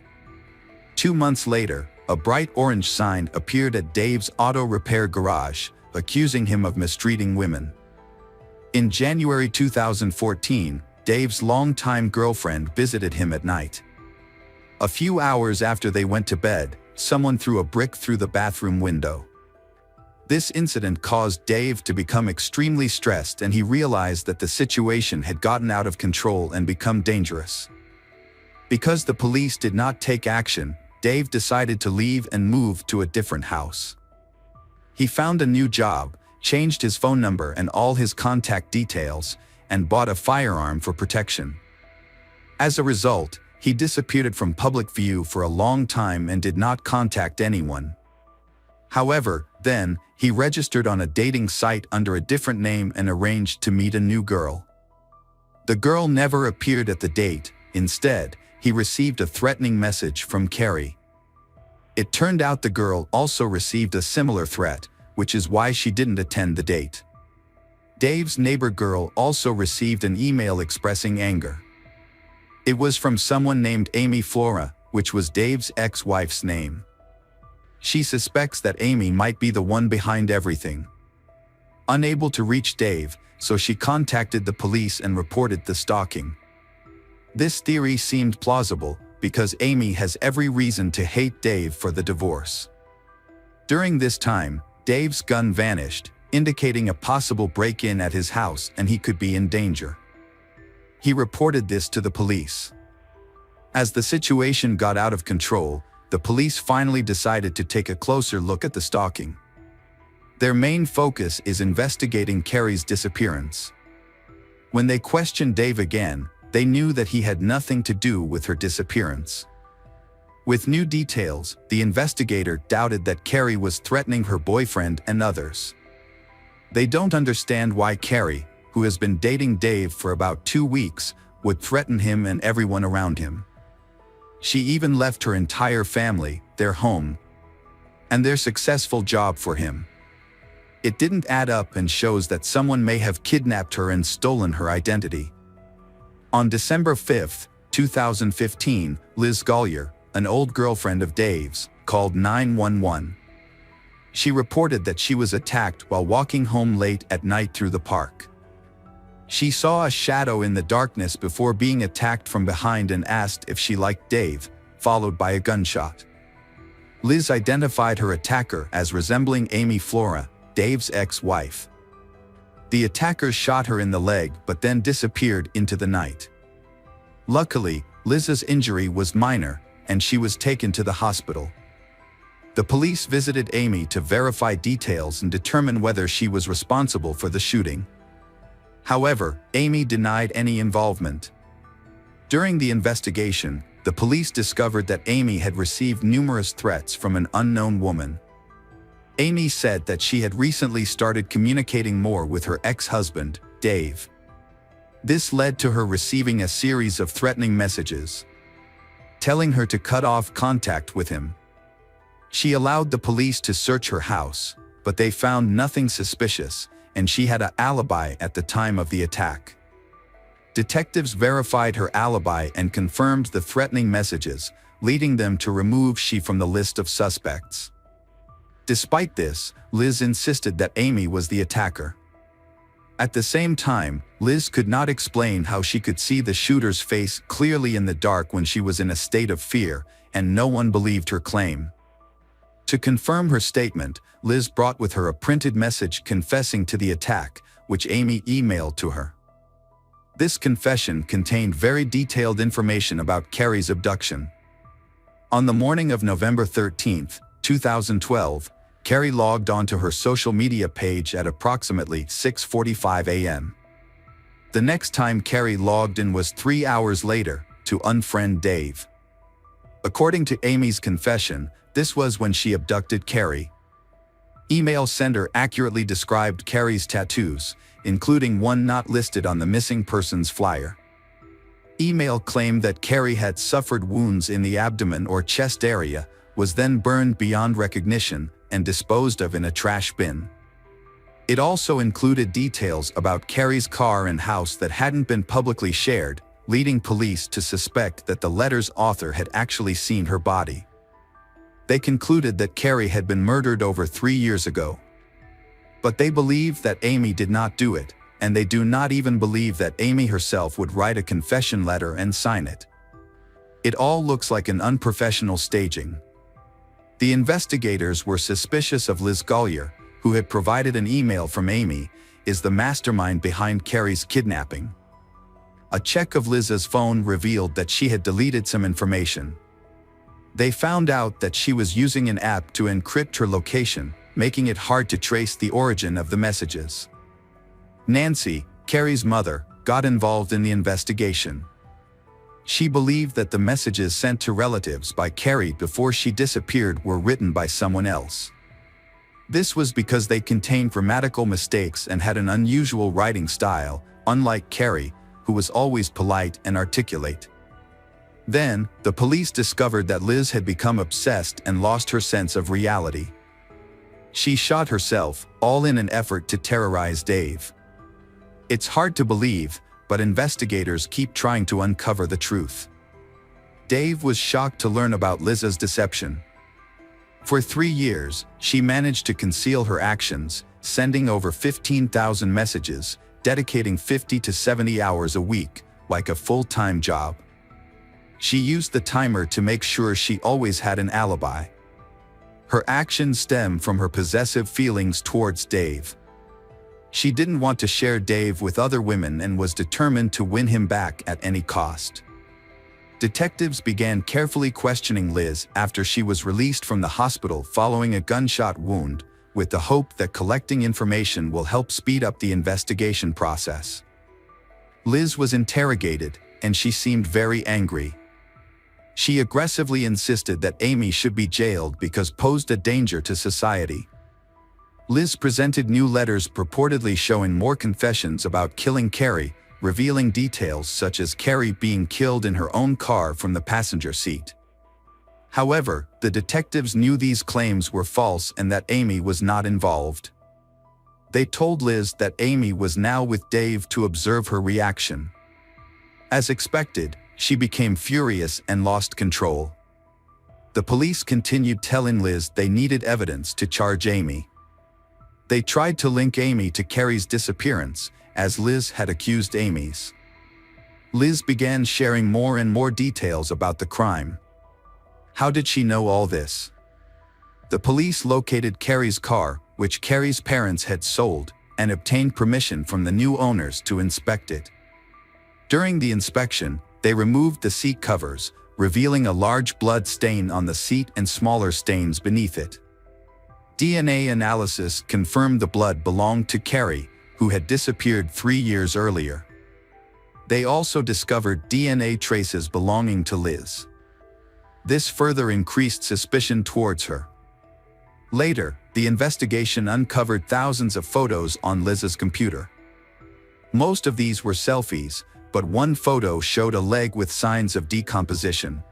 2 months later, a bright orange sign appeared at Dave's auto repair garage, accusing him of mistreating women. In January 2014, Dave's longtime girlfriend visited him at night. A few hours after they went to bed, someone threw a brick through the bathroom window. This incident caused Dave to become extremely stressed, and he realized that the situation had gotten out of control and become dangerous. Because the police did not take action, Dave decided to leave and move to a different house. He found a new job, changed his phone number and all his contact details, and bought a firearm for protection. As a result, he disappeared from public view for a long time and did not contact anyone. However, then, he registered on a dating site under a different name and arranged to meet a new girl. The girl never appeared at the date. Instead, he received a threatening message from Carrie. It turned out the girl also received a similar threat, which is why she didn't attend the date. Dave's neighbor girl also received an email expressing anger. It was from someone named Amy Flora, which was Dave's ex-wife's name. She suspects that Amy might be the one behind everything. Unable to reach Dave, so she contacted the police and reported the stalking. This theory seemed plausible because Amy has every reason to hate Dave for the divorce. During this time, Dave's gun vanished, indicating a possible break-in at his house and he could be in danger. He reported this to the police. As the situation got out of control, the police finally decided to take a closer look at the stalking. Their main focus is investigating Carrie's disappearance. When they questioned Dave again, they knew that he had nothing to do with her disappearance. With new details, the investigator doubted that Carrie was threatening her boyfriend and others. They don't understand why Carrie, who has been dating Dave for about 2 weeks, would threaten him and everyone around him. She even left her entire family, their home, and their successful job for him. It didn't add up and shows that someone may have kidnapped her and stolen her identity. On December 5, 2015, Liz Gollier, an old girlfriend of Dave's, called 911. She reported that she was attacked while walking home late at night through the park. She saw a shadow in the darkness before being attacked from behind and asked if she liked Dave, followed by a gunshot. Liz identified her attacker as resembling Amy Flora, Dave's ex-wife. The attacker shot her in the leg but then disappeared into the night. Luckily, Liz's injury was minor, and she was taken to the hospital. The police visited Amy to verify details and determine whether she was responsible for the shooting. However, Amy denied any involvement. During the investigation, the police discovered that Amy had received numerous threats from an unknown woman. Amy said that she had recently started communicating more with her ex-husband, Dave. This led to her receiving a series of threatening messages, telling her to cut off contact with him. She allowed the police to search her house, but they found nothing suspicious, and she had an alibi at the time of the attack. Detectives verified her alibi and confirmed the threatening messages, leading them to remove she from the list of suspects. Despite this, Liz insisted that Amy was the attacker. At the same time, Liz could not explain how she could see the shooter's face clearly in the dark when she was in a state of fear, and no one believed her claim. To confirm her statement, Liz brought with her a printed message confessing to the attack, which Amy emailed to her. This confession contained very detailed information about Carrie's abduction. On the morning of November 13, 2012, Carrie logged onto her social media page at approximately 6:45 a.m. The next time Carrie logged in was 3 hours later, to unfriend Dave. According to Amy's confession, this was when she abducted Carrie. Email sender accurately described Carrie's tattoos, including one not listed on the missing persons flyer. Email claimed that Carrie had suffered wounds in the abdomen or chest area, was then burned beyond recognition, and disposed of in a trash bin. It also included details about Carrie's car and house that hadn't been publicly shared, leading police to suspect that the letter's author had actually seen her body. They concluded that Carrie had been murdered over 3 years ago. But they believe that Amy did not do it, and they do not even believe that Amy herself would write a confession letter and sign it. It all looks like an unprofessional staging. The investigators were suspicious of Liz Gollier, who had provided an email from Amy, is the mastermind behind Carrie's kidnapping. A check of Liz's phone revealed that she had deleted some information. They found out that she was using an app to encrypt her location, making it hard to trace the origin of the messages. Nancy, Carrie's mother, got involved in the investigation. She believed that the messages sent to relatives by Carrie before she disappeared were written by someone else. This was because they contained grammatical mistakes and had an unusual writing style, unlike Carrie, who was always polite and articulate. Then, the police discovered that Liz had become obsessed and lost her sense of reality. She shot herself, all in an effort to terrorize Dave. It's hard to believe, but investigators keep trying to uncover the truth. Dave was shocked to learn about Liz's deception. For 3 years, she managed to conceal her actions, sending over 15,000 messages, dedicating 50 to 70 hours a week, like a full-time job. She used the timer to make sure she always had an alibi. Her actions stem from her possessive feelings towards Dave. She didn't want to share Dave with other women and was determined to win him back at any cost. Detectives began carefully questioning Liz after she was released from the hospital following a gunshot wound, with the hope that collecting information will help speed up the investigation process. Liz was interrogated, and she seemed very angry. She aggressively insisted that Amy should be jailed because posed a danger to society. Liz presented new letters purportedly showing more confessions about killing Carrie, revealing details such as Carrie being killed in her own car from the passenger seat. However, the detectives knew these claims were false and that Amy was not involved. They told Liz that Amy was now with Dave to observe her reaction. As expected, she became furious and lost control. The police continued telling Liz they needed evidence to charge Amy. They tried to link Amy to Carrie's disappearance, as Liz had accused Amy's. Liz began sharing more and more details about the crime. How did she know all this? The police located Carrie's car, which Carrie's parents had sold, and obtained permission from the new owners to inspect it. During the inspection, they removed the seat covers, revealing a large blood stain on the seat and smaller stains beneath it. DNA analysis confirmed the blood belonged to Carrie, who had disappeared 3 years earlier. They also discovered DNA traces belonging to Liz. This further increased suspicion towards her. Later, the investigation uncovered thousands of photos on Liz's computer. Most of these were selfies, but one photo showed a leg with signs of decomposition.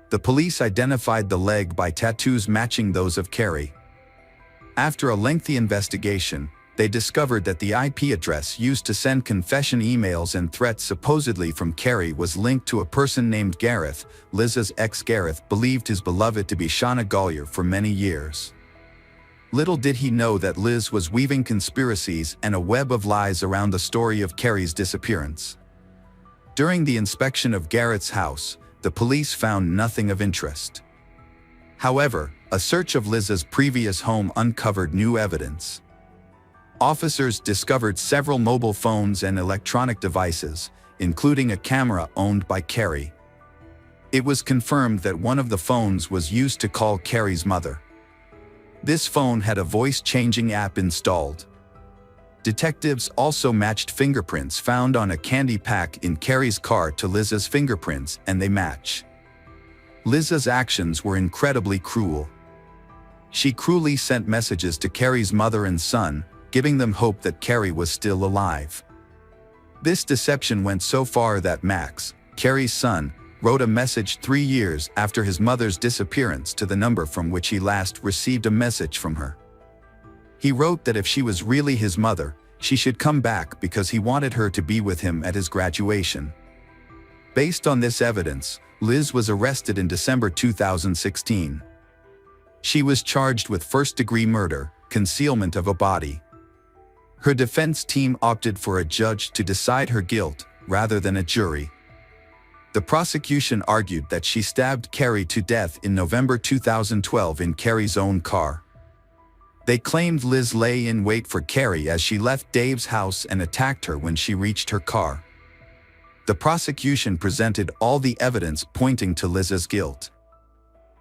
The police identified the leg by tattoos matching those of Carrie. After a lengthy investigation, they discovered that the IP address used to send confession emails and threats supposedly from Carrie was linked to a person named Gareth. Liz's ex Gareth believed his beloved to be Shauna Gollier for many years. Little did he know that Liz was weaving conspiracies and a web of lies around the story of Carrie's disappearance. During the inspection of Gareth's house, the police found nothing of interest. However, a search of Liz's previous home uncovered new evidence. Officers discovered several mobile phones and electronic devices, including a camera owned by Carrie. It was confirmed that one of the phones was used to call Carrie's mother. This phone had a voice-changing app installed. Detectives also matched fingerprints found on a candy pack in Carrie's car to Liz's fingerprints, and they match. Liz's actions were incredibly cruel. She cruelly sent messages to Carrie's mother and son, giving them hope that Carrie was still alive. This deception went so far that Max, Carrie's son, wrote a message 3 years after his mother's disappearance to the number from which he last received a message from her. He wrote that if she was really his mother, she should come back because he wanted her to be with him at his graduation. Based on this evidence, Liz was arrested in December 2016. She was charged with first-degree murder, concealment of a body. Her defense team opted for a judge to decide her guilt, rather than a jury. The prosecution argued that she stabbed Carrie to death in November 2012 in Carrie's own car. They claimed Liz lay in wait for Carrie as she left Dave's house and attacked her when she reached her car. The prosecution presented all the evidence pointing to Liz's guilt.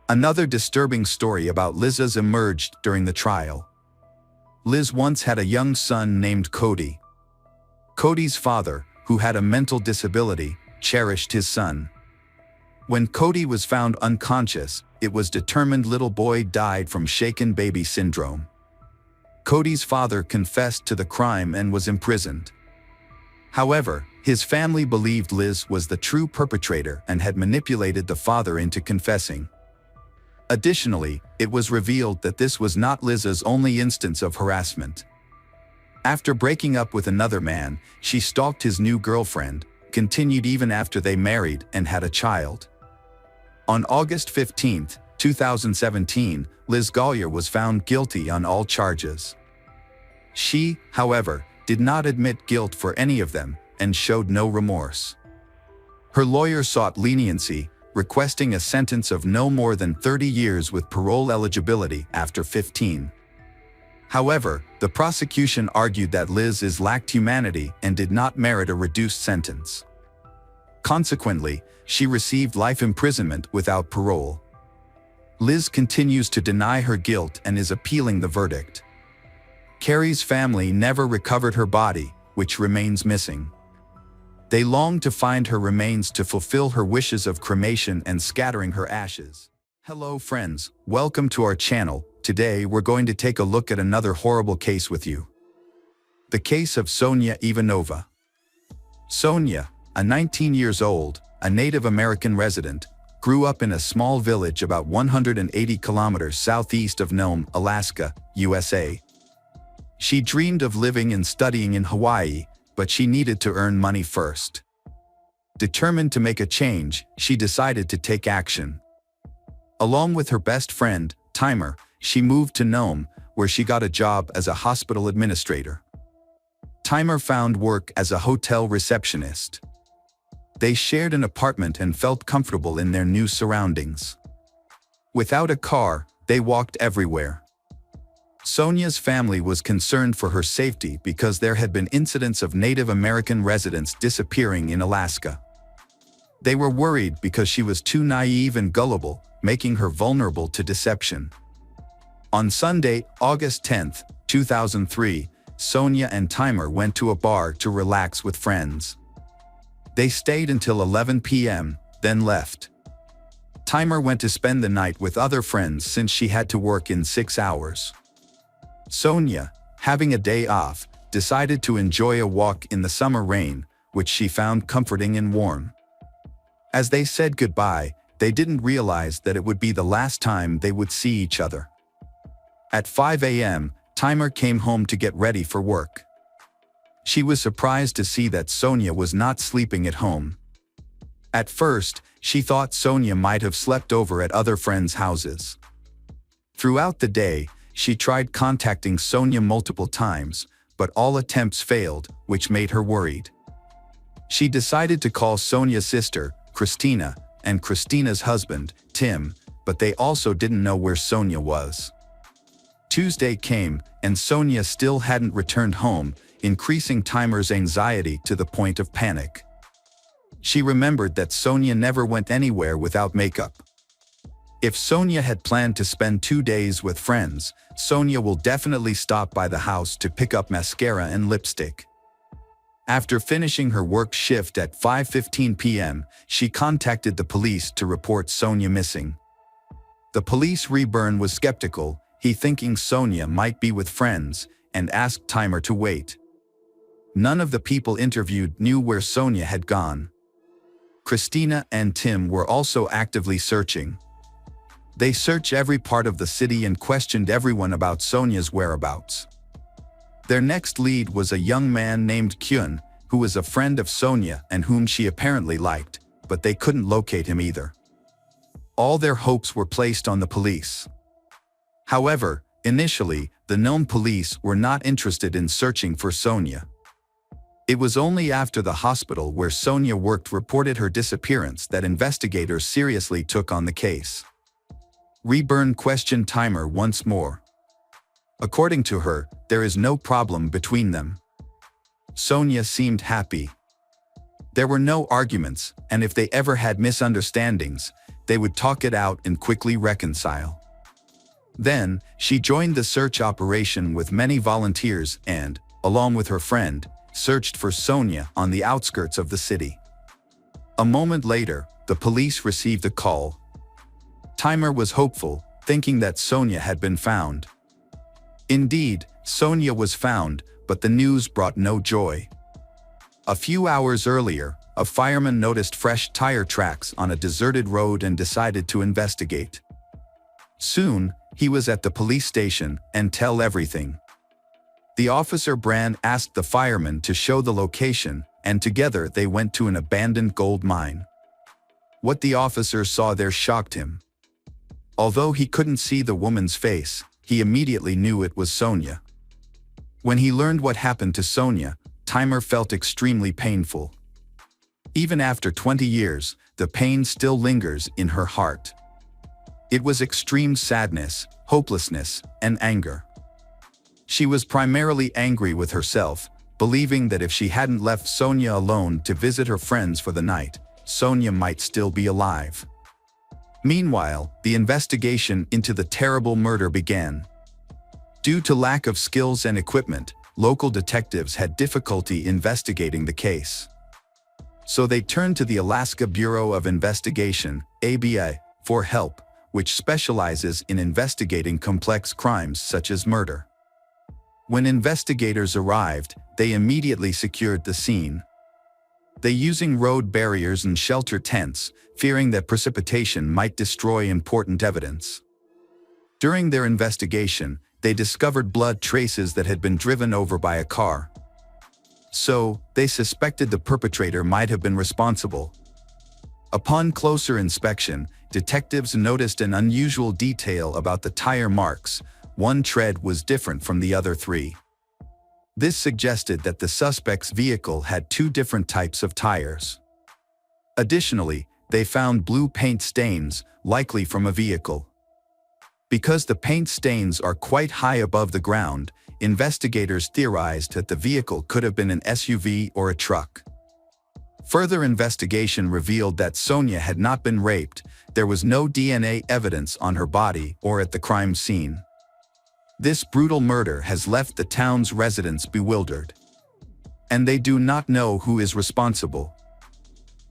Another disturbing story about Liz's emerged during the trial. Liz once had a young son named Cody. Cody's father, who had a mental disability, cherished his son. When Cody was found unconscious, it was determined little boy died from shaken baby syndrome. Cody's father confessed to the crime and was imprisoned. However, his family believed Liz was the true perpetrator and had manipulated the father into confessing. Additionally, it was revealed that this was not Liz's only instance of harassment. After breaking up with another man, she stalked his new girlfriend, continued even after they married and had a child. On August 15, 2017, Liz Gollier was found guilty on all charges. She, however, did not admit guilt for any of them and showed no remorse. Her lawyer sought leniency, requesting a sentence of no more than 30 years with parole eligibility after 15. However, the prosecution argued that Liz lacked humanity and did not merit a reduced sentence. Consequently, she received life imprisonment without parole. Liz continues to deny her guilt and is appealing the verdict. Carrie's family never recovered her body, which remains missing. They long to find her remains to fulfill her wishes of cremation and scattering her ashes. Hello friends, welcome to our channel. Today we're going to take a look at another horrible case with you. The case of Sonia Ivanova. Sonia, a 19 years old, a Native American resident, grew up in a small village about 180 kilometers southeast of Nome, Alaska, USA. She dreamed of living and studying in Hawaii, but she needed to earn money first. Determined to make a change, she decided to take action. Along with her best friend, Timer, she moved to Nome, where she got a job as a hospital administrator. Timer found work as a hotel receptionist. They shared an apartment and felt comfortable in their new surroundings. Without a car, they walked everywhere. Sonia's family was concerned for her safety because there had been incidents of Native American residents disappearing in Alaska. They were worried because she was too naive and gullible, making her vulnerable to deception. On Sunday, August 10, 2003, Sonia and Timer went to a bar to relax with friends. They stayed until 11 p.m., then left. Timer went to spend the night with other friends since she had to work in 6 hours. Sonia, having a day off, decided to enjoy a walk in the summer rain, which she found comforting and warm. As they said goodbye, they didn't realize that it would be the last time they would see each other. At 5 a.m., Timer came home to get ready for work. She was surprised to see that Sonia was not sleeping at home. At first, she thought Sonia might have slept over at other friends' houses. Throughout the day, she tried contacting Sonia multiple times, but all attempts failed, which made her worried. She decided to call Sonia's sister, Christina, and Christina's husband, Tim, but they also didn't know where Sonia was. Tuesday came, and Sonia still hadn't returned home, increasing Timer's anxiety to the point of panic. She remembered that Sonia never went anywhere without makeup. If Sonia had planned to spend 2 days with friends, Sonia will definitely stop by the house to pick up mascara and lipstick. After finishing her work shift at 5:15 p.m., she contacted the police to report Sonia missing. The police Reburn was skeptical, he thinking Sonia might be with friends, and asked Timer to wait. None of the people interviewed knew where Sonia had gone. Christina and Tim were also actively searching. They searched every part of the city and questioned everyone about Sonia's whereabouts. Their next lead was a young man named Kyun, who was a friend of Sonia and whom she apparently liked, but they couldn't locate him either. All their hopes were placed on the police. However, initially, the Nome police were not interested in searching for Sonia. It was only after the hospital where Sonia worked reported her disappearance that investigators seriously took on the case. Reburn questioned Timer once more. According to her, there is no problem between them. Sonia seemed happy. There were no arguments, and if they ever had misunderstandings, they would talk it out and quickly reconcile. Then, she joined the search operation with many volunteers and, along with her friend, searched for Sonia on the outskirts of the city. A moment later, the police received a call. Timer was hopeful, thinking that Sonia had been found. Indeed, Sonia was found, but the news brought no joy. A few hours earlier, a fireman noticed fresh tire tracks on a deserted road and decided to investigate. Soon, he was at the police station and tell everything. The officer Bran asked the fireman to show the location, and together they went to an abandoned gold mine. What the officer saw there shocked him. Although he couldn't see the woman's face, he immediately knew it was Sonia. When he learned what happened to Sonia, Timer felt extremely painful. Even after 20 years, the pain still lingers in her heart. It was extreme sadness, hopelessness, and anger. She was primarily angry with herself, believing that if she hadn't left Sonia alone to visit her friends for the night, Sonia might still be alive. Meanwhile, the investigation into the terrible murder began. Due to lack of skills and equipment, local detectives had difficulty investigating the case. So they turned to the Alaska Bureau of Investigation, ABI, for help, which specializes in investigating complex crimes such as murder. When investigators arrived, they immediately secured the scene. They using road barriers and shelter tents, fearing that precipitation might destroy important evidence. During their investigation, they discovered blood traces that had been driven over by a car. So, they suspected the perpetrator might have been responsible. Upon closer inspection, detectives noticed an unusual detail about the tire marks. One tread was different from the other three. This suggested that the suspect's vehicle had two different types of tires. Additionally, they found blue paint stains, likely from a vehicle. Because the paint stains are quite high above the ground, investigators theorized that the vehicle could have been an SUV or a truck. Further investigation revealed that Sonia had not been raped. There was no DNA evidence on her body or at the crime scene. This brutal murder has left the town's residents bewildered. And they do not know who is responsible.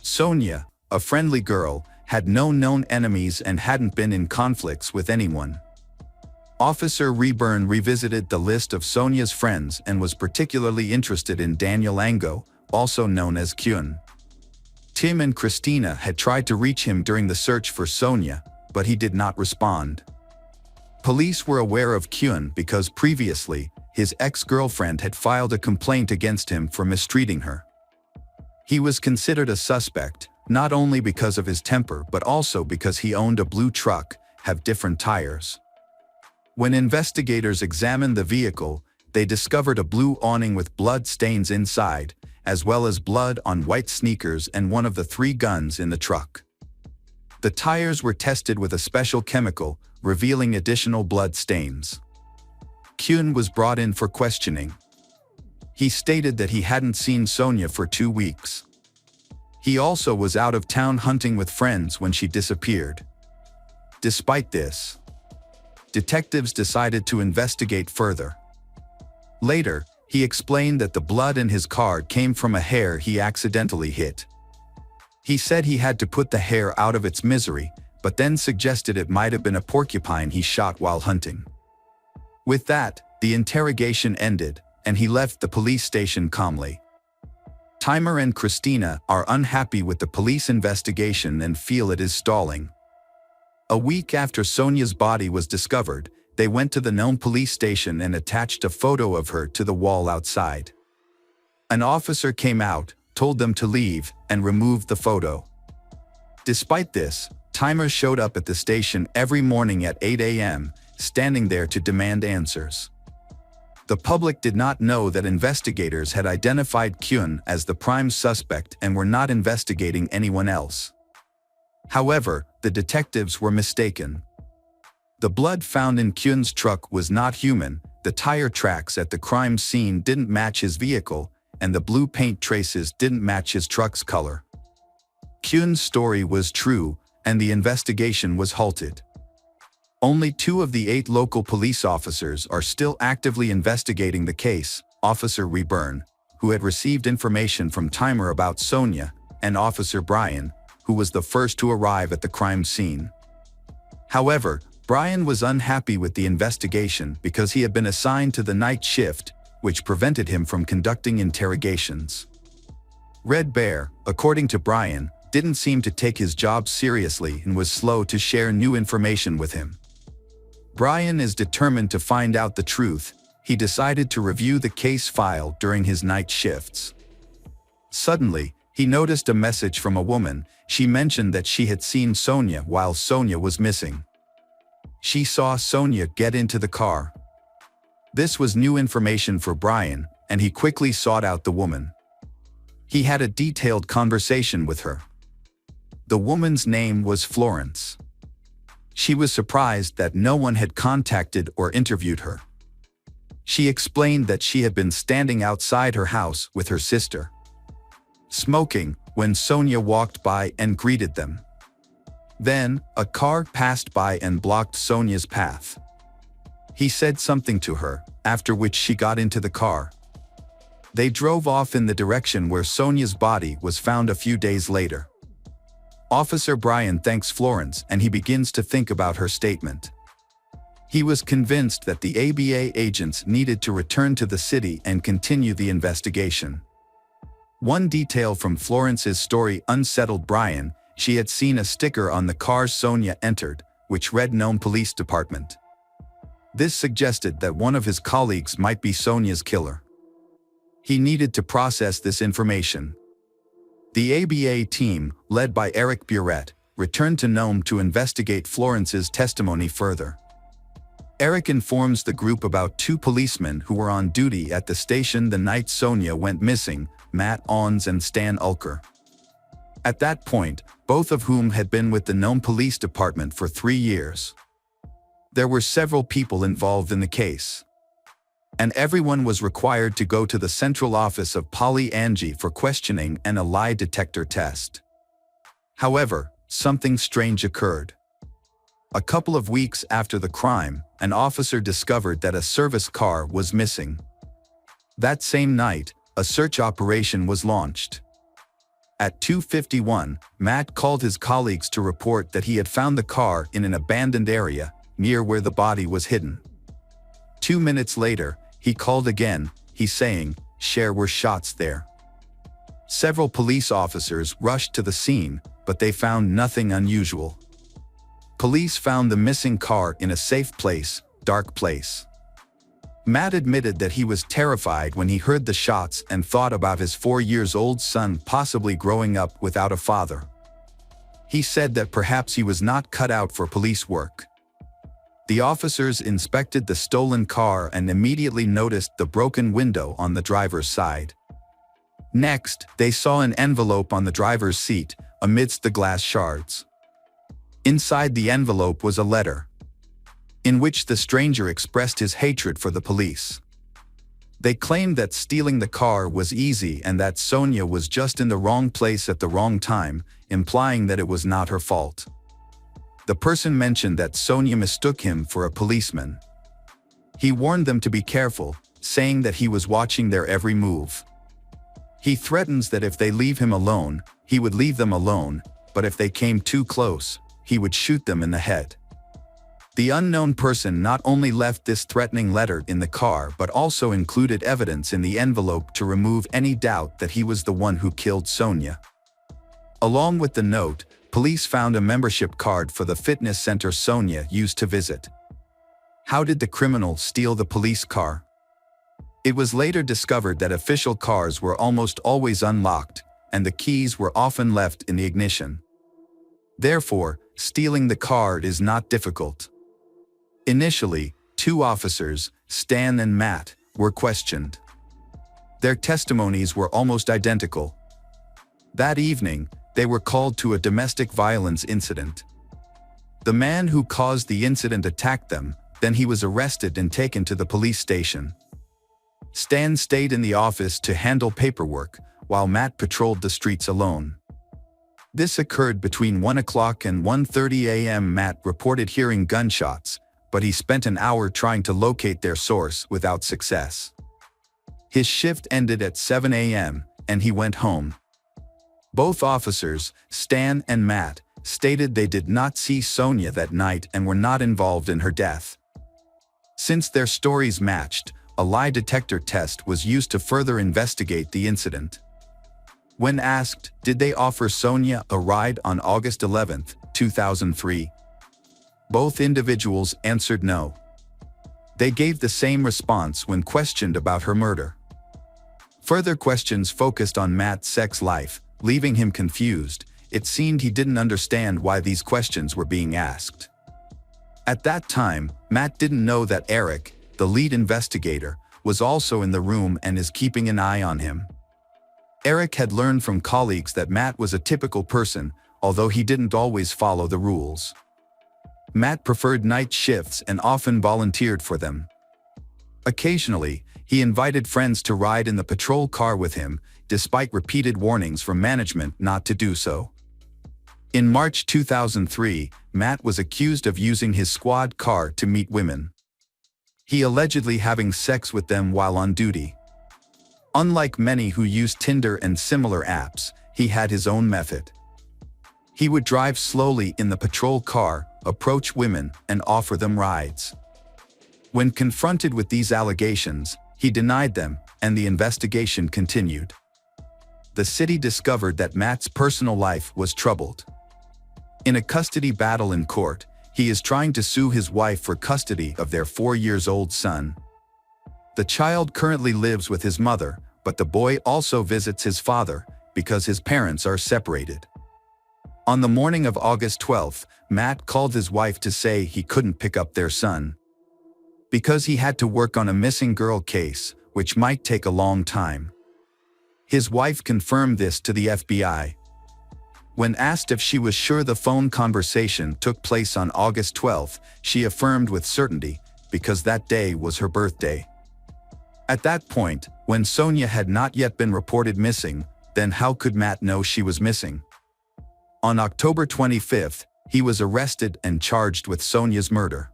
Sonia, a friendly girl, had no known enemies and hadn't been in conflicts with anyone. Officer Reburn revisited the list of Sonia's friends and was particularly interested in Daniel Ango, also known as Kyun. Tim and Christina had tried to reach him during the search for Sonia, but he did not respond. Police were aware of Kyun because previously, his ex-girlfriend had filed a complaint against him for mistreating her. He was considered a suspect, not only because of his temper but also because he owned a blue truck, have different tires. When investigators examined the vehicle, they discovered a blue awning with blood stains inside, as well as blood on white sneakers and one of the 3 guns in the truck. The tires were tested with a special chemical, revealing additional blood stains. Kyun was brought in for questioning. He stated that he hadn't seen Sonia for 2 weeks. He also was out of town hunting with friends when she disappeared. Despite this, detectives decided to investigate further. Later, he explained that the blood in his car came from a hare he accidentally hit. He said he had to put the hare out of its misery, but then suggested it might have been a porcupine he shot while hunting. With that, the interrogation ended, and he left the police station calmly. Timer and Christina are unhappy with the police investigation and feel it is stalling. A week after Sonia's body was discovered, they went to the known police station and attached a photo of her to the wall outside. An officer came out, told them to leave, and removed the photo. Despite this, Timer showed up at the station every morning at 8 a.m., standing there to demand answers. The public did not know that investigators had identified Kyun as the prime suspect and were not investigating anyone else. However, the detectives were mistaken. The blood found in Kyun's truck was not human, the tire tracks at the crime scene didn't match his vehicle, and the blue paint traces didn't match his truck's color. Kyun's story was true, and the investigation was halted. Only 2 of the 8 local police officers are still actively investigating the case: Officer Reburn, who had received information from Timer about Sonia, and Officer Brian, who was the first to arrive at the crime scene. However, Brian was unhappy with the investigation because he had been assigned to the night shift, which prevented him from conducting interrogations. Red Bear, according to Brian, didn't seem to take his job seriously and was slow to share new information with him. Brian is determined to find out the truth. He decided to review the case file during his night shifts. Suddenly, he noticed a message from a woman. She mentioned that she had seen Sonia while Sonia was missing. She saw Sonia get into the car. This was new information for Brian, and he quickly sought out the woman. He had a detailed conversation with her. The woman's name was Florence. She was surprised that no one had contacted or interviewed her. She explained that she had been standing outside her house with her sister, smoking, when Sonia walked by and greeted them. Then, a car passed by and blocked Sonia's path. He said something to her, after which she got into the car. They drove off in the direction where Sonia's body was found a few days later. Officer Brian thanks Florence and he begins to think about her statement. He was convinced that the ABA agents needed to return to the city and continue the investigation. One detail from Florence's story unsettled Brian. She had seen a sticker on the car Sonia entered, which read Nome Police Department. This suggested that one of his colleagues might be Sonia's killer. He needed to process this information. The ABA team, led by Eric Burette, returned to Nome to investigate Florence's testimony further. Eric informs the group about 2 policemen who were on duty at the station the night Sonia went missing, Matt Ons and Stan Ulker. At that point, both of whom had been with the Nome Police Department for 3 years. There were several people involved in the case, and everyone was required to go to the central office of Polly Angie for questioning and a lie detector test. However, something strange occurred. A couple of weeks after the crime, an officer discovered that a service car was missing. That same night, a search operation was launched. At 2:51, Matt called his colleagues to report that he had found the car in an abandoned area, near where the body was hidden. 2 minutes later, he called again, he saying, "There were shots there." Several police officers rushed to the scene, but they found nothing unusual. Police found the missing car in a safe place, dark place. Matt admitted that he was terrified when he heard the shots and thought about his 4-year-old son possibly growing up without a father. He said that perhaps he was not cut out for police work. The officers inspected the stolen car and immediately noticed the broken window on the driver's side. Next, they saw an envelope on the driver's seat, amidst the glass shards. Inside the envelope was a letter, in which the stranger expressed his hatred for the police. They claimed that stealing the car was easy and that Sonia was just in the wrong place at the wrong time, implying that it was not her fault. The person mentioned that Sonia mistook him for a policeman. He warned them to be careful, saying that he was watching their every move. He threatens that if they leave him alone, he would leave them alone, but if they came too close, he would shoot them in the head. The unknown person not only left this threatening letter in the car but also included evidence in the envelope to remove any doubt that he was the one who killed Sonia. Along with the note, police found a membership card for the fitness center Sonia used to visit. How did the criminal steal the police car? It was later discovered that official cars were almost always unlocked, and the keys were often left in the ignition. Therefore, stealing the car is not difficult. Initially, 2 officers, Stan and Matt, were questioned. Their testimonies were almost identical. That evening, they were called to a domestic violence incident. The man who caused the incident attacked them, Then he was arrested and taken to the police station. Stan stayed in the office to handle paperwork, while Matt patrolled the streets alone. This occurred between 1 o'clock and 1:30 a.m. Matt reported hearing gunshots, but he spent an hour trying to locate their source without success. His shift ended at 7 a.m., and he went home. Both officers, Stan and Matt, stated they did not see Sonia that night and were not involved in her death. Since their stories matched, a lie detector test was used to further investigate the incident. When asked, did they offer Sonia a ride on August 11, 2003? Both individuals answered no. They gave the same response when questioned about her murder. Further questions focused on Matt's sex life, leaving him confused. It seemed he didn't understand why these questions were being asked. At that time, Matt didn't know that Eric, the lead investigator, was also in the room and is keeping an eye on him. Eric had learned from colleagues that Matt was a typical person, although he didn't always follow the rules. Matt preferred night shifts and often volunteered for them. Occasionally, he invited friends to ride in the patrol car with him, despite repeated warnings from management not to do so. In March 2003, Matt was accused of using his squad car to meet women. He allegedly having sex with them while on duty. Unlike many who use Tinder and similar apps, he had his own method. He would drive slowly in the patrol car, approach women, and offer them rides. When confronted with these allegations, he denied them, and the investigation continued. The city discovered that Matt's personal life was troubled. In a custody battle in court, he is trying to sue his wife for custody of their 4-year-old son. The child currently lives with his mother, but the boy also visits his father, because his parents are separated. On the morning of August 12, Matt called his wife to say he couldn't pick up their son. Because he had to work on a missing girl case, which might take a long time. His wife confirmed this to the FBI. When asked if she was sure the phone conversation took place on August 12, she affirmed with certainty, because that day was her birthday. At that point, when Sonia had not yet been reported missing, then how could Matt know she was missing? On October 25, he was arrested and charged with Sonia's murder.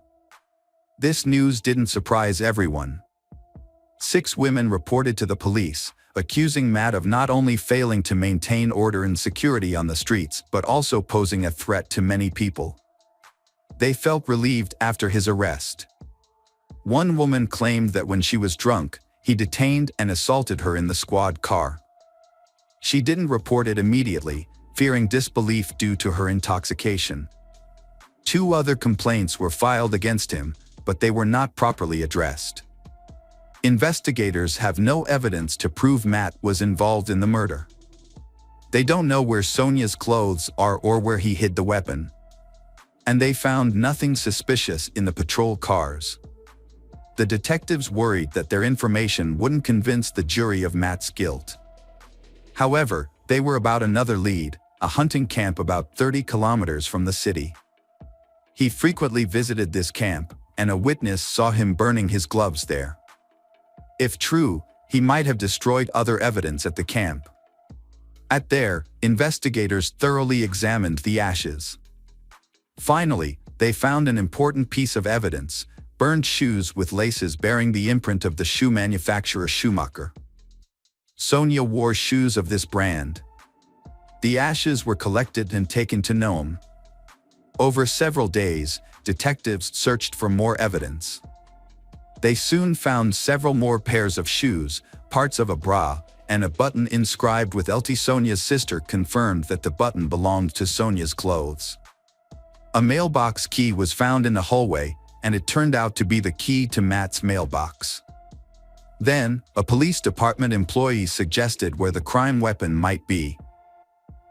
This news didn't surprise everyone. 6 women reported to the police, accusing Matt of not only failing to maintain order and security on the streets but also posing a threat to many people. They felt relieved after his arrest. One woman claimed that when she was drunk, he detained and assaulted her in the squad car. She didn't report it immediately, fearing disbelief due to her intoxication. 2 other complaints were filed against him, but they were not properly addressed. Investigators have no evidence to prove Matt was involved in the murder. They don't know where Sonia's clothes are or where he hid the weapon. And they found nothing suspicious in the patrol cars. The detectives worried that their information wouldn't convince the jury of Matt's guilt. However, they were about another lead, a hunting camp about 30 kilometers from the city. He frequently visited this camp, and a witness saw him burning his gloves there. If true, he might have destroyed other evidence at the camp. At there, investigators thoroughly examined the ashes. Finally, they found an important piece of evidence: burned shoes with laces bearing the imprint of the shoe manufacturer Schumacher. Sonia wore shoes of this brand. The ashes were collected and taken to Nome. Over several days, detectives searched for more evidence. They soon found several more pairs of shoes, parts of a bra, and a button inscribed with LT. Sonia's sister confirmed that the button belonged to Sonia's clothes. A mailbox key was found in the hallway, and it turned out to be the key to Matt's mailbox. Then, a police department employee suggested where the crime weapon might be.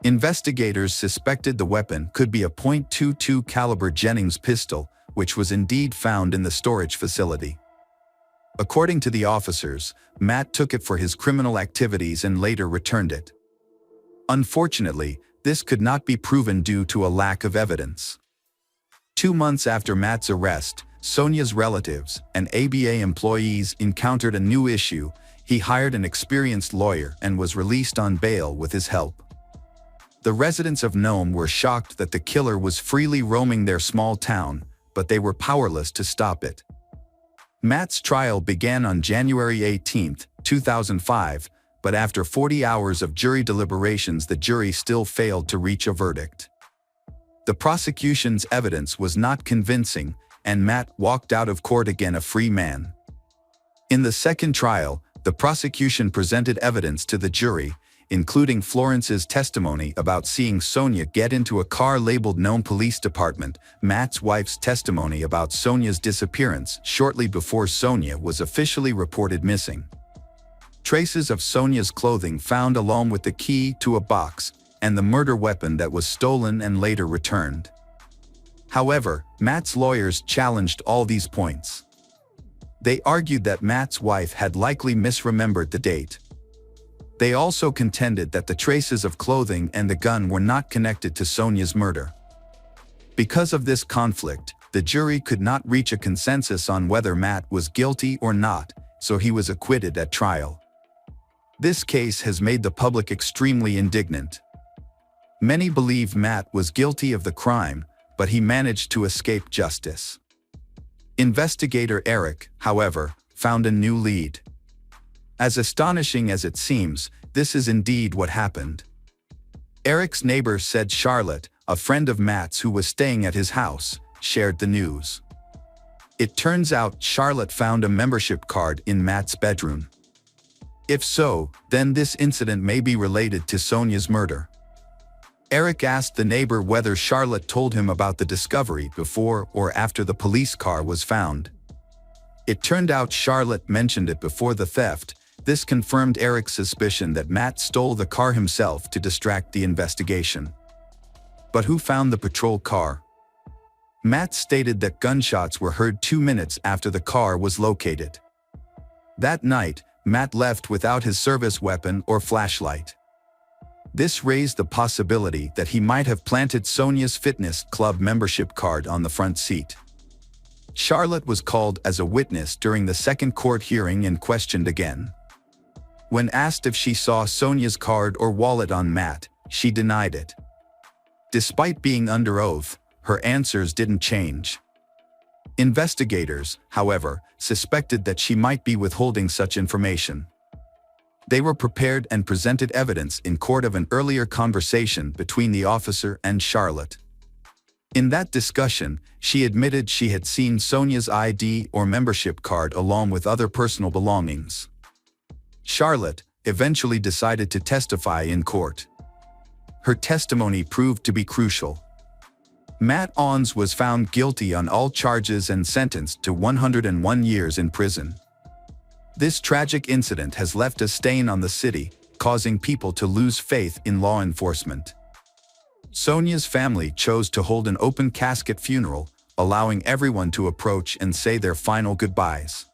Investigators suspected the weapon could be a .22 caliber Jennings pistol, which was indeed found in the storage facility. According to the officers, Matt took it for his criminal activities and later returned it. Unfortunately, this could not be proven due to a lack of evidence. 2 months after Matt's arrest, Sonia's relatives and ABA employees encountered a new issue. He hired an experienced lawyer and was released on bail with his help. The residents of Nome were shocked that the killer was freely roaming their small town, but they were powerless to stop it. Matt's trial began on January 18, 2005, but after 40 hours of jury deliberations, the jury still failed to reach a verdict. The prosecution's evidence was not convincing, and Matt walked out of court again a free man. In the second trial, the prosecution presented evidence to the jury, including Florence's testimony about seeing Sonia get into a car labeled Nome Police Department, Matt's wife's testimony about Sonia's disappearance shortly before Sonia was officially reported missing. Traces of Sonia's clothing found along with the key to a box, and the murder weapon that was stolen and later returned. However, Matt's lawyers challenged all these points. They argued that Matt's wife had likely misremembered the date. They also contended that the traces of clothing and the gun were not connected to Sonia's murder. Because of this conflict, the jury could not reach a consensus on whether Matt was guilty or not, so he was acquitted at trial. This case has made the public extremely indignant. Many believe Matt was guilty of the crime, but he managed to escape justice. Investigator Eric, however, found a new lead. As astonishing as it seems, this is indeed what happened. Eric's neighbor said Charlotte, a friend of Matt's who was staying at his house, shared the news. It turns out Charlotte found a membership card in Matt's bedroom. If so, then this incident may be related to Sonia's murder. Eric asked the neighbor whether Charlotte told him about the discovery before or after the police car was found. It turned out Charlotte mentioned it before the theft. This confirmed Eric's suspicion that Matt stole the car himself to distract the investigation. But who found the patrol car? Matt stated that gunshots were heard 2 minutes after the car was located. That night, Matt left without his service weapon or flashlight. This raised the possibility that he might have planted Sonia's fitness club membership card on the front seat. Charlotte was called as a witness during the second court hearing and questioned again. When asked if she saw Sonia's card or wallet on Matt, she denied it. Despite being under oath, her answers didn't change. Investigators, however, suspected that she might be withholding such information. They were prepared and presented evidence in court of an earlier conversation between the officer and Charlotte. In that discussion, she admitted she had seen Sonia's ID or membership card along with other personal belongings. Charlotte eventually decided to testify in court. Her testimony proved to be crucial. Matt Ons was found guilty on all charges and sentenced to 101 years in prison. This tragic incident has left a stain on the city, causing people to lose faith in law enforcement. Sonia's family chose to hold an open casket funeral, allowing everyone to approach and say their final goodbyes.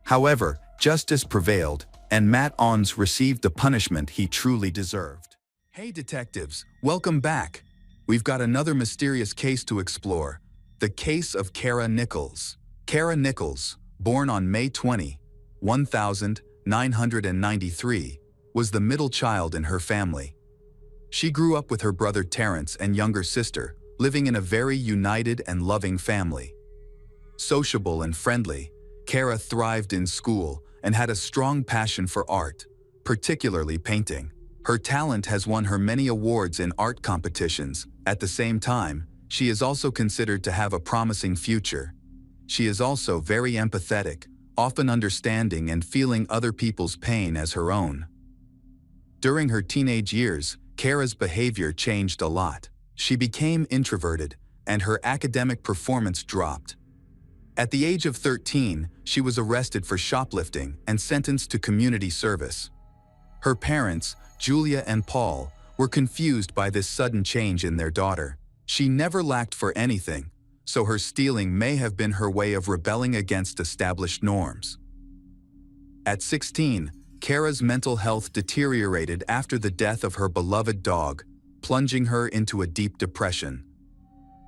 However, justice prevailed, and Matt Ons received the punishment he truly deserved. Hey detectives, welcome back. We've got another mysterious case to explore, the case of Kara Nichols. Kara Nichols, born on May 20, 1993, was the middle child in her family. She grew up with her brother Terrence and younger sister, living in a very united and loving family. Sociable and friendly, Kara thrived in school and had a strong passion for art, particularly painting. Her talent has won her many awards in art competitions. At the same time, she is also considered to have a promising future. She is also very empathetic, often understanding and feeling other people's pain as her own. During her teenage years, Kara's behavior changed a lot. She became introverted, and her academic performance dropped. At the age of 13, she was arrested for shoplifting and sentenced to community service. Her parents, Julia and Paul, were confused by this sudden change in their daughter. She never lacked for anything, so her stealing may have been her way of rebelling against established norms. At 16, Kara's mental health deteriorated after the death of her beloved dog, plunging her into a deep depression.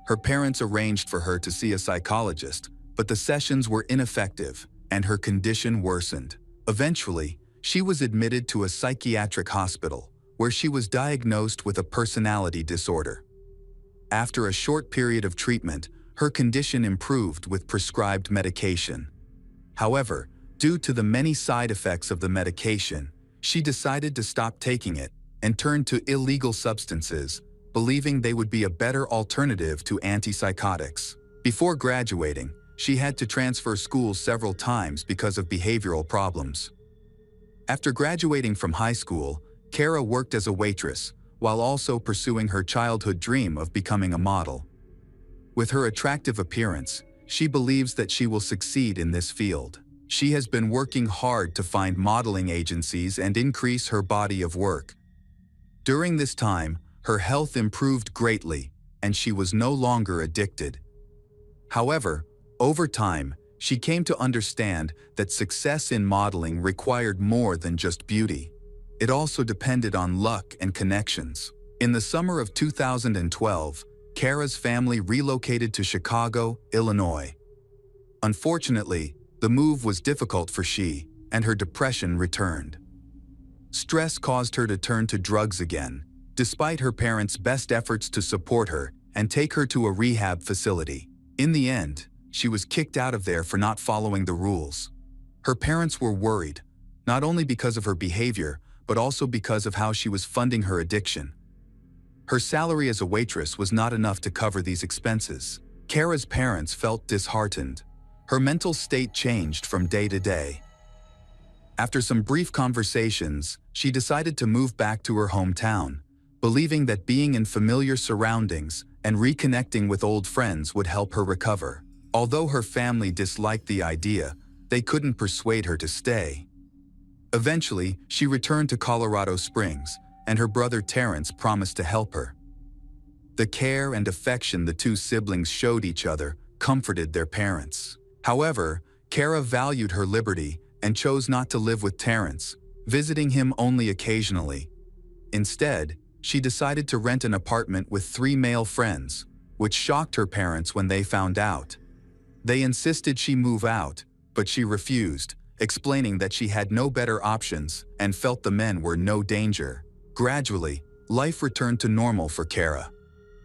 Her parents arranged for her to see a psychologist, but the sessions were ineffective, and her condition worsened. Eventually, she was admitted to a psychiatric hospital, where she was diagnosed with a personality disorder. After a short period of treatment, her condition improved with prescribed medication. However, due to the many side effects of the medication, she decided to stop taking it and turned to illegal substances, believing they would be a better alternative to antipsychotics. Before graduating, she had to transfer schools several times because of behavioral problems. After graduating from high school, Kara worked as a waitress, while also pursuing her childhood dream of becoming a model. With her attractive appearance, she believes that she will succeed in this field. She has been working hard to find modeling agencies and increase her body of work. During this time, her health improved greatly, and she was no longer addicted. However, over time, she came to understand that success in modeling required more than just beauty. It also depended on luck and connections. In the summer of 2012, Kara's family relocated to Chicago, Illinois. Unfortunately, the move was difficult for she, and her depression returned. Stress caused her to turn to drugs again, despite her parents' best efforts to support her and take her to a rehab facility. In the end, she was kicked out of there for not following the rules. Her parents were worried, not only because of her behavior, but also because of how she was funding her addiction. Her salary as a waitress was not enough to cover these expenses. Kara's parents felt disheartened. Her mental state changed from day to day. After some brief conversations, she decided to move back to her hometown, believing that being in familiar surroundings and reconnecting with old friends would help her recover. Although her family disliked the idea, they couldn't persuade her to stay. Eventually, she returned to Colorado Springs, and her brother Terrence promised to help her. The care and affection the two siblings showed each other comforted their parents. However, Kara valued her liberty and chose not to live with Terrence, visiting him only occasionally. Instead, she decided to rent an apartment with 3 male friends, which shocked her parents when they found out. They insisted she move out, but she refused, explaining that she had no better options and felt the men were no danger. Gradually, life returned to normal for Kara.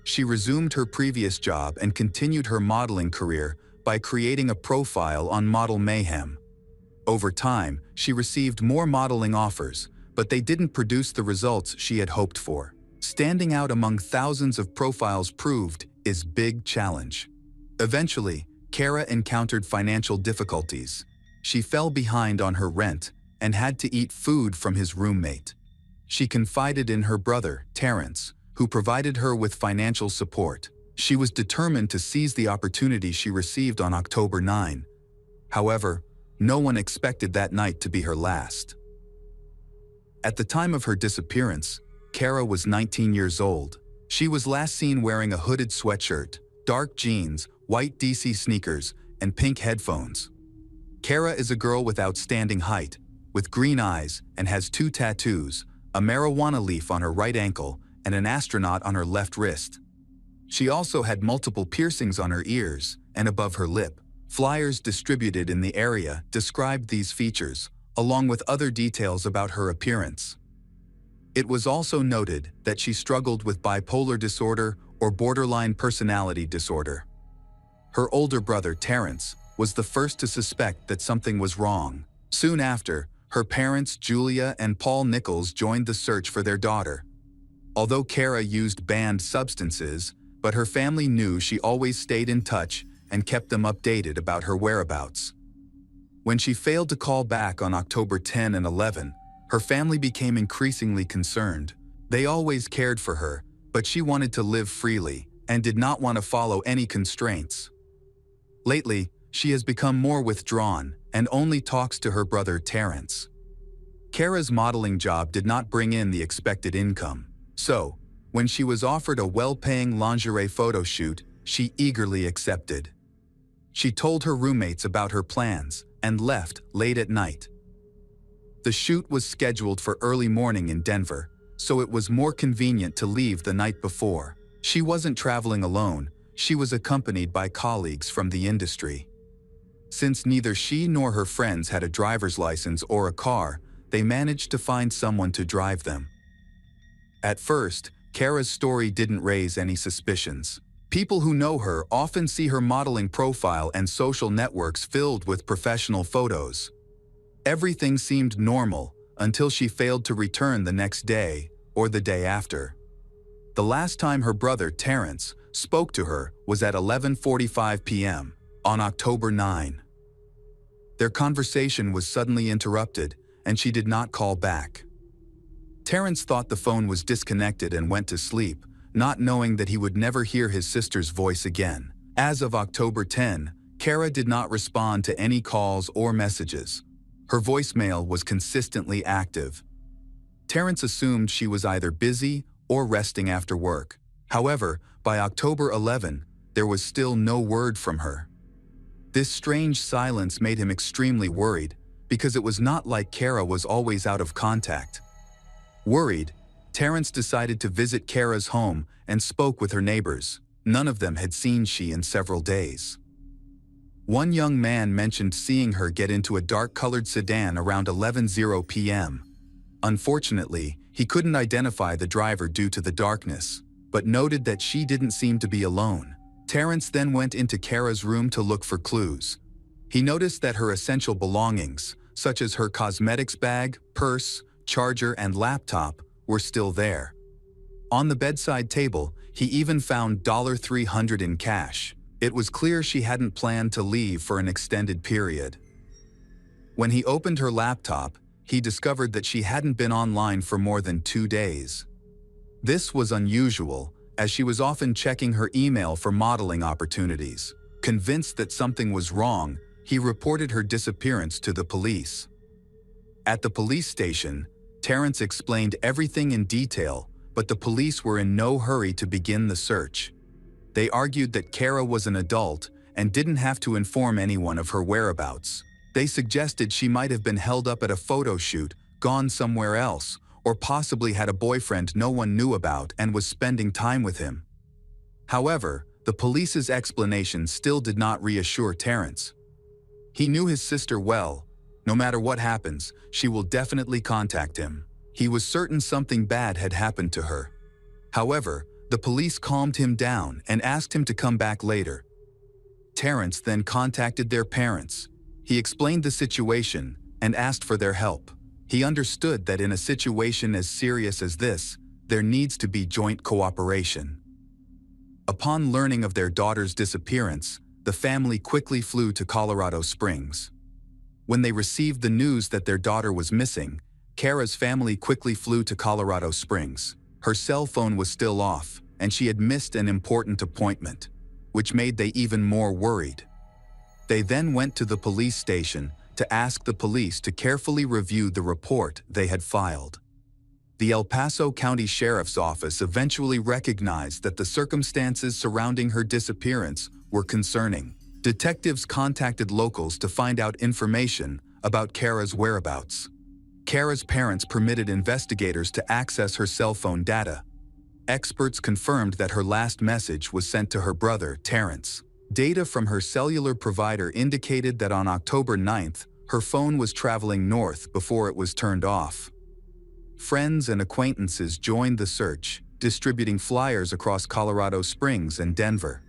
She resumed her previous job and continued her modeling career by creating a profile on Model Mayhem. Over time, she received more modeling offers, but they didn't produce the results she had hoped for. Standing out among thousands of profiles proved is big challenge. Eventually, Kara encountered financial difficulties. She fell behind on her rent and had to eat food from his roommate. She confided in her brother, Terrence, who provided her with financial support. She was determined to seize the opportunity she received on October 9. However, no one expected that night to be her last. At the time of her disappearance, Kara was 19 years old. She was last seen wearing a hooded sweatshirt, dark jeans, white DC sneakers, and pink headphones. Kara is a girl with outstanding height, with green eyes, and has 2 tattoos, a marijuana leaf on her right ankle and an astronaut on her left wrist. She also had multiple piercings on her ears and above her lip. Flyers distributed in the area described these features, along with other details about her appearance. It was also noted that she struggled with bipolar disorder or borderline personality disorder. Her older brother, Terrence, was the first to suspect that something was wrong. Soon after, her parents, Julia and Paul Nichols, joined the search for their daughter. Although Kara used banned substances, but her family knew she always stayed in touch and kept them updated about her whereabouts. When she failed to call back on October 10 and 11, her family became increasingly concerned. They always cared for her, but she wanted to live freely and did not want to follow any constraints. Lately, she has become more withdrawn and only talks to her brother Terrence. Kara's modeling job did not bring in the expected income. So, when she was offered a well-paying lingerie photo shoot, she eagerly accepted. She told her roommates about her plans and left late at night. The shoot was scheduled for early morning in Denver, so it was more convenient to leave the night before. She wasn't traveling alone, she was accompanied by colleagues from the industry. Since neither she nor her friends had a driver's license or a car, they managed to find someone to drive them. At first, Kara's story didn't raise any suspicions. People who know her often see her modeling profile and social networks filled with professional photos. Everything seemed normal until she failed to return the next day or the day after. The last time her brother, Terrence, spoke to her was at 11:45 p.m. on October 9. Their conversation was suddenly interrupted, and she did not call back. Terrence thought the phone was disconnected and went to sleep, not knowing that he would never hear his sister's voice again. As of October 10, Kara did not respond to any calls or messages. Her voicemail was consistently active. Terrence assumed she was either busy or resting after work. However, by October 11, there was still no word from her. This strange silence made him extremely worried, because it was not like Kara was always out of contact. Worried, Terrence decided to visit Kara's home and spoke with her neighbors. None of them had seen she in several days. One young man mentioned seeing her get into a dark-colored sedan around 11:00 p.m. Unfortunately, he couldn't identify the driver due to the darkness, but noted that she didn't seem to be alone. Terrence then went into Kara's room to look for clues. He noticed that her essential belongings, such as her cosmetics bag, purse, charger, and laptop, were still there. On the bedside table, he even found $300 in cash. It was clear she hadn't planned to leave for an extended period. When he opened her laptop, he discovered that she hadn't been online for more than 2 days. This was unusual, as she was often checking her email for modeling opportunities. Convinced that something was wrong, he reported her disappearance to the police. At the police station, Terrence explained everything in detail, but the police were in no hurry to begin the search. They argued that Kara was an adult and didn't have to inform anyone of her whereabouts. They suggested she might have been held up at a photo shoot, gone somewhere else, or possibly had a boyfriend no one knew about and was spending time with him. However, the police's explanation still did not reassure Terrence. He knew his sister well. No matter what happens, she will definitely contact him. He was certain something bad had happened to her. However, the police calmed him down and asked him to come back later. Terrence then contacted their parents. He explained the situation and asked for their help. He understood that in a situation as serious as this, there needs to be joint cooperation. Upon learning of their daughter's disappearance, the family quickly flew to Colorado Springs. When they received the news that their daughter was missing, Kara's family quickly flew to Colorado Springs. Her cell phone was still off, and she had missed an important appointment, which made they even more worried. They then went to the police station to ask the police to carefully review the report they had filed. The El Paso County Sheriff's Office eventually recognized that the circumstances surrounding her disappearance were concerning. Detectives contacted locals to find out information about Kara's whereabouts. Kara's parents permitted investigators to access her cell phone data. Experts confirmed that her last message was sent to her brother, Terrence. Data from her cellular provider indicated that on October 9th, her phone was traveling north before it was turned off. Friends and acquaintances joined the search, distributing flyers across Colorado Springs and Denver.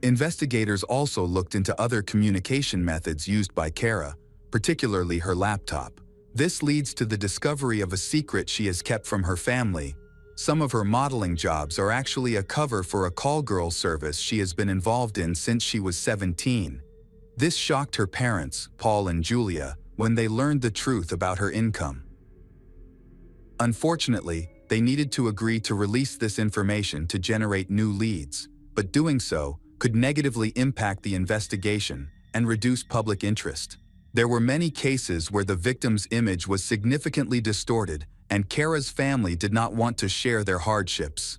Investigators also looked into other communication methods used by Kara, particularly her laptop. This leads to the discovery of a secret she has kept from her family. Some of her modeling jobs are actually a cover for a call girl service she has been involved in since she was 17. This shocked her parents, Paul and Julia, when they learned the truth about her income. Unfortunately, they needed to agree to release this information to generate new leads, but doing so could negatively impact the investigation and reduce public interest. There were many cases where the victim's image was significantly distorted, and Kara's family did not want to share their hardships.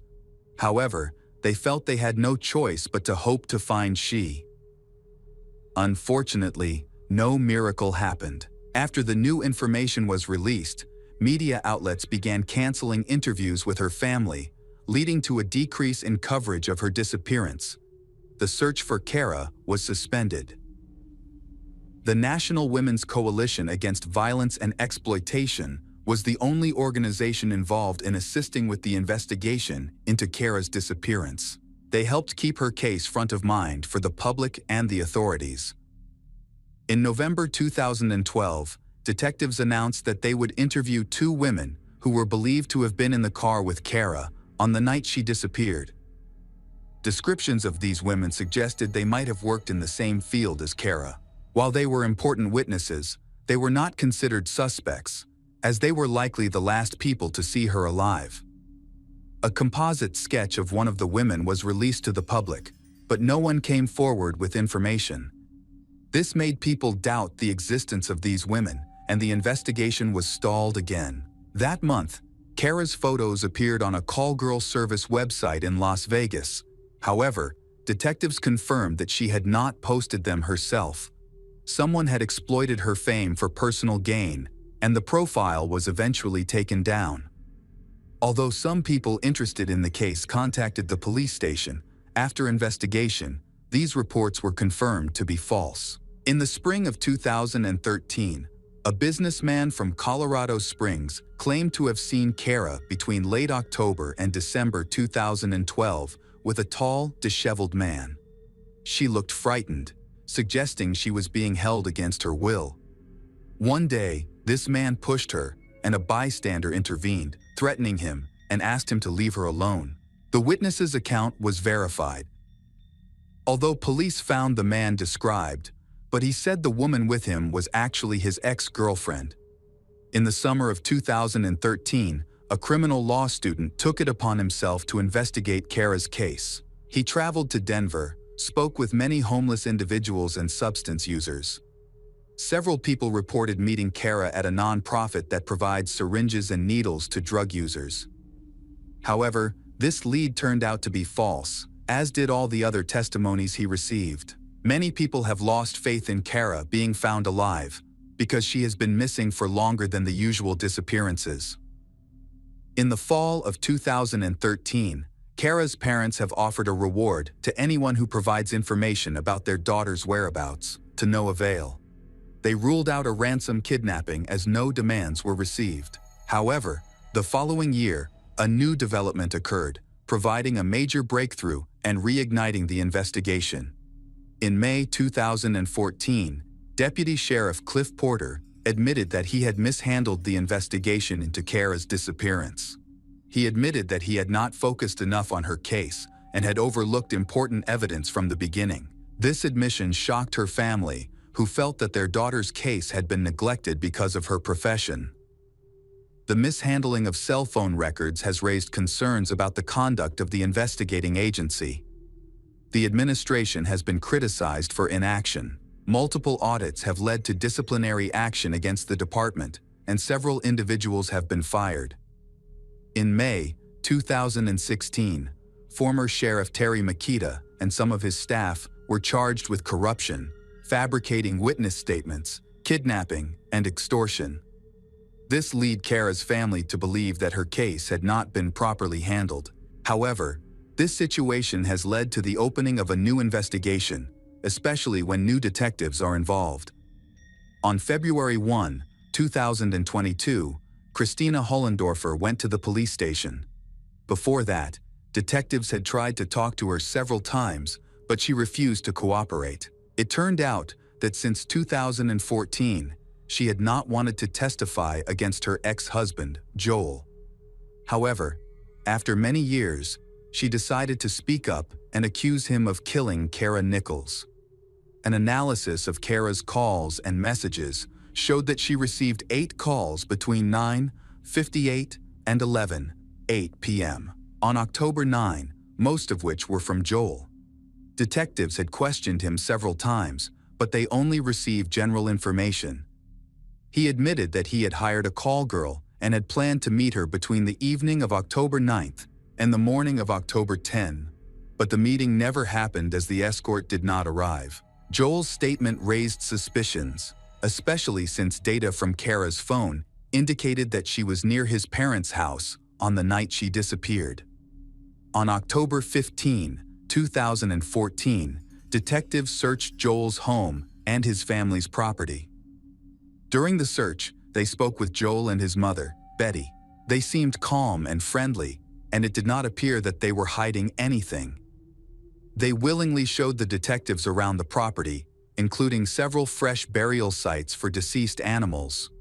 However, they felt they had no choice but to hope to find she. Unfortunately, no miracle happened. After the new information was released, media outlets began canceling interviews with her family, leading to a decrease in coverage of her disappearance. The search for Kara was suspended. The National Women's Coalition Against Violence and Exploitation was the only organization involved in assisting with the investigation into Kara's disappearance. They helped keep her case front of mind for the public and the authorities. In November 2012, detectives announced that they would interview two women who were believed to have been in the car with Kara on the night she disappeared. Descriptions of these women suggested they might have worked in the same field as Kara. While they were important witnesses, they were not considered suspects, as they were likely the last people to see her alive. A composite sketch of one of the women was released to the public, but no one came forward with information. This made people doubt the existence of these women, and the investigation was stalled again. That month, Kara's photos appeared on a call girl service website in Las Vegas. However, detectives confirmed that she had not posted them herself. Someone had exploited her fame for personal gain, and the profile was eventually taken down. Although some people interested in the case contacted the police station, after investigation, these reports were confirmed to be false. In the spring of 2013, a businessman from Colorado Springs claimed to have seen Kara between late October and December 2012 with a tall, disheveled man. She looked frightened, suggesting she was being held against her will. One day, this man pushed her, and a bystander intervened, threatening him, and asked him to leave her alone. The witness's account was verified. Although police found the man described, but he said the woman with him was actually his ex-girlfriend. In the summer of 2013, a criminal law student took it upon himself to investigate Kara's case. He traveled to Denver, spoke with many homeless individuals and substance users. Several people reported meeting Kara at a nonprofit that provides syringes and needles to drug users. However, this lead turned out to be false, as did all the other testimonies he received. Many people have lost faith in Kara being found alive, because she has been missing for longer than the usual disappearances. In the fall of 2013, Kara's parents have offered a reward to anyone who provides information about their daughter's whereabouts, to no avail. They ruled out a ransom kidnapping as no demands were received. However, the following year, a new development occurred, providing a major breakthrough and reigniting the investigation. In May 2014, Deputy Sheriff Cliff Porter admitted that he had mishandled the investigation into Kara's disappearance. He admitted that he had not focused enough on her case and had overlooked important evidence from the beginning. This admission shocked her family, who felt that their daughter's case had been neglected because of her profession. The mishandling of cell phone records has raised concerns about the conduct of the investigating agency. The administration has been criticized for inaction. Multiple audits have led to disciplinary action against the department, and several individuals have been fired. In May 2016, former Sheriff Terry Makita and some of his staff were charged with corruption, fabricating witness statements, kidnapping, and extortion. This led Kara's family to believe that her case had not been properly handled. However, this situation has led to the opening of a new investigation, especially when new detectives are involved. On February 1, 2022, Christina Hollendorfer went to the police station. Before that, detectives had tried to talk to her several times, but she refused to cooperate. It turned out that since 2014, she had not wanted to testify against her ex-husband, Joel. However, after many years, she decided to speak up and accuse him of killing Kara Nichols. An analysis of Kara's calls and messages showed that she received 8 calls between 9:58 and 11:08 p.m. on October 9, most of which were from Joel. Detectives had questioned him several times, but they only received general information. He admitted that he had hired a call girl and had planned to meet her between the evening of October 9th and the morning of October 10, but the meeting never happened as the escort did not arrive. Joel's statement raised suspicions, especially since data from Kara's phone indicated that she was near his parents' house on the night she disappeared. On October 15, 2014, detectives searched Joel's home and his family's property. During the search, they spoke with Joel and his mother, Betty. They seemed calm and friendly, and it did not appear that they were hiding anything. They willingly showed the detectives around the property, including several fresh burial sites for deceased animals.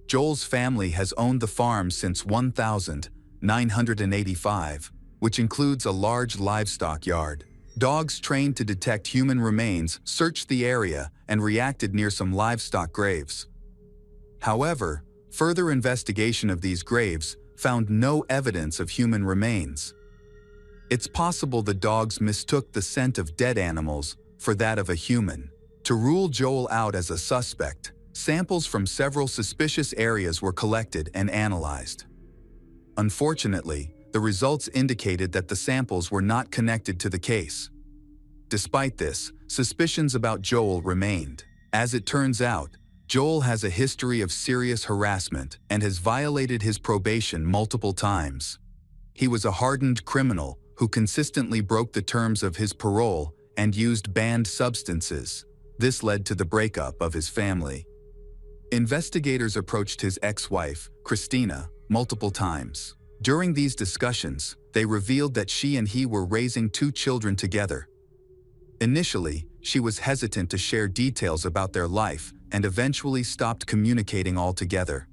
Joel's family has owned the farm since 1985, which includes a large livestock yard. Dogs trained to detect human remains searched the area and reacted near some livestock graves. However, further investigation of these graves found no evidence of human remains. It's possible the dogs mistook the scent of dead animals for that of a human. To rule Joel out as a suspect, samples from several suspicious areas were collected and analyzed. Unfortunately, the results indicated that the samples were not connected to the case. Despite this, suspicions about Joel remained. As it turns out, Joel has a history of serious harassment and has violated his probation multiple times. He was a hardened criminal who consistently broke the terms of his parole and used banned substances. This led to the breakup of his family. Investigators approached his ex-wife, Christina, multiple times. During these discussions, they revealed that she and he were raising 2 children together. Initially, she was hesitant to share details about their life and eventually stopped communicating altogether.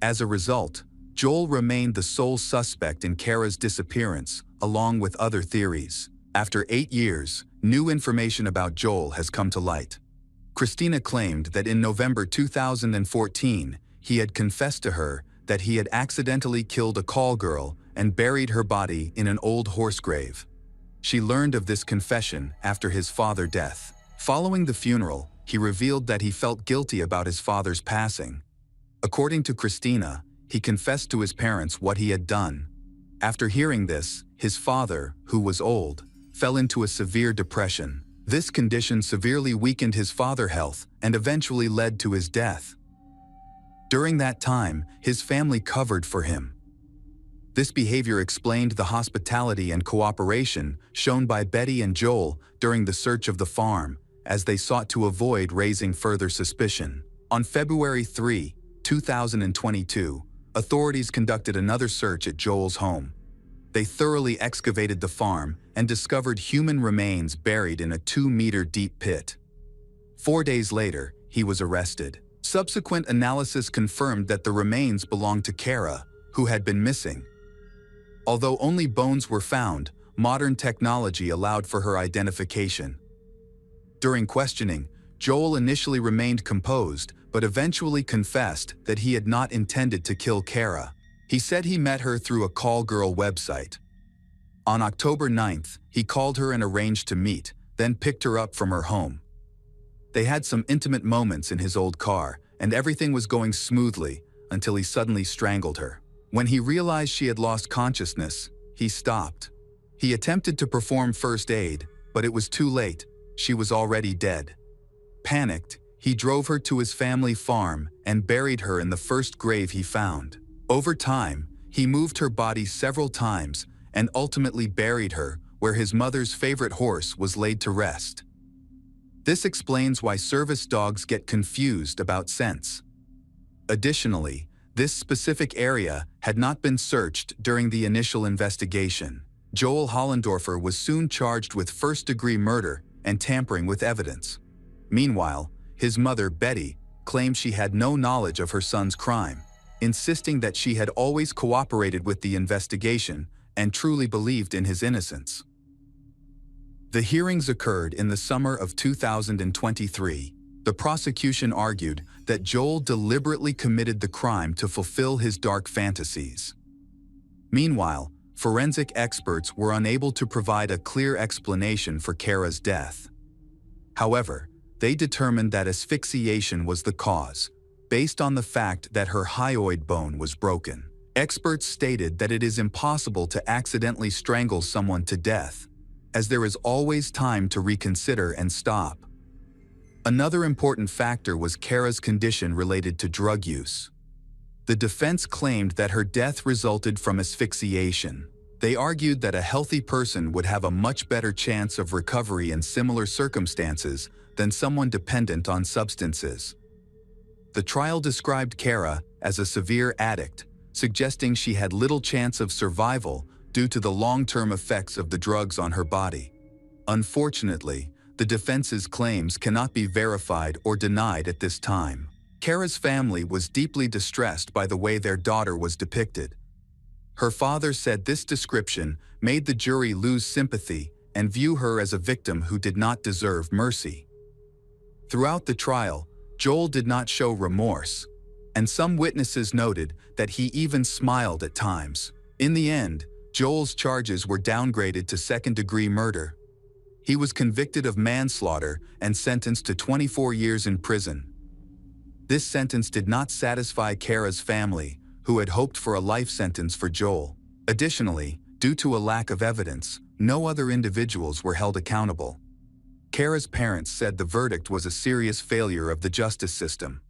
As a result, Joel remained the sole suspect in Kara's disappearance, along with other theories. After 8 years, new information about Joel has come to light. Christina claimed that in November 2014, he had confessed to her that he had accidentally killed a call girl and buried her body in an old horse grave. She learned of this confession after his father's death. Following the funeral, he revealed that he felt guilty about his father's passing. According to Christina, he confessed to his parents what he had done. After hearing this, his father, who was old, fell into a severe depression. This condition severely weakened his father's health and eventually led to his death. During that time, his family covered for him. This behavior explained the hospitality and cooperation shown by Betty and Joel during the search of the farm, as they sought to avoid raising further suspicion. On February 3, 2022, authorities conducted another search at Joel's home. They thoroughly excavated the farm and discovered human remains buried in a 2-meter deep pit. 4 days later, he was arrested. Subsequent analysis confirmed that the remains belonged to Kara, who had been missing. Although only bones were found, modern technology allowed for her identification. During questioning, Joel initially remained composed, but eventually confessed that he had not intended to kill Kara. He said he met her through a call girl website. On October 9th, he called her and arranged to meet, then picked her up from her home. They had some intimate moments in his old car, and everything was going smoothly until he suddenly strangled her. When he realized she had lost consciousness, he stopped. He attempted to perform first aid, but it was too late. She was already dead. Panicked, he drove her to his family farm and buried her in the first grave he found. Over time, he moved her body several times and ultimately buried her where his mother's favorite horse was laid to rest. This explains why service dogs get confused about scents. Additionally, this specific area had not been searched during the initial investigation. Joel Hollendorfer was soon charged with first-degree murder and tampering with evidence. Meanwhile, his mother, Betty, claimed she had no knowledge of her son's crime, insisting that she had always cooperated with the investigation and truly believed in his innocence. The hearings occurred in the summer of 2023. The prosecution argued that Joel deliberately committed the crime to fulfill his dark fantasies. Meanwhile, forensic experts were unable to provide a clear explanation for Kara's death. However, they determined that asphyxiation was the cause, based on the fact that her hyoid bone was broken. Experts stated that it is impossible to accidentally strangle someone to death, as there is always time to reconsider and stop. Another important factor was Kara's condition related to drug use. The defense claimed that her death resulted from asphyxiation. They argued that a healthy person would have a much better chance of recovery in similar circumstances than someone dependent on substances. The trial described Kara as a severe addict, suggesting she had little chance of survival due to the long-term effects of the drugs on her body. Unfortunately, the defense's claims cannot be verified or denied at this time. Kara's family was deeply distressed by the way their daughter was depicted. Her father said this description made the jury lose sympathy and view her as a victim who did not deserve mercy. Throughout the trial, Joel did not show remorse, and some witnesses noted that he even smiled at times. In the end, Joel's charges were downgraded to second-degree murder. He was convicted of manslaughter and sentenced to 24 years in prison. This sentence did not satisfy Kara's family, who had hoped for a life sentence for Joel. Additionally, due to a lack of evidence, no other individuals were held accountable. Kara's parents said the verdict was a serious failure of the justice system.